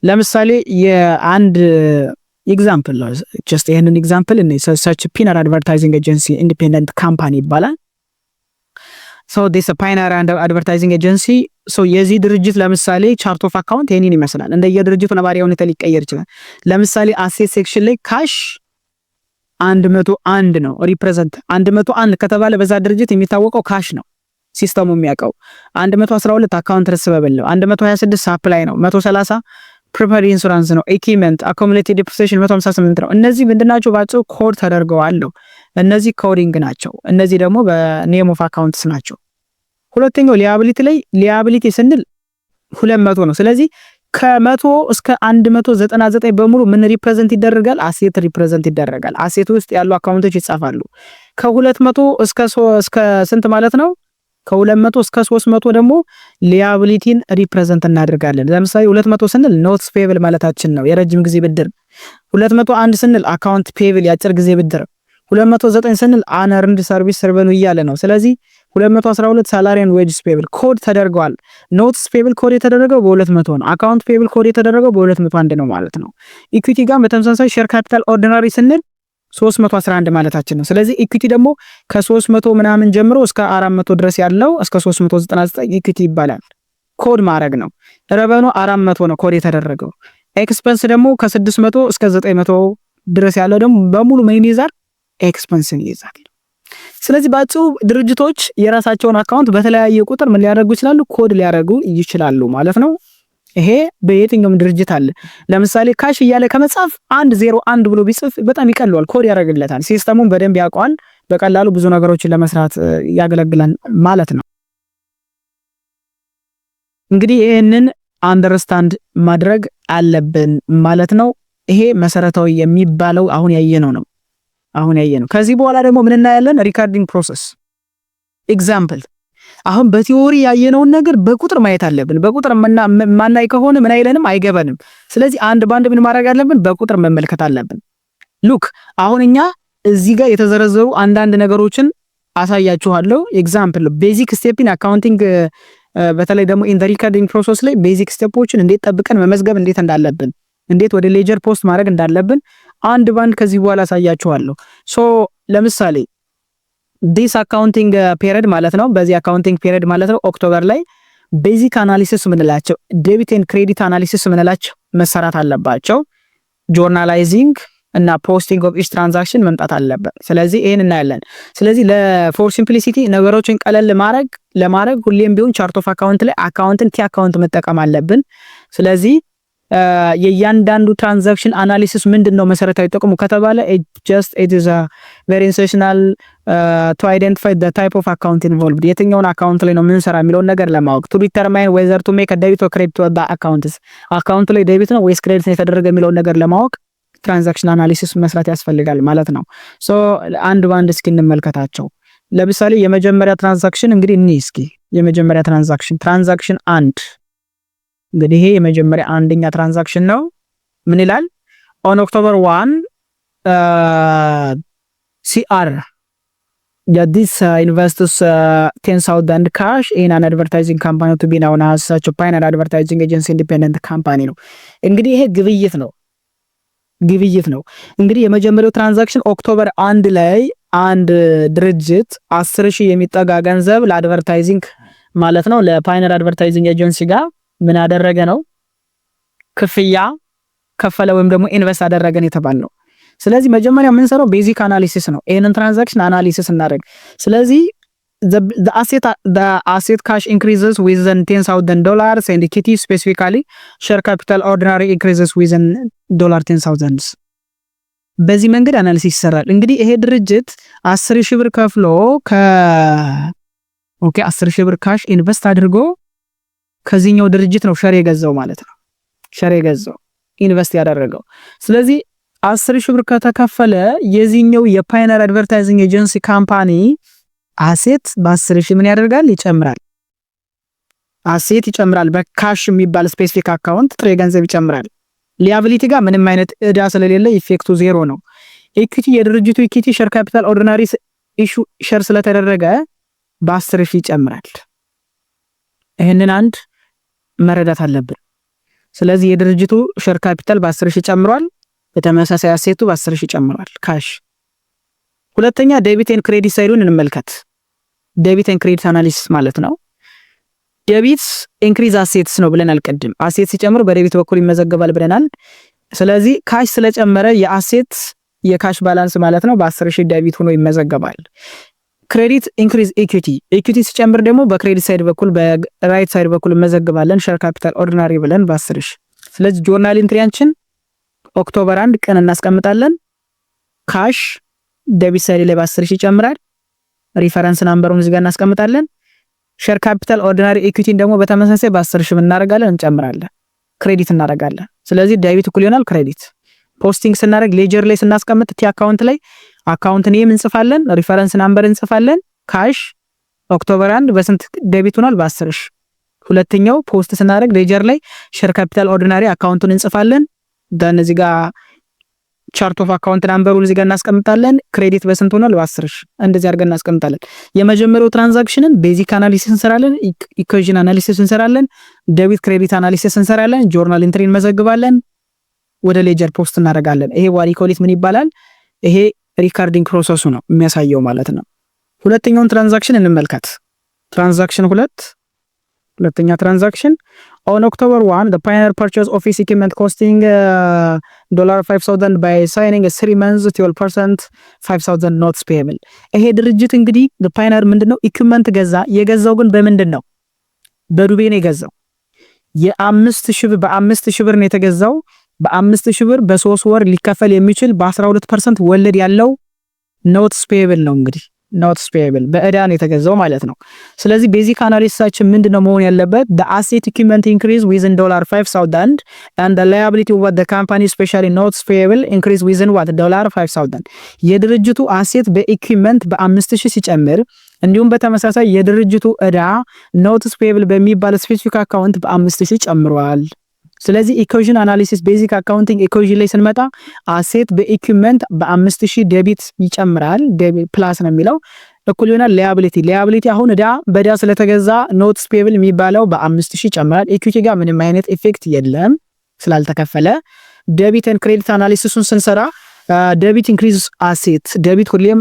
ለምሳሌ የአንድ ኤግዛምፕል ነው ጀስት ይሄንን ኤግዛምፕል እኔ ሰች ፒነር አድቨርታይዚንግ ኤጀንሲ ኢንዲፔንደንት ካምፓኒ ይባላል። ሶ ዲስ ፓይነር አድቨርታይዚንግ ኤጀንሲ ሶ የዚህ ድርጅት ለምሳሌ ቻርት ኦፍ አካውንት ይሄንን ይመስላል። እንደየድርጅቱ ነባራዊ ሁኔታ ሊቀየር ይችላል። ለምሳሌ አሴት ሴክሽን ላይ ካሽ 101 ነው ሪፕሬዘንት 101 ከተባለ በዛ ድርጅት የሚታወቀው ካሽ ነው ሲስተሙ የሚያውቀው። 112 አካውንት ሪሲቨብል ነው። 126 ሳፕላይ ነው። 130 ፕሪፐር ኢንሹራንስ ነው። ኢኩዊፕመንት አኮሙሌትድ ዲፕሪሲዬሽን 158 ነው። እነዚህ ምንድናቸው? ባጭሩ ኮድ ተደርገዋል። እነዚህ ኮዲንግ ናቸው። እነዚህ ደግሞ በኔም ኦፍ አካውንትስ ናቸው። ሁለተኛው ሊያቢሊቲ ላይ ሊያቢሊቲ ስንል 200 ነው። ስለዚህ ከ100 እስከ 199 በሙሉ ምን ሪፕሬዘንት ይደረጋል? አሴት ሪፕሬዘንት ይደረጋል። አሴት ውስጥ ያሉ አካውንቶች ይጻፋሉ። ከ200 እስከ ስንት ማለት ነው? ከ200 እስከ 300 ደግሞ ሊያቢሊቲን ሪፕሬዘንት እናደርጋለን። ለምሳሌ 200 ስንል ኖትስ ፔብል ማለታችን ነው፣ የረጅም ጊዜ ብድር። 201 ስንል አካውንት ፔብል የአጭር ጊዜ ብድር። 209 ስንል አንርንድ ሰርቪስ ሰርቨኑ እያለ ነው። ስለዚህ 212 ሳላሪ ኤንድ ዌጅስ ፔብል ኮድ ተደርገዋል። ኖትስ ፔብል ኮድ የተደረገው በ200 ነው። አካውንት ፔብል ኮድ የተደረገው በ201 ነው ማለት ነው። ኢኩዊቲ ጋር በተመሳሳይ ሼር ካፒታል ኦርዲናሪ ስንል 311 ማለታችን ነው። ስለዚህ ኢኩዊቲ ደግሞ ከ300 ምናምን ጀምሮ እስከ 400 ድረስ ያለው እስከ 399 ኢኩዊቲ ይባላል። ኮድ ማድረግ ነው። ረቨኑ 400 ነው ኮድ የተደረገው። ኤክስፐንስ ደግሞ ከ600 እስከ 900 ድረስ ያለው ደግሞ በሙሉ ምን ይይዛል? ኤክስፐንስን ይይዛል። ስለዚህ ባጭሩ ድርጅቶች የራሳቸውን አካውንት በተለያየ ቁጥር ምን ሊያደርጉ ይችላሉ? ኮድ ሊያደርጉ ይችላሉ ማለት ነው። ይሄ በየትኛውም ድርጅት አለ። ለምሳሌ ካሽ እያለ ከመጻፍ 101 ብሎ ቢጽፍ በጣም ይቀለዋል፣ ኮድ ያደርግለታል። ሲስተሙን በደንብ ያውቀዋል። በቀላሉ ብዙ ነገሮችን ለመስራት ያገለግላል ማለት ነው። እንግዲህ ይሄንን አንደርስታንድ ማድረግ አለብን ማለት ነው። ይሄ መሰረታዊ የሚባለው አሁን ያየነው ነው። ከዚህ በኋላ ደግሞ ምን እናያለን? ሪካርዲንግ ፕሮሰስ ኤግዛምፕል። አሁን በቲዮሪ ያየነውን ነገር በቁጥር ማየት አለብን። በቁጥር ማናይ ከሆነ ምን አይለንም? አይገባንም። ስለዚህ አንድ ባንድ ምን ማድረግ አለብን? በቁጥር መመልከት አለብን። ሉክ አሁን እኛ እዚህ ጋር የተዘረዘሩ አንዳንድ ነገሮችን አሳያችኋለሁ። ኤግዛምፕል ቤዚክ ስቴፕ ኢን አካውንቲንግ፣ በተለይ ደግሞ ኢን ዘ ሪካርዲንግ ፕሮሰስ ላይ ቤዚክ ስቴፖችን እንዴት ጠብቀን መመዝገብ እንዴት እንዳለብን፣ እንዴት ወደ ሌጀር ፖስት ማድረግ እንዳለብን አንድ ባንድ ከዚህ በኋላ አሳያችኋለሁ። ሶ ለምሳሌ ዲስ አካውንቲንግ ፔሪድ ማለት ነው። በዚህ አካውንቲንግ ፔሪድ ማለት ነው ኦክቶበር ላይ ቤዚክ አናሊሲስ ምንላቸው፣ ዴቢት ኤንድ ክሬዲት አናሊሲስ ምንላቸው መሰራት አለባቸው። ጆርናላይዚንግ እና ፖስቲንግ ኦፍ ኢች ትራንዛክሽን መምጣት አለበት። ስለዚህ ይሄን እናያለን። ስለዚህ ለፎር ሲምፕሊሲቲ ነገሮችን ቀለል ለማድረግ ሁሌም ቢሆን ቻርት ኦፍ አካውንት ላይ አካውንትን ቲ አካውንት መጠቀም አለብን። ስለዚህ የእያንዳንዱ ትራንዛክሽን አናሊሲስ ምንድነው መሰረታዊ ጥቅሙ ከተባለ it is a very essential to identify the type of account involved፣ የትኛውን አካውንት ላይ ነው የምንሰራ የሚለውን ነገር ለማወቅ to determine whether to make a debit or credit to the account፣ አካውንቱ ላይ ዴቢት ነው ወይስ ክሬዲት ነው የተደረገ የሚለውን ነገር ለማወቅ ትራንዛክሽን አናሊሲስ መስራት ያስፈልጋል ማለት ነው። ሶ አንድ ባንድ እስኪ እንመልከታቸው። ለምሳሌ የመጀመሪያ ትራንዛክሽን እንግዲህ እስኪ የመጀመሪያ ትራንዛክሽን 1 እንግዲህ ይሄ የመጀመሪያ አንደኛ ትራንዛክሽን ነው። ምን ይላል? on October 1 CR this investors 10,000 cash in an advertising company to be known as such a pioneer advertising agency independent company ነው። እንግዲህ ይሄ ግብይት ነው። እንግዲህ የመጀመሪያው ትራንዛክሽን ኦክቶበር 1 ላይ አንድ ድርጅት 10,000 የሚጠጋ ገንዘብ ለአድቨርታይዚንግ ማለት ነው ለፓይነር አድቨርታይዚንግ ኤጀንሲ ጋር ምን አደረገ ነው? ክፍያ ከፈለ ወይም ደግሞ ኢንቨስት አደረገን የተባል ነው። ስለዚህ መጀመሪያ የምንሰራው ቤዚክ አናሊሲስ ነው። ይሄንን ትራንዛክሽን አናሊሲስ እናደርግ። ስለዚህ the asset cash increases within $10,000 and equity specifically share capital ordinary increases within $10,000። በዚህ መንገድ አናሊሲስ ይሰራል። እንግዲህ ይሄ ድርጅት 10,000 ብር ከፍሎ 10,000 ብር ካሽ ኢንቨስት አድርጎ ከዚህኛው ድርጅት ነው ሸር የገዛው ማለት ነው። ሸር የገዛው ኢንቨስት ያደረገው። ስለዚህ 10,000 ብር ከተከፈለ የዚህኛው የፓይነር አድቨርታይዚንግ ኤጀንሲ ካምፓኒ አሴት በ10,000 ምን ያደርጋል? ይጨምራል። አሴት ይጨምራል። በካሽ የሚባል ስፔሲፊክ አካውንት ጥሬ ገንዘብ ይጨምራል። ሊያቢሊቲ ጋር ምንም አይነት እዳ ስለሌለ ኢፌክቱ ዜሮ ነው። ኢኩዊቲ የድርጅቱ ኢኩዊቲ ሼር ካፒታል ኦርዲናሪ ኢሹ ሼር ስለተደረገ በ10,000 ይጨምራል። ይሄንን አንድ መረዳት አለብን። ስለዚህ የድርጅቱ ሼር ካፒታል በ10,000 ጨምሯል። በተመሳሳይ አሴቱ በ10 ሺህ ጨምሯል ካሽ። ሁለተኛ ዴቢት ኤንድ ክሬዲት ሳይዱን እንመልከት። ዴቢት ኤንድ ክሬዲት አናሊሲስ ማለት ነው። ዴቢት ኢንክሪዝ አሴትስ ነው ብለናል ቅድም። አሴት ሲጨምር በዴቢት በኩል ይመዘገባል ብለናል። ስለዚህ ካሽ ስለጨመረ የአሴት የካሽ ባላንስ ማለት ነው በ10 ሺህ ዴቢት ሆኖ ይመዘገባል። ክሬዲት ኢንክሪዝ ኢኩዊቲ፣ ኢኩዊቲ ሲጨምር ደግሞ በክሬዲት ሳይድ በኩል በራይት ሳይድ በኩል እንመዘግባለን ሼር ካፒታል ኦርዲናሪ ብለን በ10 ሺህ። ስለዚህ ጆርናል ኢንትሪያችን ኦክቶበር 1 ቀን እናስቀምጣለን። ካሽ ዴቢት ሳይድ ላይ በ10 ሺህ ይጨምራል። ሪፈረንስ ናምበሩን እዚህ ጋር እናስቀምጣለን። ሼር ካፒታል ኦርዲናሪ ኢኩዊቲን ደግሞ በተመሳሳይ በ10 ሺህ እናደርጋለን፣ እንጨምራለን፣ ክሬዲት እናደርጋለን። ስለዚህ ዴቢት እኩል ይሆናል ክሬዲት። ፖስቲንግ ስናደርግ ሌጀር ላይ ስናስቀምጥ ቲ አካውንት ላይ አካውንት ኔም እንጽፋለን፣ ሪፈረንስ ናምበር እንጽፋለን። ካሽ ኦክቶበር 1 በስንት ዴቢት ሆኗል? በ10 ሺህ። ሁለተኛው ፖስት ስናደርግ ሌጀር ላይ ሼር ካፒታል ኦርዲናሪ አካውንቱን እንጽፋለን። ደን እዚህ ጋር ቻርት ኦፍ አካውንት ናምበሩን እዚህ ጋር እናስቀምጣለን። ክሬዲት በስንት ሆኗል? በ10 ሺህ። እንደዚህ አድርገን እናስቀምጣለን። የመጀመሪያው ትራንዛክሽንን ቤዚክ አናሊሲስ እንሰራለን፣ ኢኩዌሽን አናሊሲስ እንሰራለን፣ ዴቢት ክሬዲት አናሊሲስ እንሰራለን፣ ጆርናል ኢንትሪ እንመዘግባለን፣ ወደ ሌጀር ፖስት እናደርጋለን። ይሄ ዋሪኮሊት ምን ይባላል? ይሄ ሪካርዲንግ ፕሮሰሱ ነው የሚያሳየው ማለት ነው። ሁለተኛውን ትራንዛክሽን እንመልከት። ትራንዛክሽን 2 ሁለተኛ ትራንዛክሽን on October 1 the pioneer purchase office equipment costing $5,000 by signing a 3 months 12% 5,000 notes payable። ይሄ ድርጅት እንግዲህ the pioneer ምንድነው ኢኩዊፕመንት ገዛ። የገዛው ግን በምንድን ነው? በዱቤ ነው የገዛው። በ5,000 ብር ነው የተገዛው። በ5,000 ብር በ3 ወር ሊከፈል የሚችል በ12% ወለድ ያለው ኖትስ ፔየብል ነው። እንግዲህ ኖትስ ፔየብል በእዳ ነው የተገዛው ማለት ነው። ስለዚህ ቤዚክ አናሊሲሳችን ምንድነው መሆን ያለበት? the asset equipment increase within $5,000 and the liability of the company especially notes payable increase within $5,000። የድርጅቱ አሴት በኢኩዊፕመንት በ5,000 ሲጨምር እንዲሁም በተመሳሳይ የድርጅቱ እዳ ኖትስ ፔየብል በሚባል ስፔሲፊክ አካውንት በ5,000 ጨምሯል። ስለዚህ ኢኩዌሽን አናሊሲስ ቤዚክ አካውንቲንግ ኢኩዌሽን ላይ ስንመጣ አሴት በኢኩዊፕመንት በ5,000 ዴቢት ይጨምራል። ዴቢት ፕላስ ነው የሚለው እኩል ይሆናል ሊያቢሊቲ አሁን እዳ በእዳ ስለተገዛ ኖትስ ፔየብል የሚባለው በ5,000 ይጨምራል። ኢኩዊቲ ጋር ምንም አይነት ኢፌክት የለም ስላልተከፈለ። ዴቢት ኤንድ ክሬዲት አናሊሲሱን ስንሰራ ዴቢት ኢንክሪዝ አሴት፣ ዴቢት ሁሌም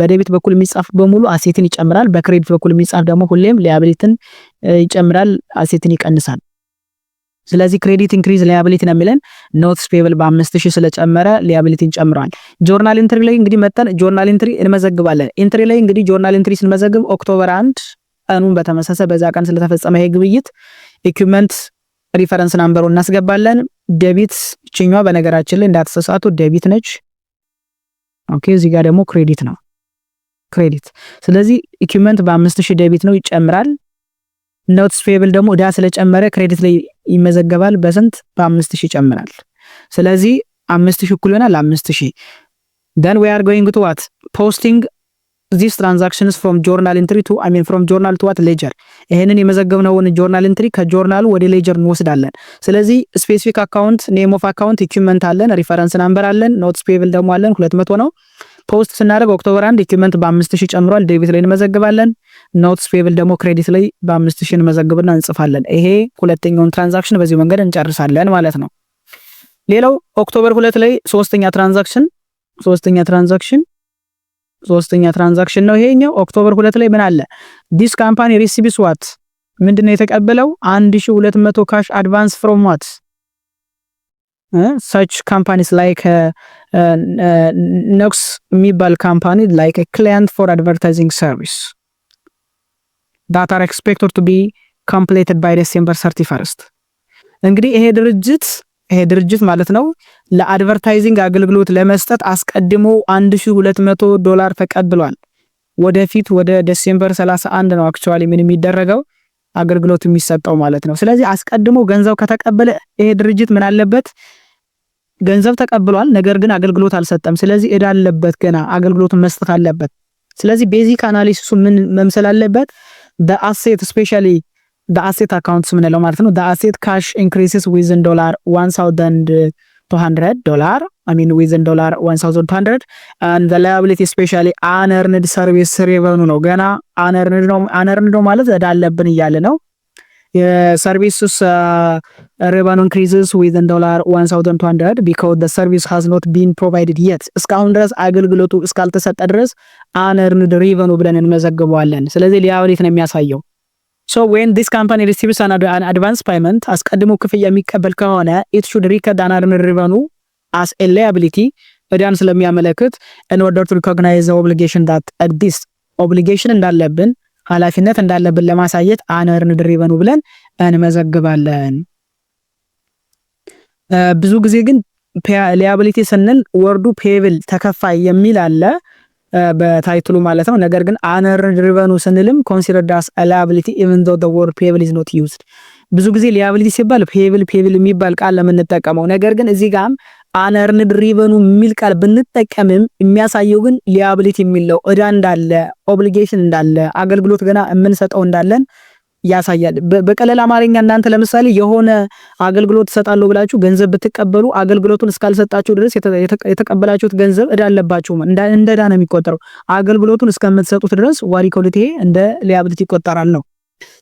በዴቢት በኩል የሚጻፍ በሙሉ አሴትን ይጨምራል። በክሬዲት በኩል የሚጻፍ ደግሞ ሁሌም ሊያቢሊቲን ይጨምራል፣ አሴትን ይቀንሳል። ስለዚህ ክሬዲት ኢንክሪዝ ሊያቢሊቲ ነው የሚለን። ኖትስ ፔየብል በ5,000 ስለጨመረ ሊያቢሊቲን ጨምሯል። ጆርናል ኢንትሪ ላይ እንግዲህ መጣን ጆርናል ኢንትሪ እንመዘግባለን። ኢንትሪ ላይ እንግዲህ ጆርናል ኢንትሪ ስንመዘግብ ኦክቶበር 1 ቀኑን በተመሳሳይ በዛ ቀን ስለተፈጸመ ይሄ ግብይት ኢኩዊፕመንት ሪፈረንስ ናምበሩን እናስገባለን። ዴቢት እቺኛዋ በነገራችን ላይ እንዳትሳሳቱ ዴቢት ነች። ኦኬ እዚህ ጋር ደግሞ ክሬዲት ነው ክሬዲት። ስለዚህ ኢኩዊፕመንት በ5,000 ዴቢት ነው ይጨምራል። ኖትስ ፔየብል ደግሞ እዳ ስለጨመረ ክሬዲት ላይ ይመዘገባል። በስንት? በ5,000 ይጨምራል። ስለዚህ 5,000 እኩል ይሆናል 5,000። then we are going to what posting these transactions from journal entry to from journal to what ledger። ይሄንን የመዘገብነውን ጆርናል ኢንትሪ ከጆርናሉ ወደ ሌጀር እንወስዳለን። ስለዚህ ስፔሲፊክ አካውንት ኔም ኦፍ አካውንት ኢኩዊፕመንት አለን፣ ሪፈረንስ ናምበር አለን፣ ኖትስ ፔየብል ደግሞ አለን 200 ነው። ፖስት ስናደርግ ኦክቶበር 1 ኢኩዊፕመንት በ5,000 ጨምሯል፣ ዴቢት ላይ እንመዘግባለን። ኖትስ ፔየብል ደግሞ ክሬዲት ላይ በ5,000 እንመዘግብና እንጽፋለን። ይሄ ሁለተኛውን ትራንዛክሽን በዚህ መንገድ እንጨርሳለን ማለት ነው። ሌላው ኦክቶበር 2 ላይ ሶስተኛ ትራንዛክሽን ነው ይሄኛው። ኦክቶበር 2 ላይ ምን አለ? ዲስ ካምፓኒ ሪሲቭስ ዋት ምንድነው የተቀበለው? 1,200 ካሽ አድቫንስ ፍሮም ዋት such companies like Nox የሚባል ካምፓኒ like a client for advertising service that are expected to be completed by December 31st። እንግዲህ ይሄ ድርጅት ማለት ነው ለአድቨርታይዚንግ አገልግሎት ለመስጠት አስቀድሞ $1,200 ተቀብሏል። ወደፊት ወደ ዲሴምበር 31 ነው አክቹአሊ ምን የሚደረገው አገልግሎት የሚሰጠው ማለት ነው። ስለዚህ አስቀድሞ ገንዘብ ከተቀበለ ይሄ ድርጅት ምን አለበት? ገንዘብ ተቀብሏል፣ ነገር ግን አገልግሎት አልሰጠም። ስለዚህ እዳ አለበት፣ ገና አገልግሎቱን መስጠት አለበት። ስለዚህ ቤዚክ አናሊሲሱ ምን መምሰል አለበት? the asset especially the asset accounts ምንለው ማለት ነው። the asset cash increases within $1,200 within $1,200 and the liability especially unearned service revenue ነው። ገና unearned ነው ማለት እዳ አለብን እያለ ነው። የሰርቪስስ revenue increases within $1200 because the service has not been provided yet እስካሁን ድረስ አገልግሎቱ እስካልተሰጠ ድረስ unearned revenue ብለን እንመዘግበዋለን። ስለዚህ ሊያብሊቲ ነው የሚያሳየው። So when this company receives an advance payment አስቀድሞ ክፍያ የሚቀበል ከሆነ it should record unearned revenue as a liability እዳን ስለሚያመለክት in order to recognize the obligation that this obligation እንዳለብን ኃላፊነት እንዳለብን ለማሳየት unearned revenue ብለን እንመዘግባለን። ብዙ ጊዜ ግን liability ስንል ወርዱ payable ተከፋይ የሚል አለ በታይትሉ ማለት ነው። ነገር ግን unearned revenue ስንልም considered as a liability even though the word payable is not used። ብዙ ጊዜ liability ሲባል payable የሚባል ቃል ለምንጠቀመው፣ ነገር ግን እዚህ ጋርም unearned revenue የሚል ቃል ብንጠቀምም የሚያሳየው ግን liability የሚለው እዳ እንዳለ obligation እንዳለ አገልግሎት ገና የምንሰጠው እንዳለን ያሳያል። በቀለል አማርኛ እናንተ ለምሳሌ የሆነ አገልግሎት ተሰጣለው ብላችሁ ገንዘብ ብትቀበሉ አገልግሎቱን እስካልሰጣችሁ ድረስ የተቀበላችሁት ገንዘብ እዳ አለባችሁ እንደ እዳ ነው የሚቆጠረው። አገልግሎቱን እስከምትሰጡት ድረስ ዋሪኮሊቲ እንደ liability ይቆጠራል ነው።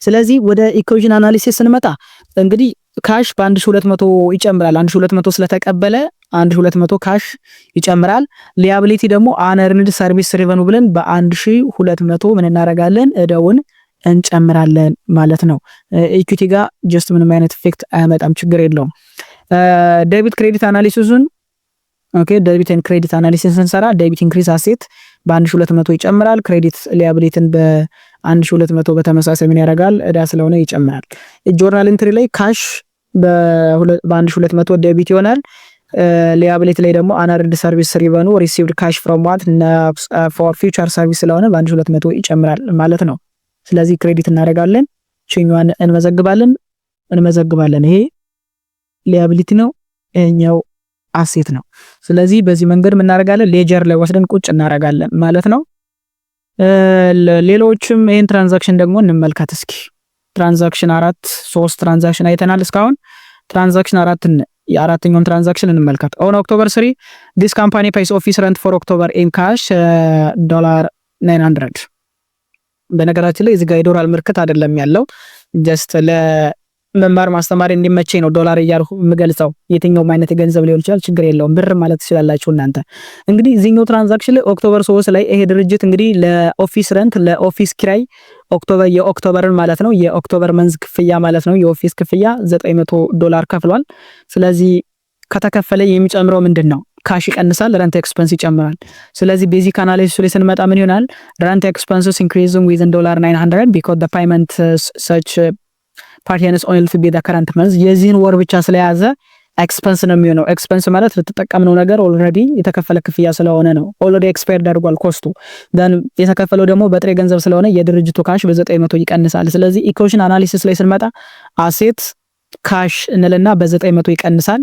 ስለዚህ ወደ ኢኩዌሽን አናሊሲስ ስንመጣ እንግዲህ ካሽ በ1200 ይጨምራል። 1200 ስለተቀበለ 1200 ካሽ ይጨምራል። liability ደግሞ unearned service revenue ብለን በ1200 ምን እናደርጋለን እዳውን እንጨምራለን ማለት ነው። ኢኩዊቲ ጋር ጀስት ምንም አይነት ኢፌክት አያመጣም፣ ችግር የለውም። ዴቢት ክሬዲት አናሊሲስን ዴቢት ኤንድ ክሬዲት አናሊሲስ ስንሰራ ዴቢት ኢንክሪዝ አሴት በ1200 ይጨምራል። ክሬዲት ሊያቢሊቲን በ1200 በተመሳሳይ ምን ያደርጋል እዳ ስለሆነ ይጨምራል። ጆርናል ኢንትሪ ላይ ካሽ በ1200 ዴቢት ይሆናል። ሊያቢሊቲ ላይ ደግሞ unearned service revenue received cash from what for future service ስለሆነ በ1200 ይጨምራል ማለት ነው። ስለዚህ ክሬዲት እናደርጋለን፣ ቼኛዋን እንመዘግባለን። ይሄ ሊያቢሊቲ ነው፣ እኛው አሴት ነው። ስለዚህ በዚህ መንገድ ምን እናደርጋለን ሌጀር ላይ ወስደን ቁጭ እናደርጋለን ማለት ነው። ሌሎችም ይሄን ትራንዛክሽን ደግሞ እንመልከት እስኪ። ትራንዛክሽን 3 ትራንዛክሽን አይተናል እስካሁን። ትራንዛክሽን 4 የአራተኛውን ትራንዛክሽን እንመልከት። on October 3 this company pays office rent for October in cash $900። በነገራችን ላይ እዚህ ጋር የዶላር ምልክት አይደለም ያለው፣ ጀስት ለመማር ማስተማር እንዲመቸኝ ነው ዶላር እያልኩ የምገልጸው። የትኛውም አይነት የገንዘብ ሊሆን ይችላል፣ ችግር የለውም፣ ብር ማለት ትችላላችሁ እናንተ። እንግዲህ እዚህኛው ትራንዛክሽን ላይ ኦክቶበር 3 ላይ ይሄ ድርጅት እንግዲህ ለኦፊስ ረንት ለኦፊስ ኪራይ የኦክቶበርን ማለት ነው የኦክቶበር መንዝ ክፍያ ማለት ነው የኦፊስ ክፍያ $900 ከፍሏል። ስለዚህ ከተከፈለ የሚጨምረው ምንድነው? ካሽ ይቀንሳል፣ ረንት ኤክስፐንስ ይጨምራል። ስለዚህ ቤዚክ አናሊሲስ ላይ ስንመጣ ምን ይሆናል? ረንት ኤክስፐንስስ increasing within $900 because the payment such pertains only to be the current month። የዚህን ወር ብቻ ስለያዘ ኤክስፐንስ ነው የሚሆነው። ኤክስፐንስ ማለት ለተጠቀምነው ነገር ኦልሬዲ የተከፈለ ክፍያ ስለሆነ ነው። ኦልሬዲ ኤክስፓየርድ አድርጓል ኮስቱ። then የተከፈለው ደግሞ በጥሬ ገንዘብ ስለሆነ የድርጅቱ ካሽ በ900 ይቀንሳል። ስለዚህ ኢኩዌሽን አናሊሲስ ላይ ስንመጣ አሴት ካሽ እንልና በ900 ይቀንሳል።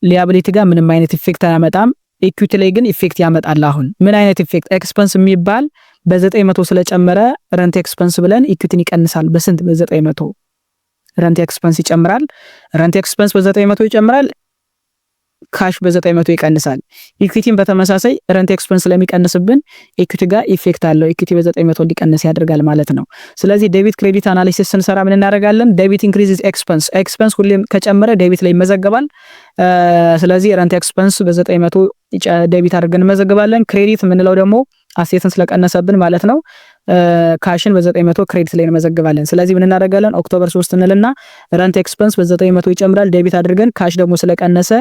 ሊያቢሊቲ ጋር ምንም አይነት ኢፌክት አያመጣም። ኢኩዊቲ ላይ ግን ኢፌክት ያመጣል። አሁን ምን አይነት ኢፌክት? ኤክስፐንስ የሚባል በ900 ስለጨመረ ረንት ኤክስፐንስ ብለን ኢኩዊቲን ይቀንሳል። በስንት? በ900 ረንት ኤክስፐንስ ይጨምራል። ረንት ኤክስፐንስ በ900 ይጨምራል፣ ካሽ በ900 ይቀንሳል። ኢኩዊቲን በተመሳሳይ ረንት ኤክስፐንስ ስለሚቀንስብን ኢኩዊቲ ጋር ኢፌክት አለው። ኢኩዊቲ በ900 እንዲቀንስ ያደርጋል ማለት ነው። ስለዚህ ዴቢት ክሬዲት አናሊሲስ ስንሰራ ምን እናደርጋለን? ዴቢት ኢንክሪዝስ ኤክስፐንስ። ኤክስፐንስ ሁሌም ከጨመረ ዴቢት ላይ ይመዘገባል። ስለዚህ ረንት ኤክስፐንስ በ900 ዴቢት አድርገን እንመዘግባለን። ክሬዲት የምንለው ደግሞ አሴትን ስለቀነሰብን ማለት ነው ካሽን በ900 ክሬዲት ላይ እንመዘግባለን። ስለዚህ ምን እናደርጋለን? ኦክቶበር 3 እንልና ረንት ኤክስፐንስ በ900 ይጨምራል፣ ዴቢት አድርገን ካሽ ደግሞ ስለቀነሰ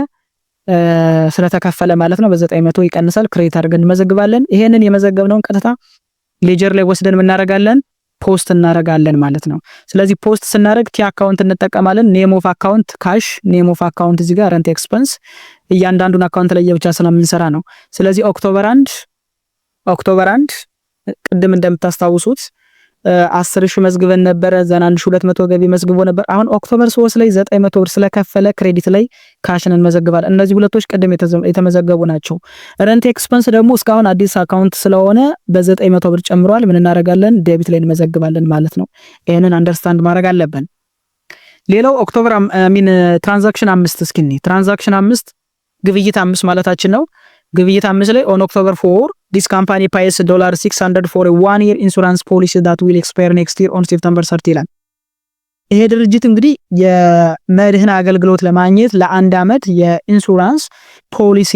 ስለተከፈለ ማለት ነው በ900 ይቀንሳል፣ ክሬዲት አድርገን እንመዘግባለን። ይሄንን የመዘገብነውን ቀጥታ ሌጀር ላይ ወስደን ምን እናደርጋለን? ፖስት እናደርጋለን ማለት ነው። ስለዚህ ፖስት ስናደርግ ቲ አካውንት እንጠቀማለን። ኔም ኦፍ አካውንት ካሽ፣ ኔም ኦፍ አካውንት እዚህ ጋር ረንት ኤክስፐንስ፣ እያንዳንዱን አካውንት ላይ ብቻ ስለምንሰራ ነው። ስለዚህ ኦክቶበር 1 ቅድም እንደምታስታውሱት 10,000 መዝግበን ነበረ። ዘና 1200 ገቢ መዝግቦ ነበር። አሁን ኦክቶበር 3 ላይ 900 ብር ስለከፈለ ክሬዲት ላይ ካሽን እንመዘግባለን። እነዚህ ሁለቶች ቅድም የተመዘገቡ ናቸው። ረንት ኤክስፐንስ ደግሞ እስካሁን አዲስ አካውንት ስለሆነ በ900 ብር ጨምሯል። ምን እናደርጋለን? ዴቢት ላይ እንመዘግባለን ማለት ነው። ይሄንን አንደርስታንድ ማድረግ አለብን። ሌላው ኦክቶበር ትራንዛክሽን 5 እስኪ ትራንዛክሽን 5 ግብይት 5 ማለታችን ነው። ግብይት 5 ላይ on October 4 this company pays $600 for a 1-year insurance policy that will expire next year on September 30 ይላል። ይሄ ድርጅት እንግዲህ የመድህን አገልግሎት ለማግኘት ለአንድ ዓመት የኢንሹራንስ ፖሊሲ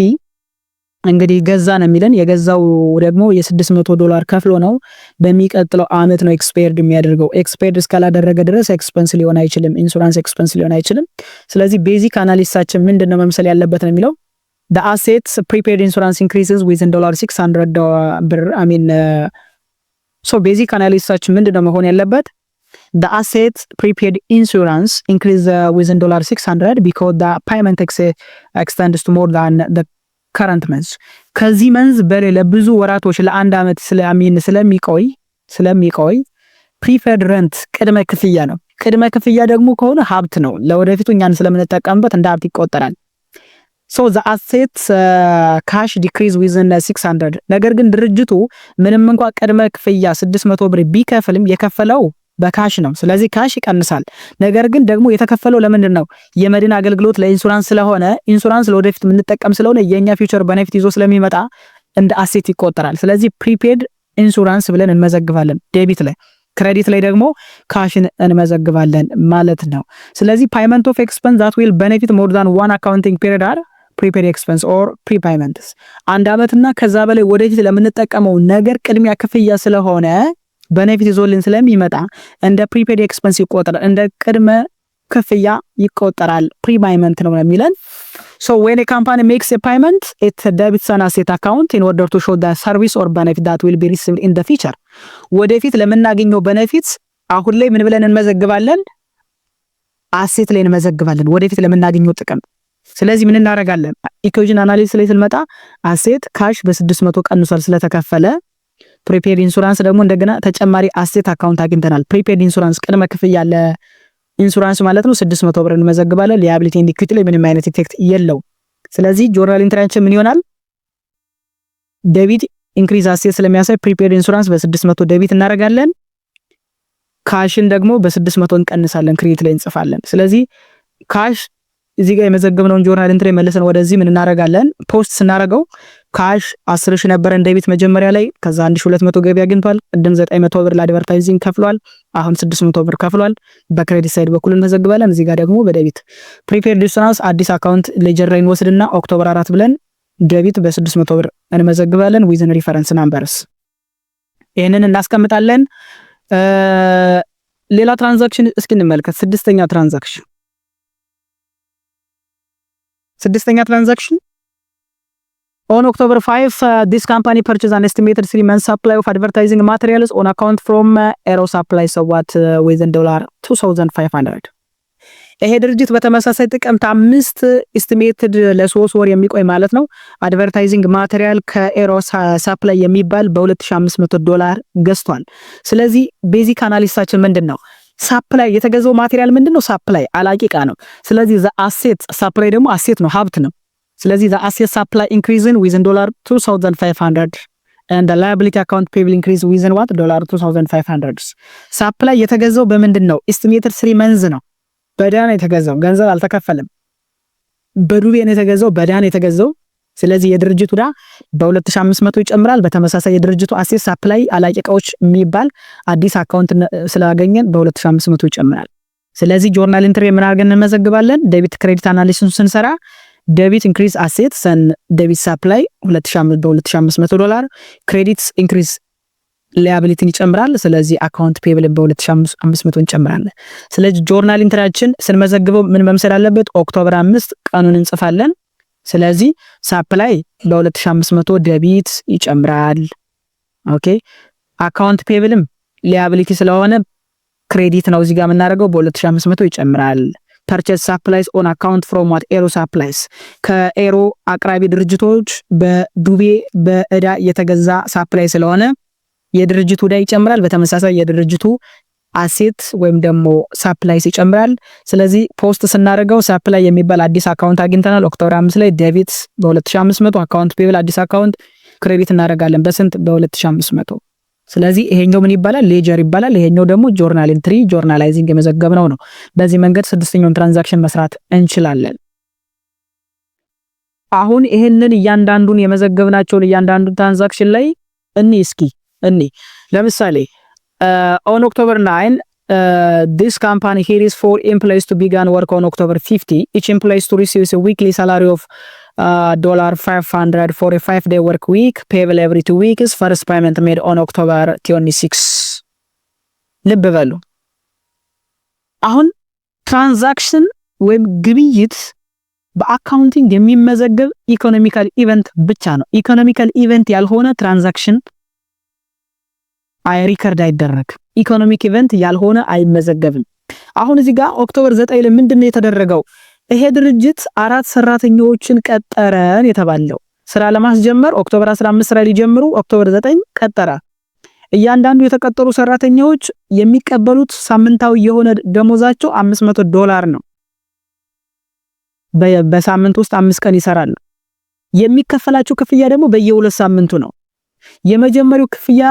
እንግዲህ ገዛ ነው የሚለን። የገዛው ደግሞ $600 ከፍሎ ነው። በሚቀጥለው አመት ነው ኤክስፓየርድ የሚያደርገው። ኤክስፓየርድ እስካላደረገ ድረስ ኤክስፐንስ ሊሆን አይችልም፣ ኢንሹራንስ ኤክስፐንስ ሊሆን አይችልም። ስለዚህ ቤዚክ አናሊሲሳችን ምንድነው መምሰል ያለበት ነው የሚለው the assets prepaid insurance increases within $600 ብር so basic analysis ምንድነው መሆን ያለበት the assets prepaid insurance increase within $600 because the payment extends to more than the current month ከዚህ መንዝ በሌላ ብዙ ወራቶች ለአንድ አመት ስለሚቆይ prepaid rent ቅድመ ክፍያ ነው። ቅድመ ክፍያ ደግሞ ከሆነ ሀብት ነው። ለወደፊቱ እኛን ስለምንጠቀምበት እንደ ሀብት ይቆጠራል። so the assets cash decrease within 600 ነገር ግን ድርጅቱ ምንም እንኳን ቅድመ ክፍያ 600 ብር ቢከፍልም የከፈለው በካሽ ነው። ስለዚህ ካሽ ይቀንሳል። ነገር ግን ደግሞ የተከፈለው ለምንድን ነው? የመድን አገልግሎት ለኢንሹራንስ ስለሆነ ኢንሹራንስ ለወደፊት የምንጠቀም ስለሆነ የኛ ፊውቸር ቤኔፊት ይዞ ስለሚመጣ እንደ አሴት ይቆጠራል። ስለዚህ ፕሪፔድ ኢንሹራንስ ብለን እንመዘግባለን ዴቢት ላይ፣ ክሬዲት ላይ ደግሞ ካሽን እንመዘግባለን ማለት ነው። ስለዚህ ፓይመንት ኦፍ ኤክስፐንስ that will benefit more than one accounting period are prepaid expense or prepayments አንድ አመትና ከዛ በላይ ወደፊት ለምንጠቀመው ነገር ቅድሚያ ክፍያ ስለሆነ ቤኔፊት ይዞልን ስለሚመጣ እንደ prepaid expense ይቆጠራል፣ እንደ ቅድመ ክፍያ ይቆጠራል። ፕሪፓይመንት ነው የሚለን። so when a company makes a payment it debits an asset account in order to show the service or benefit that will be received in the future ወደፊት ለምናገኘው ቤኔፊት አሁን ላይ ምን ብለን እንመዘግባለን? አሴት ላይ እንመዘግባለን ወደፊት ለምናገኘው ጥቅም። ስለዚህ ምን እናደርጋለን? ኢኩዌሽን አናሊሲስ ላይ ስንመጣ አሴት ካሽ በ600 ቀንሷል ስለተከፈለ ፕሪፔድ ኢንሹራንስ ደግሞ እንደገና ተጨማሪ አሴት አካውንት አግኝተናል። ፕሪፔድ ኢንሹራንስ ቅድመ ክፍያ ያለ ኢንሹራንስ ማለት ነው 600 ብር እንመዘግባለን። ሊያቢሊቲ ኤንድ ኢኩዊቲ ላይ ምንም አይነት ኢፌክት የለው። ስለዚህ ጆርናል ኢንትሪያችን ምን ይሆናል? ዴቢት ኢንክሪዝ አሴት ስለሚያሳይ ፕሪፔድ ኢንሹራንስ በ600 ዴቢት እናደርጋለን። ካሽን ደግሞ በ600 እንቀንሳለን፣ ክሬዲት ላይ እንጽፋለን። ስለዚህ ካሽ እዚህ ጋር የመዘገብነውን ጆርናል ኢንትሪ መልሰን ወደዚህ ምን እናደርጋለን? ፖስት ስናደርገው ካሽ 10 ሺህ ነበር እንደ ቤት መጀመሪያ ላይ፣ ከዛ 1200 ገቢ አግኝቷል። ቅድም 900 ብር ለአድቨርታይዚንግ ከፍሏል። አሁን 600 ብር ከፍሏል። በክሬዲት ሳይድ በኩል እንመዘግባለን። እዚህ ጋር ደግሞ በዴቢት ፕሪፔድ ኢንሹራንስ አዲስ አካውንት ሌጀር ላይ እንወስድና ኦክቶበር 4 ብለን ዴቢት በ600 ብር እንመዘግባለን ዊዝን ሪፈረንስ ናምበርስ ይሄንን እናስቀምጣለን። ሌላ ትራንዛክሽን እስኪ እንመልከት። ስድስተኛ ትራንዛክሽን on October 5 this company purchased an estimated 3 months supply of advertising materials on account from Aero Supply so what within $2,500 ይሄ ድርጅት በተመሳሳይ ጥቅምት 5 ኤስቲሜትድ ለ3 ወር የሚቆይ ማለት ነው አድቨርታይዚንግ ማቴሪያል ከኤሮ ሳፕላይ የሚባል $2,500 ገዝቷል። ስለዚህ ቤዚክ አናሊሲሳችን ምንድነው? ሳፕላይ የተገዛው ማቴሪያል ምንድነው? ሳፕላይ አላቂ ዕቃ ነው። ስለዚህ ዘ አሴት ሳፕላይ ደግሞ አሴት ነው፣ ሀብት ነው። ስለዚህ ዘ አሴት ሳፕላይ ኢንክሪዝን ዊዝን $2,500 and the liability account payable increase within what $2,500 ሳፕላይ የተገዛው በምንድነው? ኤስቲሜትድ 3 መንዝ ነው። በዳን የተገዛው ገንዘብ አልተከፈለም። በዱቤ ነው የተገዛው፣ በዳን የተገዛው። ስለዚህ የድርጅቱ ዕዳ በ2500 ይጨምራል። በተመሳሳይ የድርጅቱ አሴት ሳፕላይ አላቂ ዕቃዎች የሚባል አዲስ አካውንት ስላገኘን በ2500 ይጨምራል። ስለዚህ ጆርናል ኢንትሪ ምን አድርገን እንመዘግባለን? ዴቢት ክሬዲት አናሊሲሱን ስንሰራ ዴቢት ኢንክሪዝ አሴት ሰን ዴቢት ሳፕላይ $2,500 ክሬዲት ኢንክሪዝ ሊያቢሊቲን ይጨምራል። ስለዚህ አካውንት ፔብል በ$2,500 እንጨምራለን። ስለዚህ ጆርናል ኢንትሪያችን ስንመዘግበው ምን መምሰል አለበት? ኦክቶበር 5 ቀኑን እንጽፋለን። ስለዚህ ሳፕላይ በ$2,500 ዴቢት ይጨምራል። ኦኬ አካውንት ፔብልም ሊያቢሊቲ ስለሆነ ክሬዲት ነው እዚህ ጋር የምናደርገው በ$2,500 ይጨምራል። ፐርቼዝ ሳፕላይስ ኦን አካውንት ፍሮም ዋት ኤሮ ሳፕላይስ ከኤሮ አቅራቢ ድርጅቶች በዱቤ በእዳ የተገዛ ሳፕላይ ስለሆነ የድርጅቱ ዕዳ ይጨምራል። በተመሳሳይ የድርጅቱ አሴት ወይም ደግሞ ሳፕላይስ ይጨምራል። ስለዚህ ፖስት ስናደርገው ሳፕላይ የሚባል አዲስ አካውንት አግኝተናል። ኦክቶበር 5 ላይ ዴቢት በ$2,500 አካውንት ፔብል አዲስ አካውንት ክሬዲት እናደርጋለን። በስንት? በ$2,500። ስለዚህ ይሄኛው ምን ይባላል? ሌጀር ይባላል። ይሄኛው ደግሞ ጆርናል ኢንትሪ ጆርናላይዚንግ የመዘገብነው ነው። በዚህ መንገድ ስድስተኛውን ትራንዛክሽን መስራት እንችላለን። አሁን ይሄንን እያንዳንዱን የመዘገብናቸውን እያንዳንዱን ትራንዛክሽን ላይ እስኪ ለምሳሌ ኦን ኦክቶበር 9 this company here is for employees to begin work on October 50. Each employee to receive a weekly salary of $500 for a 5-day work week, payable every 2 weeks. First payment made on October 26. ልብ በሉ አሁን ትራንዛክሽን ወይም ግብይት በአካውንቲንግ የሚመዘገብ ኢኮኖሚካል ኢቨንት ብቻ ነው። ኢኮኖሚካል ኢቨንት ያልሆነ ትራንዛክሽን ሪከርድ አይደረግም። ኢኮኖሚክ ኢቨንት ያልሆነ አይመዘገብም። አሁን እዚህ ጋር ኦክቶበር 9 ላይ ምንድነው የተደረገው? ይሄ ድርጅት 4 ሰራተኞችን ቀጠረን የተባለው ስራ ለማስጀመር ኦክቶበር 15 ላይ ሊጀምሩ ኦክቶበር 9 ቀጠረ። እያንዳንዱ የተቀጠሩ ሰራተኞች የሚቀበሉት ሳምንታዊ የሆነ ደሞዛቸው $500 ነው። በሳምንት ውስጥ 5 ቀን ይሰራሉ። የሚከፈላቸው ክፍያ ደግሞ በየ2 ሳምንቱ ነው። የመጀመሪያው ክፍያ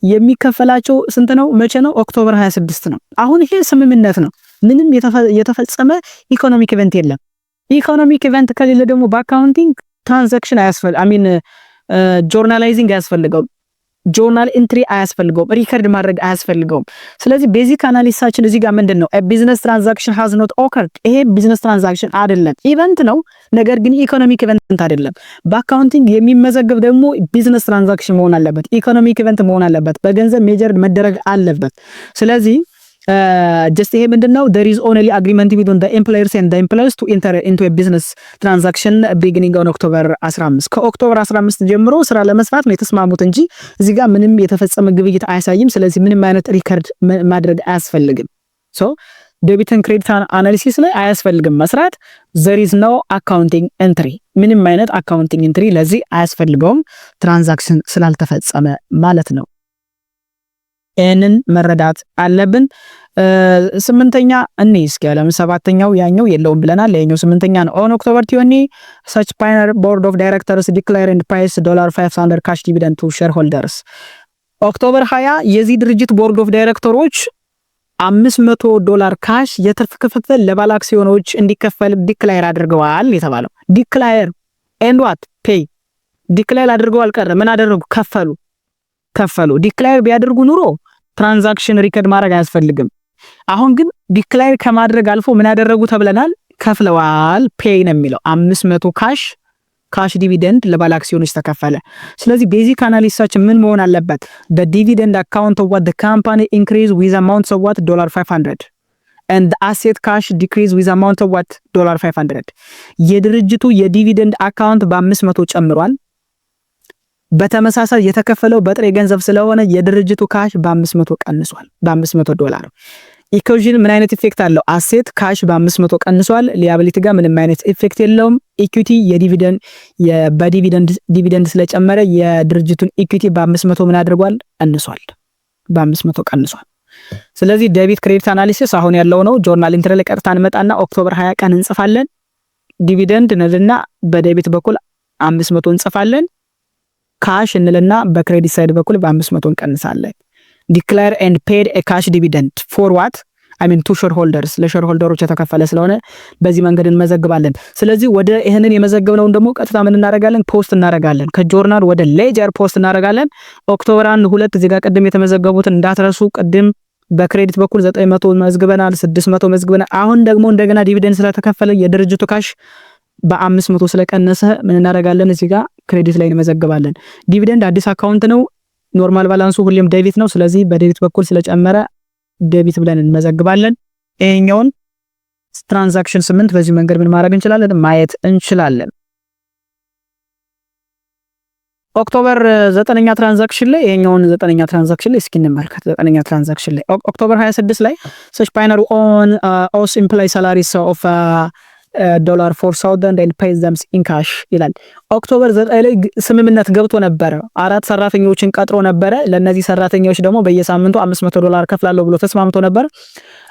የሚከፈላቸው ስንት ነው? መቼ ነው? ኦክቶበር 26 ነው። አሁን ይሄ ስምምነት ነው። ምንም የተፈጸመ ኢኮኖሚክ ኢቨንት የለም። ኢኮኖሚክ ኢቨንት ከሌለ ደግሞ በአካውንቲንግ ትራንዛክሽን ጆርናላይዚንግ አያስፈልገውም። ጆርናል ኢንትሪ አያስፈልገውም። ሪከርድ ማድረግ አያስፈልገውም። ስለዚህ ቤዚክ አናሊሲሳችን እዚህ ጋር ምንድነው? ቢዝነስ ትራንዛክሽን ሃዝ ኖት ኦከርድ። ይሄ ቢዝነስ ትራንዛክሽን አይደለም፣ ኢቨንት ነው። ነገር ግን ኢኮኖሚክ ኢቨንት አይደለም። በአካውንቲንግ የሚመዘገብ ደግሞ ቢዝነስ ትራንዛክሽን መሆን አለበት፣ ኢኮኖሚክ ኢቨንት መሆን አለበት፣ በገንዘብ ሜጀር መደረግ አለበት። ስለዚህ just ይሄ ምንድነው? there is only agreement between the employers and the employees to enter into a business transaction beginning on October 15 ከኦክቶበር 15 ጀምሮ ስራ ለመስራት ነው የተስማሙት እንጂ እዚህ ጋር ምንም የተፈጸመ ግብይት አያሳይም። ስለዚህ ምንም አይነት ሪከርድ ማድረግ አያስፈልግም። so debit and credit analysis ላይ አያስፈልግም መስራት። there is no accounting entry ምንም አይነት accounting entry ለዚህ አያስፈልገውም፣ ትራንዛክሽን ስላልተፈጸመ ማለት ነው። ይህንን መረዳት አለብን። 8ኛ እስኪ ያለም 7ኛው ያኛው የለውም ብለናል። ያኛው 8ኛ ነው። on October 20 such pioneer board of directors declare and pays $500 cash dividend to shareholders. ኦክቶበር 20 የዚህ ድርጅት ቦርድ ኦፍ ዳይሬክተሮች $500 ካሽ የትርፍ ክፍፍል ለባለ አክሲዮኖች እንዲከፈል ዲክላየር አድርገዋል የተባለው። ዲክላየር and what pay ዲክላየር አድርገው አልቀረ ምን አደረጉ? ከፈሉ። ዲክላየር ቢያደርጉ ኑሮ ትራንዛክሽን ሪከርድ ማድረግ አያስፈልግም። አሁን ግን ዲክላየር ከማድረግ አልፎ ምን ያደረጉ ተብለናል? ከፍለዋል። ፔይ ነው የሚለው 500 ካሽ ዲቪደንድ ለባለ አክሲዮኖች ተከፈለ። ስለዚህ ቤዚክ አናሊሲሳችን ምን መሆን አለበት? the dividend account of what the company increase with amounts of what $500 and the asset cash decrease with amount of what $500 የድርጅቱ የዲቪደንድ አካውንት በ500 ጨምሯል። በተመሳሳይ የተከፈለው በጥሬ ገንዘብ ስለሆነ የድርጅቱ ካሽ በ500 ቀንሷል። $500 ኢኩዌሽን ምን አይነት ኢፌክት አለው? አሴት ካሽ በ500 ቀንሷል። ሊያቢሊቲ ጋር ምንም አይነት ኢፌክት የለውም። ኢኩዊቲ ዲቪደንድ ስለጨመረ የድርጅቱን ኢኩዊቲ በ500 ምን አድርጓል? ቀንሷል። በ500 ቀንሷል። ስለዚህ ዴቢት ክሬዲት አናሊሲስ አሁን ያለው ነው። ጆርናል ኢንትሪ ላይ ቀጥታ እንመጣና ኦክቶበር 20 ቀን እንጽፋለን። ዲቪደንድ እንልና በዴቢት በኩል 500 እንጽፋለን። ካሽ እንልና በክሬዲት ሳይድ በኩል በ500 እንቀንሳለን። ዲክሌር ኤንድ ፔድ ኤ ካሽ ዲቪደንድ ፎር ዋት ቱ ሼርሆልደርስ ለሼርሆልደሮች የተከፈለ ስለሆነ በዚህ መንገድ እንመዘግባለን። ስለዚህ ወደ ይሄንን የመዘገብነውን ደግሞ ቀጥታ ምን እናደርጋለን? ፖስት እናደርጋለን። ከጆርናል ወደ ሌጀር ፖስት እናደርጋለን። ኦክቶበር 1 2 እዚህ ጋር ቅድም የተመዘገቡትን እንዳትረሱ። ቅድም በክሬዲት በኩል 900 መዝግበናል፣ 600 መዝግበናል። አሁን ደግሞ እንደገና ዲቪደንድ ስለተከፈለ የድርጅቱ ካሽ በ500 ስለቀነሰ ምን እናደርጋለን? እዚህ ጋር ክሬዲት ላይ እንመዘግባለን። ዲቪደንድ አዲስ አካውንት ነው። ኖርማል ባላንሱ ሁሌም ዴቢት ነው። ስለዚህ በዴቢት በኩል ስለጨመረ ዴቢት ብለን እንመዘግባለን። ይሄኛውን ትራንዛክሽን 8 በዚህ መንገድ ምን ማድረግ እንችላለን? ማየት እንችላለን። ኦክቶበር 9ኛ ትራንዛክሽን ላይ ይሄኛውን 9ኛ ትራንዛክሽን ላይ እስኪ እንመልከት። 9ኛ ትራንዛክሽን ላይ ኦክቶበር 26 ላይ such pioneer on us employee salaries of $4,000 and pays them in cash ይላል። ኦክቶበር 9 ላይ ስምምነት ገብቶ ነበር። 4 ሰራተኞችን ቀጥሮ ነበር። ለነዚህ ሰራተኞች ደግሞ በየሳምንቱ $500 ከፍላለሁ ብሎ ተስማምቶ ነበር።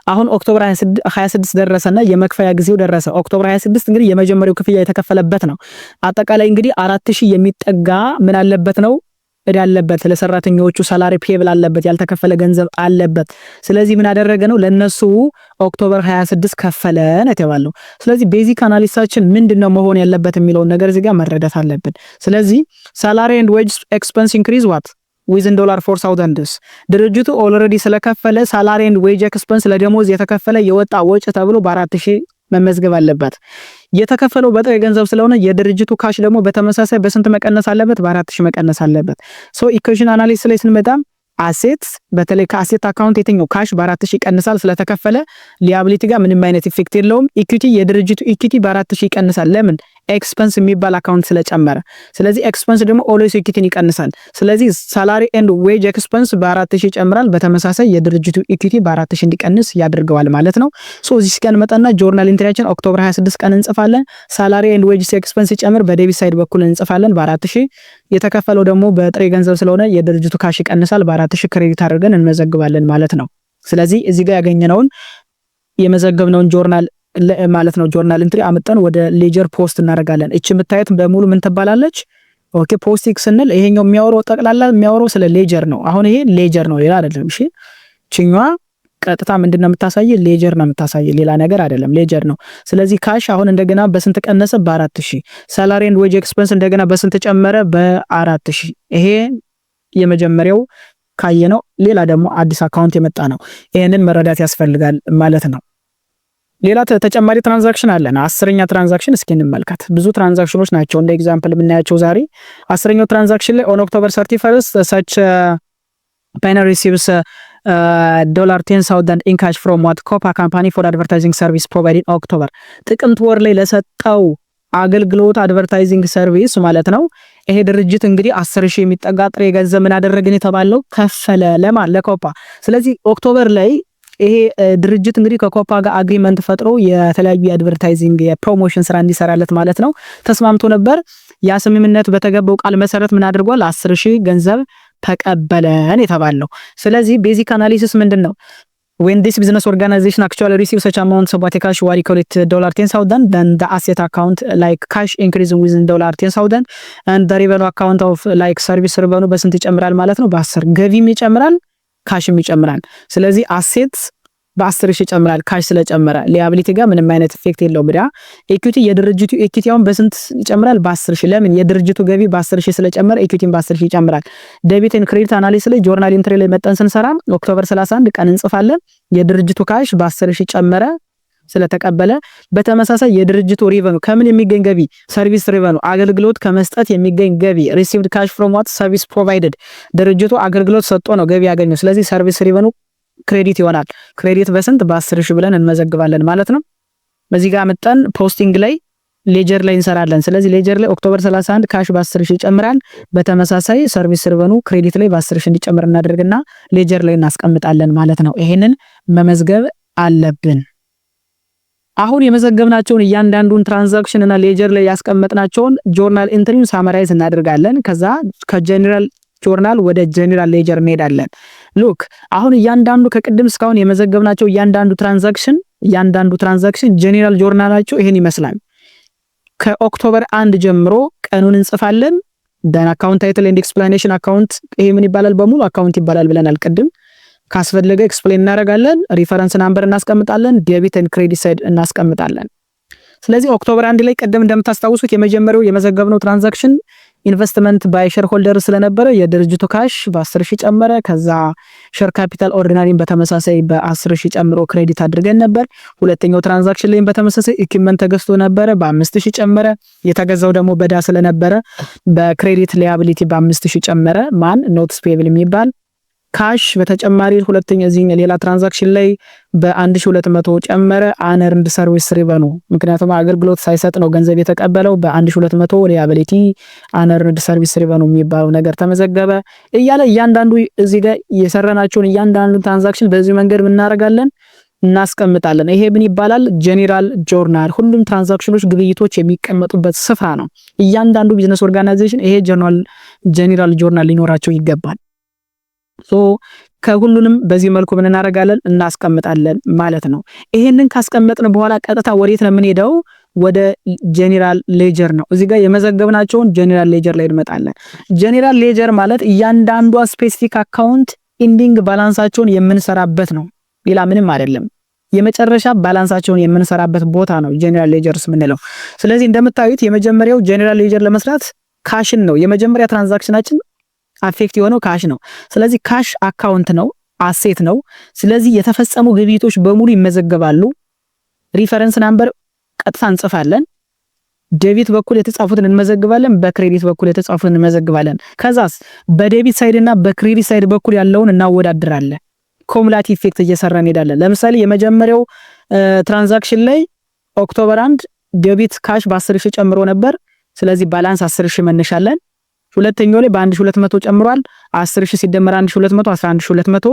አሁን ኦክቶበር 26 ደረሰና የመክፈያ ጊዜው ደረሰ። ኦክቶበር 26 እንግዲህ የመጀመሪያው ክፍያ የተከፈለበት ነው። አጠቃላይ እንግዲህ 4000 የሚጠጋ ምን አለበት ነው እዳ አለበት። ለሰራተኞቹ ሳላሪ ፔብል አለበት፣ ያልተከፈለ ገንዘብ አለበት። ስለዚህ ምን አደረገ ነው ለነሱ ኦክቶበር 26 ከፈለ ነው የተባለው። ስለዚህ ቤዚክ አናሊሲሳችን ምንድነው መሆን ያለበት የሚለው ነገር እዚህ ጋር መረዳት አለብን። ስለዚህ ሳላሪ ኤንድ ዌጅ ኤክስፔንስ ኢንክሪዝ ዋት ዊዝን $4000 ድርጅቱ ኦልሬዲ ስለከፈለ ሳላሪ ኤንድ ዌጅ ኤክስፐንስ ለደሞዝ የተከፈለ የወጣ ወጪ ተብሎ በ4000 መመዝገብ አለበት። የተከፈለው በጥሬ ገንዘብ ስለሆነ የድርጅቱ ካሽ ደግሞ በተመሳሳይ በስንት መቀነስ አለበት? በ4000 መቀነስ አለበት። ሶ ኢኩዌሽን አናሊሲስ ላይ ስንመጣ አሴት በተለይ ከአሴት አካውንት የትኛው ካሽ በ4000 ይቀንሳል ስለተከፈለ ሊያቢሊቲ ጋር ምንም አይነት ኢፌክት የለውም። ኢኩዊቲ የድርጅቱ ኢኩዊቲ በ4000 ይቀንሳል። ለምን? ኤክስፐንስ የሚባል አካውንት ስለጨመረ። ስለዚህ ኤክስፐንስ ደግሞ ኦልዌይስ ኢኩዊቲን ይቀንሳል። ስለዚህ ሳላሪ ኤንድ ዌጅ ኤክስፐንስ በ4000 ይጨምራል። በተመሳሳይ የድርጅቱ ኢኩዊቲ በ4000 እንዲቀንስ ያደርገዋል ማለት ነው። ሶ እዚህ ጋር መጣና ጆርናል ኢንትሪያችን ኦክቶበር 26 ቀን እንጽፋለን። ሳላሪ ኤንድ ዌጅ ኤክስፐንስ ይጨምር በዴቢት ሳይድ በኩል እንጽፋለን በ4000። የተከፈለው ደግሞ በጥሬ ገንዘብ ስለሆነ የድርጅቱ ካሽ ይቀንሳል በ4000 ክሬዲት አድርገን እንመዘግባለን ማለት ነው። ስለዚህ እዚህ ጋር ያገኘነውን የመዘገብነውን ጆርናል ማለት ነው ጆርናል ኢንትሪ አመጣን ወደ ሌጀር ፖስት እናደርጋለን። እቺ የምታዩት በሙሉ ምን ትባላለች? ኦኬ ፖስቲንግ ስንል ይሄኛው የሚያወራው ጠቅላላ የሚያወራው ስለ ሌጀር ነው። አሁን ይሄ ሌጀር ነው ሌላ አይደለም። እሺ ቺኛዋ ቀጥታ ምንድነው የምታሳይ? ሌጀር ነው የምታሳይ ሌላ ነገር አይደለም፣ ሌጀር ነው። ስለዚህ ካሽ አሁን እንደገና በስንት ቀነሰ? በ4000። ሳላሪ ኤንድ ዌጅ ኤክስፐንስ እንደገና በስንት ጨመረ? በ4000። ይሄ የመጀመሪያው ካየነው። ሌላ ደግሞ አዲስ አካውንት የመጣ ነው። ይሄንን መረዳት ያስፈልጋል ማለት ነው። ሌላ ተጨማሪ ትራንዛክሽን አለን። 10ኛ ትራንዛክሽን እስኪ እንመልከት። ብዙ ትራንዛክሽኖች ናቸው እንደ ኤግዛምፕል የምናያቸው ዛሬ። 10ኛው ትራንዛክሽን ላይ on October 31st such Pioneer receives $10,000 in cash from what Copa company for advertising service provided in October ጥቅምት ወር ላይ ለሰጠው አገልግሎት አድቨርታይዚንግ ሰርቪስ ማለት ነው። ይሄ ድርጅት እንግዲህ 10000 የሚጠጋ ጥሬ ገንዘብ ምን አደረግን የተባለው ከፈለ ለማን? ለኮፓ። ስለዚህ ኦክቶበር ላይ ይሄ ድርጅት እንግዲህ ከኮፓ ጋር አግሪመንት ፈጥሮ የተለያዩ የአድቨርታይዚንግ የፕሮሞሽን ስራ እንዲሰራለት ማለት ነው ተስማምቶ ነበር። ያ ስምምነት በተገባው ቃል መሰረት ምን አድርጓል? 10000 ገንዘብ ተቀበለን የተባለው። ስለዚህ ቤዚክ አናሊሲስ ምንድነው? when this business organization actually receives such amounts of what cash we call it $10,000 then the asset account like cash increasing within $10,000 and the revenue account of like service revenue በስንት ይጨምራል ማለት ነው? በ10 ገቢም ይጨምራል ካሽም ይጨምራል። ስለዚህ አሴት በ10000 ይጨምራል ካሽ ስለጨመረ ሊያቢሊቲ ጋር ምንም አይነት ኢፌክት የለውም። ብቻ ኢኩዊቲ የድርጅቱ ኢኩዊቲ አሁን በስንት ይጨምራል? በ10000። ለምን? የድርጅቱ ገቢ በ10000 ስለጨመረ ኢኩዊቲም በ10000 ይጨምራል። ዴቢት ኤንድ ክሬዲት አናሊሲስ ላይ ጆርናል ኢንትሪ ላይ መጠን ስንሰራ ኦክቶበር 31 ቀን እንጽፋለን። የድርጅቱ ካሽ በ10000 ጨመረ ስለተቀበለ። በተመሳሳይ የድርጅቱ ሪቨኑ ከምን የሚገኝ ገቢ? ሰርቪስ ሪቨኑ አገልግሎት ከመስጠት የሚገኝ ገቢ። ሪሲቭድ ካሽ ፍሮም ዋት ሰርቪስ ፕሮቫይደድ ድርጅቱ አገልግሎት ሰጥቶ ነው ገቢ ያገኘው። ስለዚህ ሰርቪስ ሪቨኑ ክሬዲት ይሆናል። ክሬዲት በስንት? በ10000 ብለን እንመዘግባለን ማለት ነው። በዚህ ጋር መጣን ፖስቲንግ ላይ ሌጀር ላይ እንሰራለን። ስለዚህ ሌጀር ላይ ኦክቶበር 31 ካሽ በ10000 ይጨምራል። በተመሳሳይ ሰርቪስ ሪቨኑ ክሬዲት ላይ በ10000 እንዲጨምር እናደርግና ሌጀር ላይ እናስቀምጣለን ማለት ነው። ይሄንን መመዝገብ አለብን። አሁን የመዘገብናቸውን እያንዳንዱን ትራንዛክሽን እና ሌጀር ላይ ያስቀመጥናቸውን ጆርናል ኢንትሪውን ሳመራይዝ እናደርጋለን። ከዛ ከጀነራል ጆርናል ወደ ጀነራል ሌጀር እንሄዳለን። ሉክ አሁን እያንዳንዱ ከቅድም እስካሁን የመዘገብናቸው እያንዳንዱ ትራንዛክሽን ጀነራል ጆርናላቸው ይሄን ይመስላል። ከኦክቶበር 1 ጀምሮ ቀኑን እንጽፋለን። ደን አካውንት ታይትል ኤንድ ኤክስፕላኔሽን አካውንት ይሄ ምን ይባላል? በሙሉ አካውንት ይባላል ብለናል ቅድም። ካስፈለገ ኤክስፕሌን እናደርጋለን። ሪፈረንስ ናምበር እናስቀምጣለን። ዴቢት ኤንድ ክሬዲት ሳይድ እናስቀምጣለን። ስለዚህ ኦክቶበር 1 ላይ ቀደም እንደምታስታውሱት የመጀመሪያው የመዘገብነው ትራንዛክሽን ኢንቨስትመንት ባይ ሼር ሆልደር ስለነበረ የድርጅቱ ካሽ በ10000 ጨመረ። ከዛ ሼር ካፒታል ኦርዲናሪን በተመሳሳይ በ10000 ጨምሮ ክሬዲት አድርገን ነበር። ሁለተኛው ትራንዛክሽን ላይ በተመሳሳይ ኢኩዊፕመንት ተገዝቶ ነበረ በ5000 ጨመረ። የተገዛው ደግሞ በዳ ስለነበረ በክሬዲት ሊያቢሊቲ በ5000 ጨመረ። ማን ኖትስ ፔብል የሚባል ካሽ በተጨማሪ ሁለተኛ እዚህ ሌላ ትራንዛክሽን ላይ በ1200 ጨመረ። አንርንድ ሰርቪስ ሪቨኑ ምክንያቱም አገልግሎት ሳይሰጥ ነው ገንዘብ የተቀበለው። በ1200 ሊያቢሊቲ አንርንድ ሰርቪስ ሪቨኑ የሚባለው ነገር ተመዘገበ እያለ እያንዳንዱ እዚህ ጋር የሰራናቸውን እያንዳንዱ ትራንዛክሽን በዚህ መንገድ እናደርጋለን እናስቀምጣለን። ይሄ ምን ይባላል? ጀነራል ጆርናል። ሁሉም ትራንዛክሽኖች ግብይቶች የሚቀመጡበት ስፍራ ነው። እያንዳንዱ ቢዝነስ ኦርጋናይዜሽን ይሄ ጀነራል ጆርናል ሊኖራቸው ይገባል። ከሁሉንም በዚህ መልኩ ምን እናደርጋለን? እናስቀምጣለን ማለት ነው። ይሄንን ካስቀመጥን በኋላ ቀጥታ ወዴት ነው የምንሄደው? ወደ ጀነራል ሌጀር ነው። እዚህ ጋር የመዘገብናቸውን ጀነራል ሌጀር ላይ እንመጣለን። ጀነራል ሌጀር ማለት እያንዳንዷ ስፔሲፊክ አካውንት ኢንዲንግ ባላንሳቸውን የምንሰራበት ነው። ሌላ ምንም አይደለም። የመጨረሻ ባላንሳቸውን የምንሰራበት ቦታ ነው ጀነራል ሌጀርስ የምንለው። ስለዚህ እንደምታዩት የመጀመሪያው ጀነራል ሌጀር ለመስራት ካሽን ነው የመጀመሪያ ትራንዛክሽናችን አፌክት የሆነው ካሽ ነው። ስለዚህ ካሽ አካውንት ነው፣ አሴት ነው። ስለዚህ የተፈጸሙ ግብይቶች በሙሉ ይመዘገባሉ። ሪፈረንስ ናምበር ቀጥታ እንጽፋለን። ዴቢት በኩል የተጻፉትን እንመዘግባለን፣ በክሬዲት በኩል የተጻፉትን እንመዘግባለን። ከዛስ በዴቢት ሳይድ እና በክሬዲት ሳይድ በኩል ያለውን እናወዳድራለን። ኮሙላቲቭ ኢፌክት እየሰራን እንሄዳለን። ለምሳሌ የመጀመሪያው ትራንዛክሽን ላይ ኦክቶበር 1 ዴቢት ካሽ በ10,000 ጨምሮ ነበር። ስለዚህ ባላንስ 10,000 መነሻለን። ሁለተኛው ላይ በ1,200 ጨምሯል። 10,000 ሲደመር 1,200 11,200።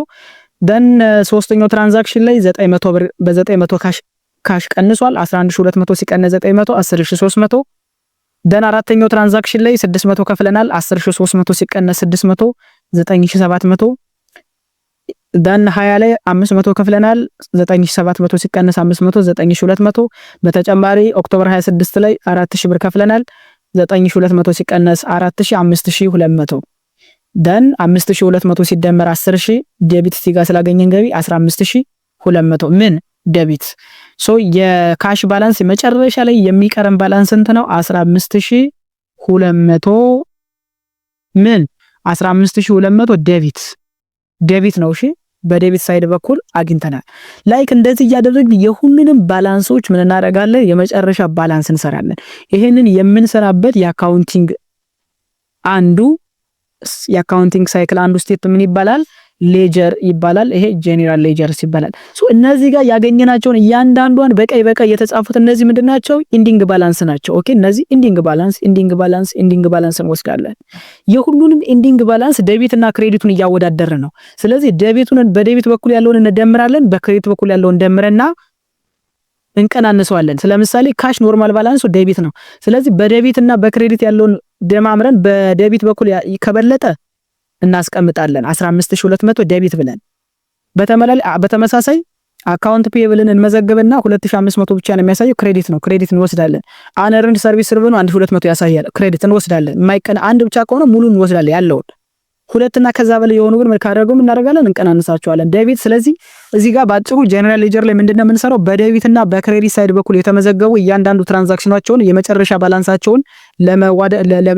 ደን ሶስተኛው ትራንዛክሽን ላይ 900 ብር በ900 ካሽ ቀንሷል። 11,200 ሲቀነስ 900 10,300። ደን አራተኛው ትራንዛክሽን ላይ 600 ከፍለናል። 10,300 ሲቀነስ 600 9,700። ደን 20 ላይ 500 ከፍለናል። 9,700 ሲቀነስ 500 9,200። በተጨማሪ ኦክቶበር 26 ላይ 4,000 ብር ከፍለናል። 9,200 ሲቀነስ 4,000 5,200። ደን 5,200 ሲደመር 10,000 ዴቢት ሲጋ ስላገኘን ገቢ 15,200 ምን ዴቢት። ሶ የካሽ ባላንስ መጨረሻ ላይ የሚቀረን ባላንስ እንት ነው 15,200 ምን 15,200 ዴቢት ነው። እሺ በዴቢት ሳይድ በኩል አግኝተናል። ላይክ እንደዚህ እያደረግን የሁሉንም ባላንሶች ምን እናደርጋለን? የመጨረሻ ባላንስ እንሰራለን። ይሄንን የምንሰራበት የአካውንቲንግ ሳይክል አንዱ ስቴፕ ምን ይባላል? ሌጀር ይባላል። ይሄ ጄኔራል ሌጀርስ ይባላል። ሶ እነዚህ ጋር ያገኘናቸውን እያንዳንዷን በቀይ የተጻፉት እነዚህ ምንድናቸው? ኢንዲንግ ባላንስ ናቸው። ኦኬ እነዚህ ኢንዲንግ ባላንስ እንወስዳለን። የሁሉንም ኢንዲንግ ባላንስ ዴቢት እና ክሬዲቱን እያወዳደረ ነው። ስለዚህ በዴቢት በኩል ያለውን እንደምራለን፣ በክሬዲት በኩል ያለውን እንደምረና እንቀናንሰዋለን። ስለምሳሌ ካሽ ኖርማል ባላንሱ ዴቢት ነው። ስለዚህ በዴቢት እና በክሬዲት ያለውን ደማምረን በዴቢት በኩል ከበለጠ እናስቀምጣለን 15,200 ዴቢት ብለን። በተመሳሳይ አካውንት ፔየብልን እንመዘግብና 2,500 ብቻ ነው የሚያሳየው ክሬዲት ነው። ክሬዲት እንወስዳለን። አነርንድ ሰርቪስ ሪቨኑ 1,200 ያሳያል። ክሬዲት እንወስዳለን። የማይቀን አንድ ብቻ ከሆነ ሙሉ እንወስዳለን ያለውን። ሁለትና ከዛ በላይ የሆኑ ግን ካደረጉ እናደርጋለን እንቀናንሳቸዋለን ዴቢት። ስለዚህ እዚህ ጋር ባጭሩ ጄነራል ሌጀር ላይ ምንድነው የምንሰራው? በዴቢት እና በክሬዲት ሳይድ በኩል የተመዘገቡ እያንዳንዱ ትራንዛክሽናቸውን የመጨረሻ ባላንሳቸውን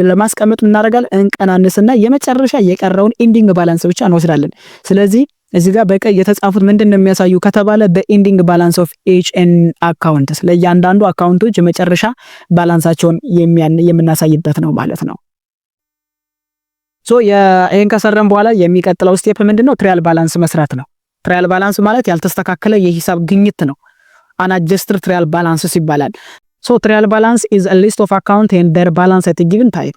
ለማስቀመጥ እናደርጋለን እንቀናንስና የመጨረሻ የቀረውን ኢንዲንግ ባላንስ ብቻ እንወስዳለን። ስለዚህ እዚህ ጋር በቀይ የተጻፉት ምንድነው የሚያሳዩ ከተባለ በኢንዲንግ ባላንስ ኦፍ ኤች ኤን አካውንትስ ለእያንዳንዱ አካውንቶች የመጨረሻ ባላንሳቸውን የምናሳይበት ነው ማለት ነው። ሶ ይሄን ከሰረን በኋላ የሚቀጥለው ስቴፕ ምንድነው? ትራያል ባላንስ መስራት ነው። ትራያል ባላንስ ማለት ያልተስተካከለ የሂሳብ ግኝት ነው። አንአጀስትድ ትራያል ባላንስ ይባላል። ሶ ትራያል ባላንስ ኢዝ አ ሊስት ኦፍ አካውንት ኤንድ ዴር ባላንስ አት ጊቨን ታይም።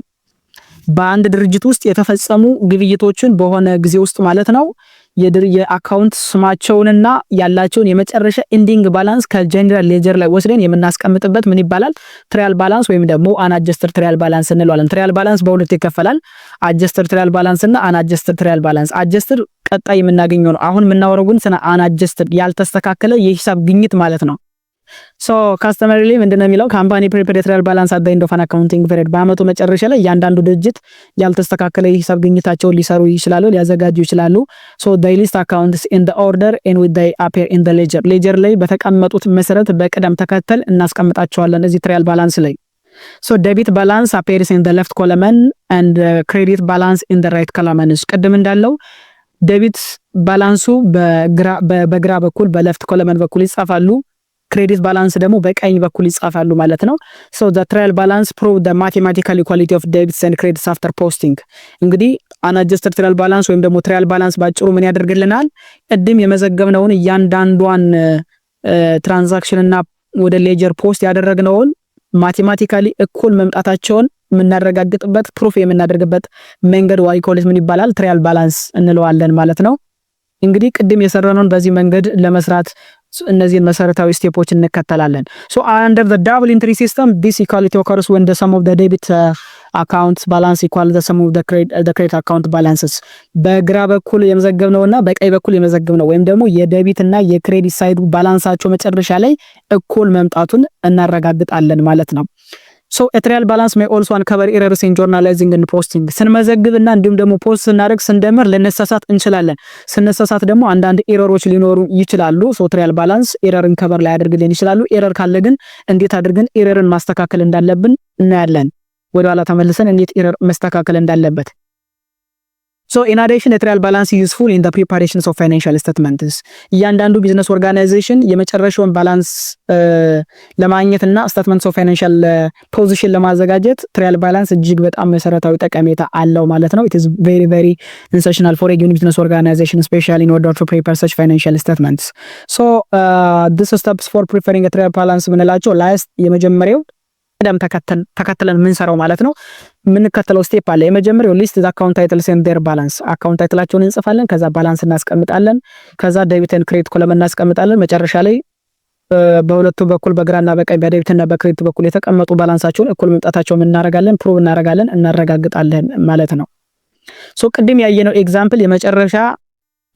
በአንድ ድርጅት ውስጥ የተፈጸሙ ግብይቶችን በሆነ ጊዜ ውስጥ ማለት ነው የአካውንት ስማቸውንና ያላቸውን የመጨረሻ ኢንዲንግ ባላንስ ከጄነራል ሌጀር ላይ ወስደን የምናስቀምጥበት ምን ይባላል? ትራያል ባላንስ ወይም ደግሞ አንአጀስትድ ትራያል ባላንስ እንለዋለን። ትራያል ባላንስ በሁለት ይከፈላል። አጀስትድ ትራያል ባላንስ እና አንአጀስትድ ትራያል ባላንስ። አጀስትድ ቀጣይ የምናገኘው ነው። አሁን የምናወራው ግን ስለ አንአጀስትድ ያልተስተካከለ የሂሳብ ግኝት ማለት ነው። ሶ ካስተመርሊ ምንድነው የሚለው? ካምፓኒ ፕሪፔርድ ትራያል ባላንስ አት ዘ ኤንድ ኦፍ አን አካውንቲንግ ፒሪየድ። በአመቱ መጨረሻ ላይ እያንዳንዱ ድርጅት ያልተስተካከለ የሂሳብ ግኝታቸውን ሊሰሩ ይችላሉ፣ ሊያዘጋጁ ይችላሉ። ሶ they list accounts in the order and with they appear in the ledger። ሌጀር ላይ በተቀመጡት መሰረት በቅደም ተከተል እናስቀምጣቸዋለን እዚህ ትራያል ባላንስ ላይ። ሶ ዴቢት ባላንስ appears in the left column and credit balance in the right column። ቅድም እንዳለው ዴቢት ባላንሱ በግራ በኩል በሌፍት ኮለመን በኩል ይጻፋሉ። ክሬዲት ባላንስ ደግሞ በቀኝ በኩል ይጻፋሉ ማለት ነው። so the trial balance prove the mathematical equality of debits and credits after posting። እንግዲህ unadjusted trial balance ወይም ደግሞ trial balance ባጭሩ ምን ያደርግልናል? ቅድም የመዘገብነውን እያንዳንዷን ትራንዛክሽን እና ወደ ሌጀር ፖስት ያደረግነውን ማቴማቲካሊ እኩል መምጣታቸውን የምናረጋግጥበት ፕሩፍ የምናደርግበት መንገድ ዋይኮልስ ምን ይባላል? ትራያል ባላንስ እንለዋለን ማለት ነው። እንግዲህ ቅድም የሰራነውን በዚህ መንገድ ለመስራት እነዚህን መሰረታዊ ስቴፖች እንከተላለን። so under the double entry system this equality occurs when the sum of the debit accounts balance equal the sum of the credit account balances። በግራ በኩል የመዘገብነውና በቀኝ በኩል የመዘገብነው ወይም ደግሞ የዴቢት እና የክሬዲት ሳይዱ ባላንሳቸው መጨረሻ ላይ እኩል መምጣቱን እናረጋግጣለን ማለት ነው። so a trial balance may also uncover errors in journalizing and posting። ስንመዘግብና እንዲሁም ደግሞ ፖስት ስናደርግ ስንደምር ልንሳሳት እንችላለን። ስንሳሳት ደግሞ አንዳንድ ኤረሮች ሊኖሩ ይችላሉ። so trial balance ኤረርን ከቨር ላይ ያደርግልን ይችላሉ። ኤረር ካለ ግን እንዴት አድርገን ኤረርን ማስተካከል እንዳለብን እናያለን። ወደ ኋላ ተመልሰን እንዴት ኤረር መስተካከል እንዳለበት So in addition, the trial balance is useful in the preparations of financial statements. እያንዳንዱ ቢዝነስ ኦርጋናይዜሽን የመጨረሻውን ባላንስ ለማግኘትና ስቴትመንትስ ኦፍ ፋይናንሻል ፖዚሽን ለማዘጋጀት ትራያል ባላንስ እጅግ በጣም መሰረታዊ ጠቀሜታ አለው ማለት ነው። it is very very essential for a business organization, especially in order to prepare such financial statements. So this steps for preparing a trial balance ምንላቸው ላስት የመጀመሪያው ቀደም ተከተለን የምንሰራው ማለት ነው። የምንከተለው ስቴፕ አለ። የመጀመሪያው ሊስት ዘ አካውንት ታይትልስ ኤንድ ዴር ባላንስ፣ አካውንት ታይትላቸውን እንጽፋለን። ከዛ ባላንስ እናስቀምጣለን። ከዛ ዴቢት ኤንድ ክሬዲት ኮለም እናስቀምጣለን። መጨረሻ ላይ በሁለቱ በኩል በግራና በቀኝ በዴቢት እና በክሬዲት በኩል የተቀመጡ ባላንሳቸውን እኩል መምጣታቸውን እናረጋለን፣ ፕሩቭ እናረጋለን፣ እናረጋግጣለን ማለት ነው። ሶ ቅድም ያየነው ኤግዛምፕል የመጨረሻ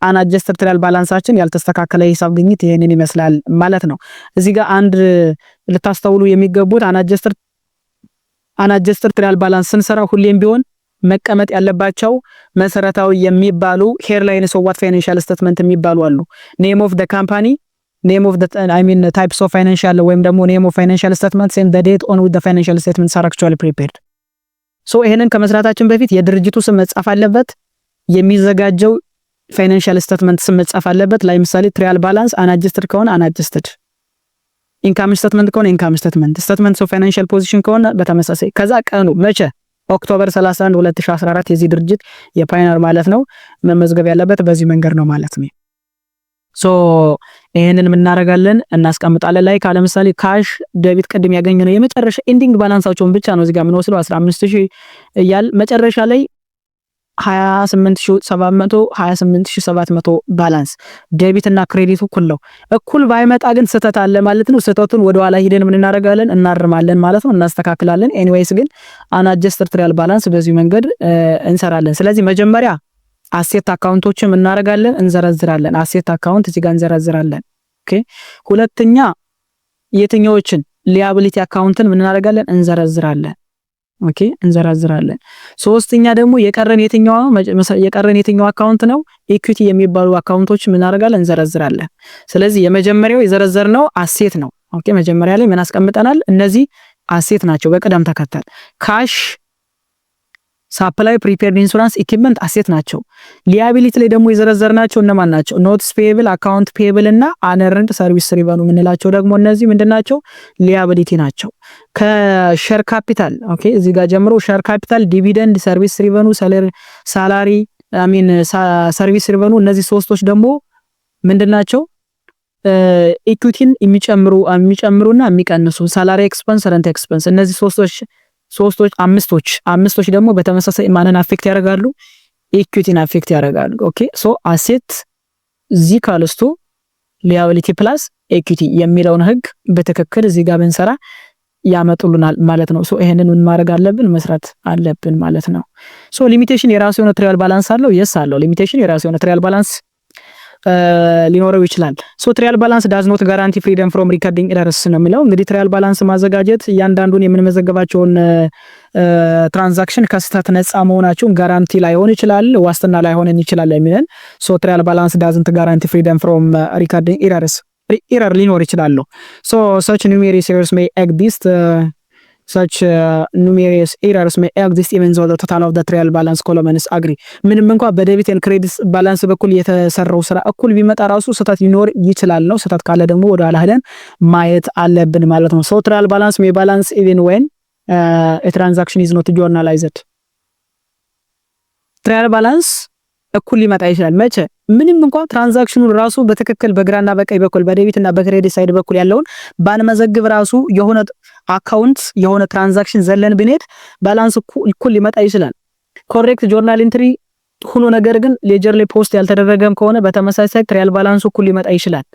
አንአጀስትድ ትራያል ባላንሳችን ያልተስተካከለ ሂሳብ ግኝት ይሄንን ይመስላል ማለት ነው። እዚህ ጋር አንድ ልታስተውሉ የሚገቡት አንአጀስትድ ትራያል ባላንስ ስንሰራ ሁሌም ቢሆን መቀመጥ ያለባቸው መሰረታዊ የሚባሉ ሄርላይንስ ኦፍ ዋት ፋይናንሻል ስቴትመንት የሚባሉ አሉ። ኔም ኦፍ ዘ ካምፓኒ፣ ኔም ኦፍ ዘ ታይፕስ ኦፍ ፋይናንሻል ወይም ደግሞ ኔም ኦፍ ፋይናንሻል ስቴትመንትስ ኤንድ ዘ ዴት ኦን ዊዝ ዘ ፋይናንሻል ስቴትመንትስ አር አክቹዋሊ ፕሪፔርድ። ሶ ይሄንን ከመስራታችን በፊት የድርጅቱ ስም መጻፍ አለበት። የሚዘጋጀው ፋይናንሻል ስቴትመንት ስም መጻፍ አለበት። ለምሳሌ ትራያል ባላንስ አንአጀስትድ ከሆነ አንአጀስትድ፣ ኢንካም ስቴትመንት ከሆነ ኢንካም ስቴትመንት፣ ስቴትመንትስ ኦፍ ፋይናንሻል ፖዚሽን ከሆነ በተመሳሳይ። ከዛ ቀኑ መቼ ኦክቶበር 31 2014 የዚህ ድርጅት የፓይነር ማለት ነው መመዝገብ ያለበት በዚህ መንገድ ነው ማለት ነው። ሶ ይሄንን እናረጋለን እናስቀምጣለን። ላይ ካለ ለምሳሌ ካሽ ዴቢት ቅድም ያገኘነው የመጨረሻ ኤንዲንግ ባላንሳቸውን ብቻ ነው እዚህ ጋር የምንወስደው 15000 እያል መጨረሻ ላይ 28700 ባላንስ ዴቢት እና ክሬዲቱ እኩል ባይመጣ ግን ስህተት አለ ማለት ነው። ስህተቱን ወደ ኋላ ሄደን ምን እናደርጋለን? እናርማለን ማለት ነው፣ እናስተካክላለን። ኤኒዌይስ ግን አንአጀስትድ ትራያል ባላንስ በዚህ መንገድ እንሰራለን። ስለዚህ መጀመሪያ አሴት አካውንቶችን እናደርጋለን፣ እንዘረዝራለን። አሴት አካውንት እዚህ ጋር እንዘረዝራለን። ኦኬ። ሁለተኛ የትኛዎችን ሊያቢሊቲ አካውንትን ምን እናደርጋለን? እንዘረዝራለን። ኦኬ እንዘራዝራለን። ሶስተኛ ደግሞ የቀረን የትኛው አካውንት ነው? ኢኩዊቲ የሚባሉ አካውንቶች ምን እናደርጋለን? እንዘረዝራለን። ስለዚህ የመጀመሪያው የዘረዘርነው አሴት ነው። ኦኬ መጀመሪያ ላይ ምን አስቀምጠናል? እነዚህ አሴት ናቸው በቅደም ተከተል። ካሽ፣ ሳፕላይ፣ ፕሪፔርድ ኢንሹራንስ፣ ኢኩዊፕመንት አሴት ናቸው። ሊያቢሊቲ ላይ ደግሞ የዘረዘርናቸው እነማን ናቸው? ኖትስ ፔየብል፣ አካውንት ፔየብል እና አንኤርንድ ሰርቪስ ሪቨኑ የምንላቸው ደግሞ እነዚህ ምንድናቸው? ሊያቢሊቲ ናቸው። ከሼር ካፒታል ኦኬ እዚህ ጋር ጀምሮ ሼር ካፒታል፣ ዲቪደንድ፣ ሰርቪስ ሪቨኑ፣ ሳላሪ ሰርቪስ ሪቨኑ እነዚህ ሶስቶች ደግሞ ምንድናቸው? ኢኩዊቲን የሚጨምሩና የሚቀንሱ ሳላሪ ኤክስፐንስ፣ ረንት ኤክስፐንስ እነዚህ አምስቶች ደግሞ በተመሳሳይ ማንን አፌክት ያደርጋሉ? ኢኩዊቲን አፌክት ያደርጋሉ። ኦኬ ሶ አሴት ዚ ካልስቱ ሊያቢሊቲ ፕላስ ኢኩዊቲ የሚለውን ህግ በትክክል እዚህ ጋር ብንሰራ ያመጡልናል ማለት ነው። ሶ ይሄንን ምን ማድረግ አለብን? መስራት አለብን ማለት ነው። ሶ ሊሚቴሽን የራሱ የሆነ ትራያል ባላንስ አለው። የስ አለው። ሊሚቴሽን የራሱ የሆነ ትራያል ባላንስ ሊኖረው ይችላል። ሶ ትራያል ባላንስ ዳዝ ኖት ጋራንቲ ፍሪደም ፍሮም ሪከርዲንግ ኤረርስ ነው የሚለው። እንግዲህ ትራያል ባላንስ ማዘጋጀት እያንዳንዱን የምንመዘገባቸውን ትራንዛክሽን ከስተት ነፃ መሆናቸውን ጋራንቲ ላይሆን ይችላል፣ ዋስትና ላይሆን ይችላል የሚለን። ሶ ትራያል ባላንስ ዳዝንት ጋራንቲ ፍሪደም ፍሮም ሪከርዲንግ ኤረርስ ኤረር ሊኖር ይችላል። ሶ such numerous errors may exist even though the total of the trial balance columns agree. ምንም እንኳን በዴቢት ኤንድ ክሬዲት ባላንስ በኩል የተሰራው ስራ እኩል ቢመጣ ራሱ ስህተት ሊኖር ይችላል ነው። ስህተት ካለ ደግሞ ወደ ኋላ ሄደን ማየት አለብን ማለት ነው። so trial balance may balance even when a transaction is not journalized. trial balance እኩል ሊመጣ ይችላል መቼ? ምንም እንኳን ትራንዛክሽኑ ራሱ በትክክል በግራና በቀኝ በኩል በዴቢት እና በክሬዲት ሳይድ በኩል ያለውን ባንመዘግብ ራሱ የሆነ አካውንት የሆነ ትራንዛክሽን ዘለን ብንሄድ ባላንስ እኩል ሊመጣ ይችላል። ኮሬክት ጆርናል ኢንትሪ ሆኖ ነገር ግን ሌጀር ላይ ፖስት ያልተደረገም ከሆነ በተመሳሳይ ትራያል ባላንስ እኩል ሊመጣ ይችላል።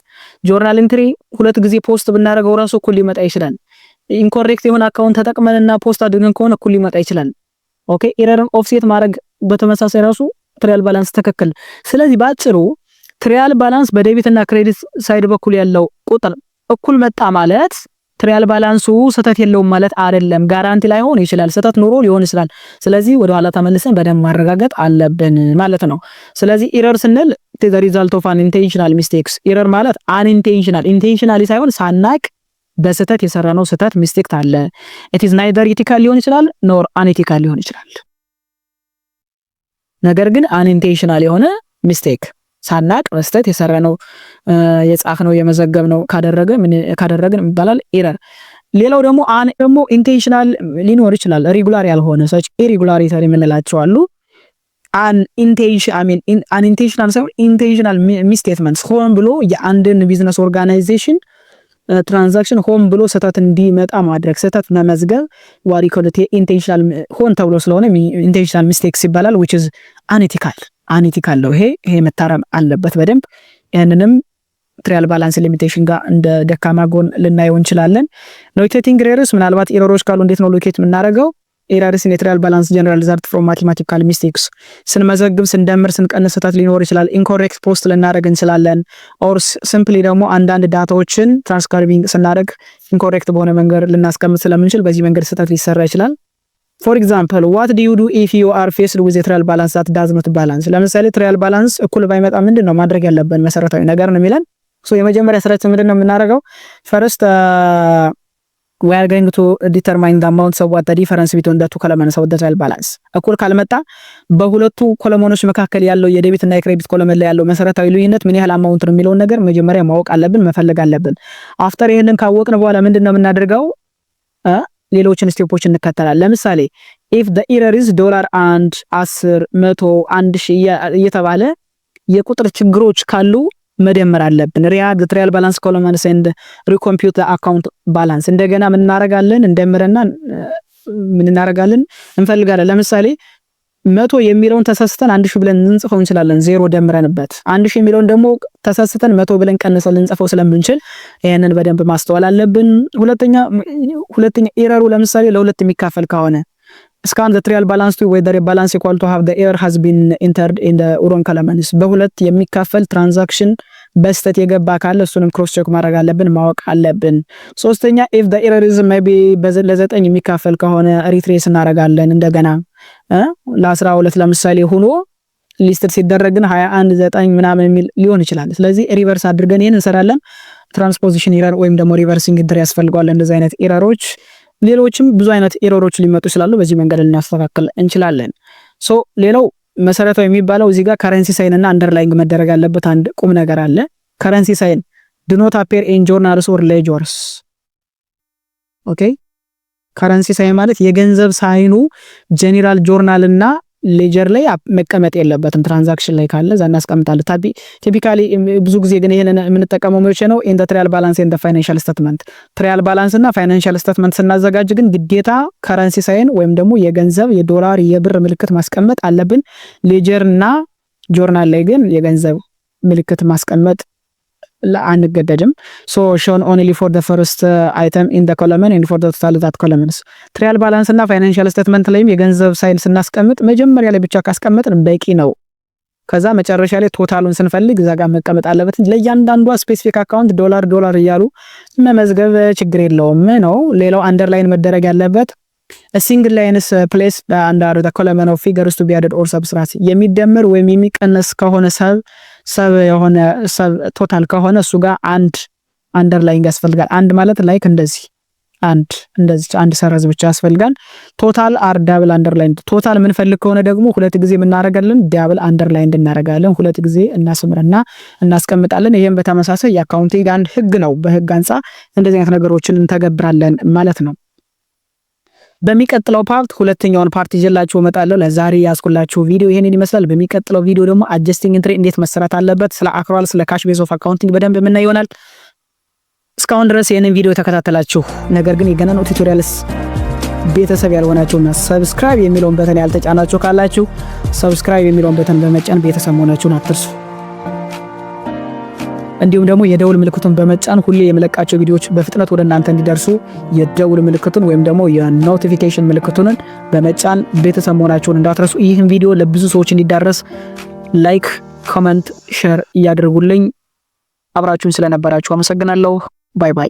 ጆርናል ኢንትሪ ሁለት ጊዜ ፖስት ብናደርገው ራሱ እኩል ሊመጣ ይችላል። ኢንኮሬክት የሆነ አካውንት ተጠቅመንና ፖስት አድርገን ከሆነ እኩል ሊመጣ ይችላል። ኦኬ ኤረርን ኦፍሴት ማድረግ በተመሳሳይ ራሱ ትራያል ባላንስ ትክክል። ስለዚህ ባጭሩ ትራያል ባላንስ በዴቢት እና ክሬዲት ሳይድ በኩል ያለው ቁጥር እኩል መጣ ማለት ትራያል ባላንሱ ስህተት የለውም ማለት አይደለም። ጋራንቲ ላይሆን ይችላል፣ ስህተት ኑሮ ሊሆን ይችላል። ስለዚህ ወደ ኋላ ተመልሰን በደንብ ማረጋገጥ አለብን ማለት ነው። ስለዚህ ኢረር ስንል the result of unintentional mistakes ኢረር ማለት ኢንቴንሽናሊ ሳይሆን ሳናቅ በስህተት የሰራነው ስህተት ሚስቴክ አለ። it is neither ethical ሊሆን ይችላል nor unethical ሊሆን ይችላል። ነገር ግን አንኢንቴንሽናል የሆነ ሚስቴክ ሳናቅ መስጠት የሰራነው የጻፍነው የመዘገብነው ካደረግን ይባላል ኤረር። ሌላው ደግሞ ኢንቴንሽናል ሊኖር ይችላል፣ ሬጉላር ያልሆነ ሰች ኢሬጉላሪቲ የምንላቸው አሉ። አንኢንቴንሽናል ሳይሆን ኢንቴንሽናል ሚስቴትመንትስ ሆን ብሎ የአንድን ቢዝነስ ኦርጋናይዜሽን ትራንዛክሽን ሆን ብሎ ስህተት እንዲመጣ ማድረግ፣ ስህተት መመዝገብ ዋሪ ኮልቲ ኢንቴንሽናል ሆን ተብሎ ስለሆነ ኢንቴንሽናል ሚስቴክስ ይባላል which is አንኢቲካል ነው። ይሄ መታረም አለበት በደንብ። ያንንም ትሪያል ባላንስ ሊሚቴሽን ጋር እንደ ደካማ ጎን ልናየው እንችላለን። ሎኬቲንግ ኤረርስ ምናልባት ኤረሮች ካሉ እንዴት ነው ሎኬት የምናደርገው? ኤረርስ ኢን ትሪያል ባላንስ ጀነራል ሪዛልት ፍሮም ማቴማቲካል ሚስቴክስ፣ ስንመዘግብ ስንደምር ስንቀንስ ስህተት ሊኖር ይችላል። ኢንኮሬክት ፖስት ልናደርግ እንችላለን። ኦር ሲምፕሊ ደግሞ አንዳንድ ዳታዎችን ትራንስክራይቢንግ ስናደርግ ኢንኮሬክት በሆነ መንገድ ልናስቀምጥ ስለምንችል በዚህ መንገድ ስህተት ሊሰራ ይችላል። ፎር ኤግዛምፕል what do you do if you are faced with a trial balance that does not balance? ለምሳሌ ትሪያል ባላንስ እኩል ባይመጣ ምንድነው ማድረግ ያለብን መሰረታዊ ነገር ነው የሚለን። የመጀመሪያ ስራችን ምንድነው የምናደርገው? first we are going to determine the amounts of what the difference between the two columns of the trial balance እኩል ካልመጣ በሁለቱ ኮለሞኖች መካከል ያለው የዴቢት እና የክሬዲት ኮለመን ላይ ያለው መሰረታዊ ልዩነት ምን ያህል አማውንት ነው የሚለውን ነገር መጀመሪያ ማወቅ አለብን፣ መፈለግ አለብን። አፍተር ይሄንን ካወቅን በኋላ ምንድነው የምናደርገው? ሌሎችን ስቴፖች እንከተላለን። ለምሳሌ if the error is $1 10 100 1000 እየተባለ የቁጥር ችግሮች ካሉ መደመር አለብን። react the trial balance columns and recompute the account balance እንደገና ምን እናረጋለን? እንደምረና ምን እናረጋለን እንፈልጋለን። ለምሳሌ 100 የሚለውን ተሳስተን 1000 ብለን እንጽፈው እንችላለን፣ 0 ደምረንበት። 1000 የሚለውን ደግሞ ተሳስተን 100 ብለን ቀንሰን ልንጽፈው ስለምንችል ይሄንን በደንብ ማስተዋል አለብን። ሁለተኛ ኤረሩ ለምሳሌ ለሁለት የሚካፈል ከሆነ scan the trial balance to whether a balance equal to have the error has been entered in the wrong columns በሁለት የሚካፈል ትራንዛክሽን በስተት የገባ ካለ እሱንም ክሮስ ቼክ ማድረግ አለብን፣ ማወቅ አለብን። ሶስተኛ if the error is maybe ለ9 የሚካፈል ከሆነ ሪትሬስ እናረጋለን እንደገና ለ12 ለምሳሌ ሆኖ ሊስትድ ሲደረግን 21 9 ምናምን የሚል ሊሆን ይችላል። ስለዚህ ሪቨርስ አድርገን ይሄን እንሰራለን። ትራንስፖዚሽን ኤረር ወይም ደግሞ ሪቨርሲንግ ኢንተር ያስፈልጋል እንደዚህ አይነት ኤረሮች። ሌሎችም ብዙ አይነት ኤረሮች ሊመጡ ይችላሉ። በዚህ መንገድ ልናስተካክል እንችላለን። ሌላው መሰረታዊ የሚባለው እዚህ ጋር ከረንሲ ሳይን እና አንደርላይንግ መደረግ ያለበት አንድ ቁም ነገር አለ። ከረንሲ ሳይን do not appear in journals or ledgers። ኦኬ ከረንሲ ሳይን ማለት የገንዘብ ሳይኑ ጀነራል ጆርናል እና ሌጀር ላይ መቀመጥ የለበትም። ትራንዛክሽን ላይ ካለ ዛና አስቀምጣለን። ቲፒካሊ ብዙ ጊዜ ግን ይሄንን የምንጠቀመው መቼ ነው? ኢን ዘ ትሪያል ባላንስ ኤንድ ዘ ፋይናንሻል ስቴትመንት። ትሪያል ባላንስ እና ፋይናንሻል ስቴትመንት ስናዘጋጅ ግን ግዴታ ከረንሲ ሳይን ወይም ደግሞ የገንዘብ የዶላር የብር ምልክት ማስቀመጥ አለብን። ሌጀር እና ጆርናል ላይ ግን የገንዘብ ምልክት ማስቀመጥ አንገደድም። shown only for the first item in the column and for the total that columns። ትሪያል ባላንስ እና ፋይናንሻል ስቴትመንት ላይም የገንዘብ ሳይን ስናስቀምጥ መጀመሪያ ላይ ብቻ ካስቀመጥን በቂ ነው። ከዛ መጨረሻ ላይ ቶታሉን ስንፈልግ እዛ ጋር መቀመጥ አለበት። ለእያንዳንዷ ስፔሲፊክ አካውንት ዶላር እያሉ መመዝገብ ችግር የለውም ነው። ሌላው አንደርላይን መደረግ ያለበት a single line is placed under the column of figures to be added or subtracted። የሚደመር ወይም የሚቀነስ ከሆነ ሰብ የሆነ ሰብ ቶታል ከሆነ እሱ ጋር አንድ አንደርላይን ያስፈልጋል። አንድ ማለት ላይክ እንደዚህ አንድ ሰረዝ ብቻ ያስፈልጋል። ቶታል አር ዳብል አንደርላይን። ቶታል ምን ፈልግ ከሆነ ደግሞ ሁለት ጊዜ ምን እናደርጋለን? ዳብል አንደርላይን እናደርጋለን። ሁለት ጊዜ እናስምርና እናስቀምጣለን። ይሄን በተመሳሳይ የአካውንቲንግ አንድ ህግ ነው። በህግ አንፃር እንደዚህ አይነት ነገሮችን እንተገብራለን ማለት ነው። በሚቀጥለው ፓርት ሁለተኛውን ፓርት ይዤላችሁ እመጣለሁ። ለዛሬ ያስኩላችሁ ቪዲዮ ይሄንን ይመስላል። በሚቀጥለው ቪዲዮ ደግሞ አጀስቲንግ ኢንትሪ እንዴት መሰራት አለበት፣ ስለ አክሩዋል፣ ስለ ካሽ ቤዝ ኦፍ አካውንቲንግ በደንብ ምን ይሆናል። እስካሁን ድረስ ይሄንን ቪዲዮ ተከታተላችሁ ነገር ግን የገናን ቱቶሪያልስ ቤተሰብ ያልሆናችሁና ሰብስክራይብ የሚለውን በተን ያልተጫናችሁ ካላችሁ ሰብስክራይብ የሚለውን በተን በመጫን ቤተሰብ መሆናችሁን አትርሱ። እንዲሁም ደግሞ የደውል ምልክቱን በመጫን ሁሌ የመለቃቸው ቪዲዮዎች በፍጥነት ወደ እናንተ እንዲደርሱ የደውል ምልክቱን ወይም ደግሞ የኖቲፊኬሽን ምልክቱን በመጫን ቤተሰብ መሆናችሁን እንዳትረሱ። ይህን ቪዲዮ ለብዙ ሰዎች እንዲዳረስ ላይክ፣ ኮሜንት፣ ሼር እያደረጉልኝ አብራችሁን ስለነበራችሁ አመሰግናለሁ። ባይ ባይ።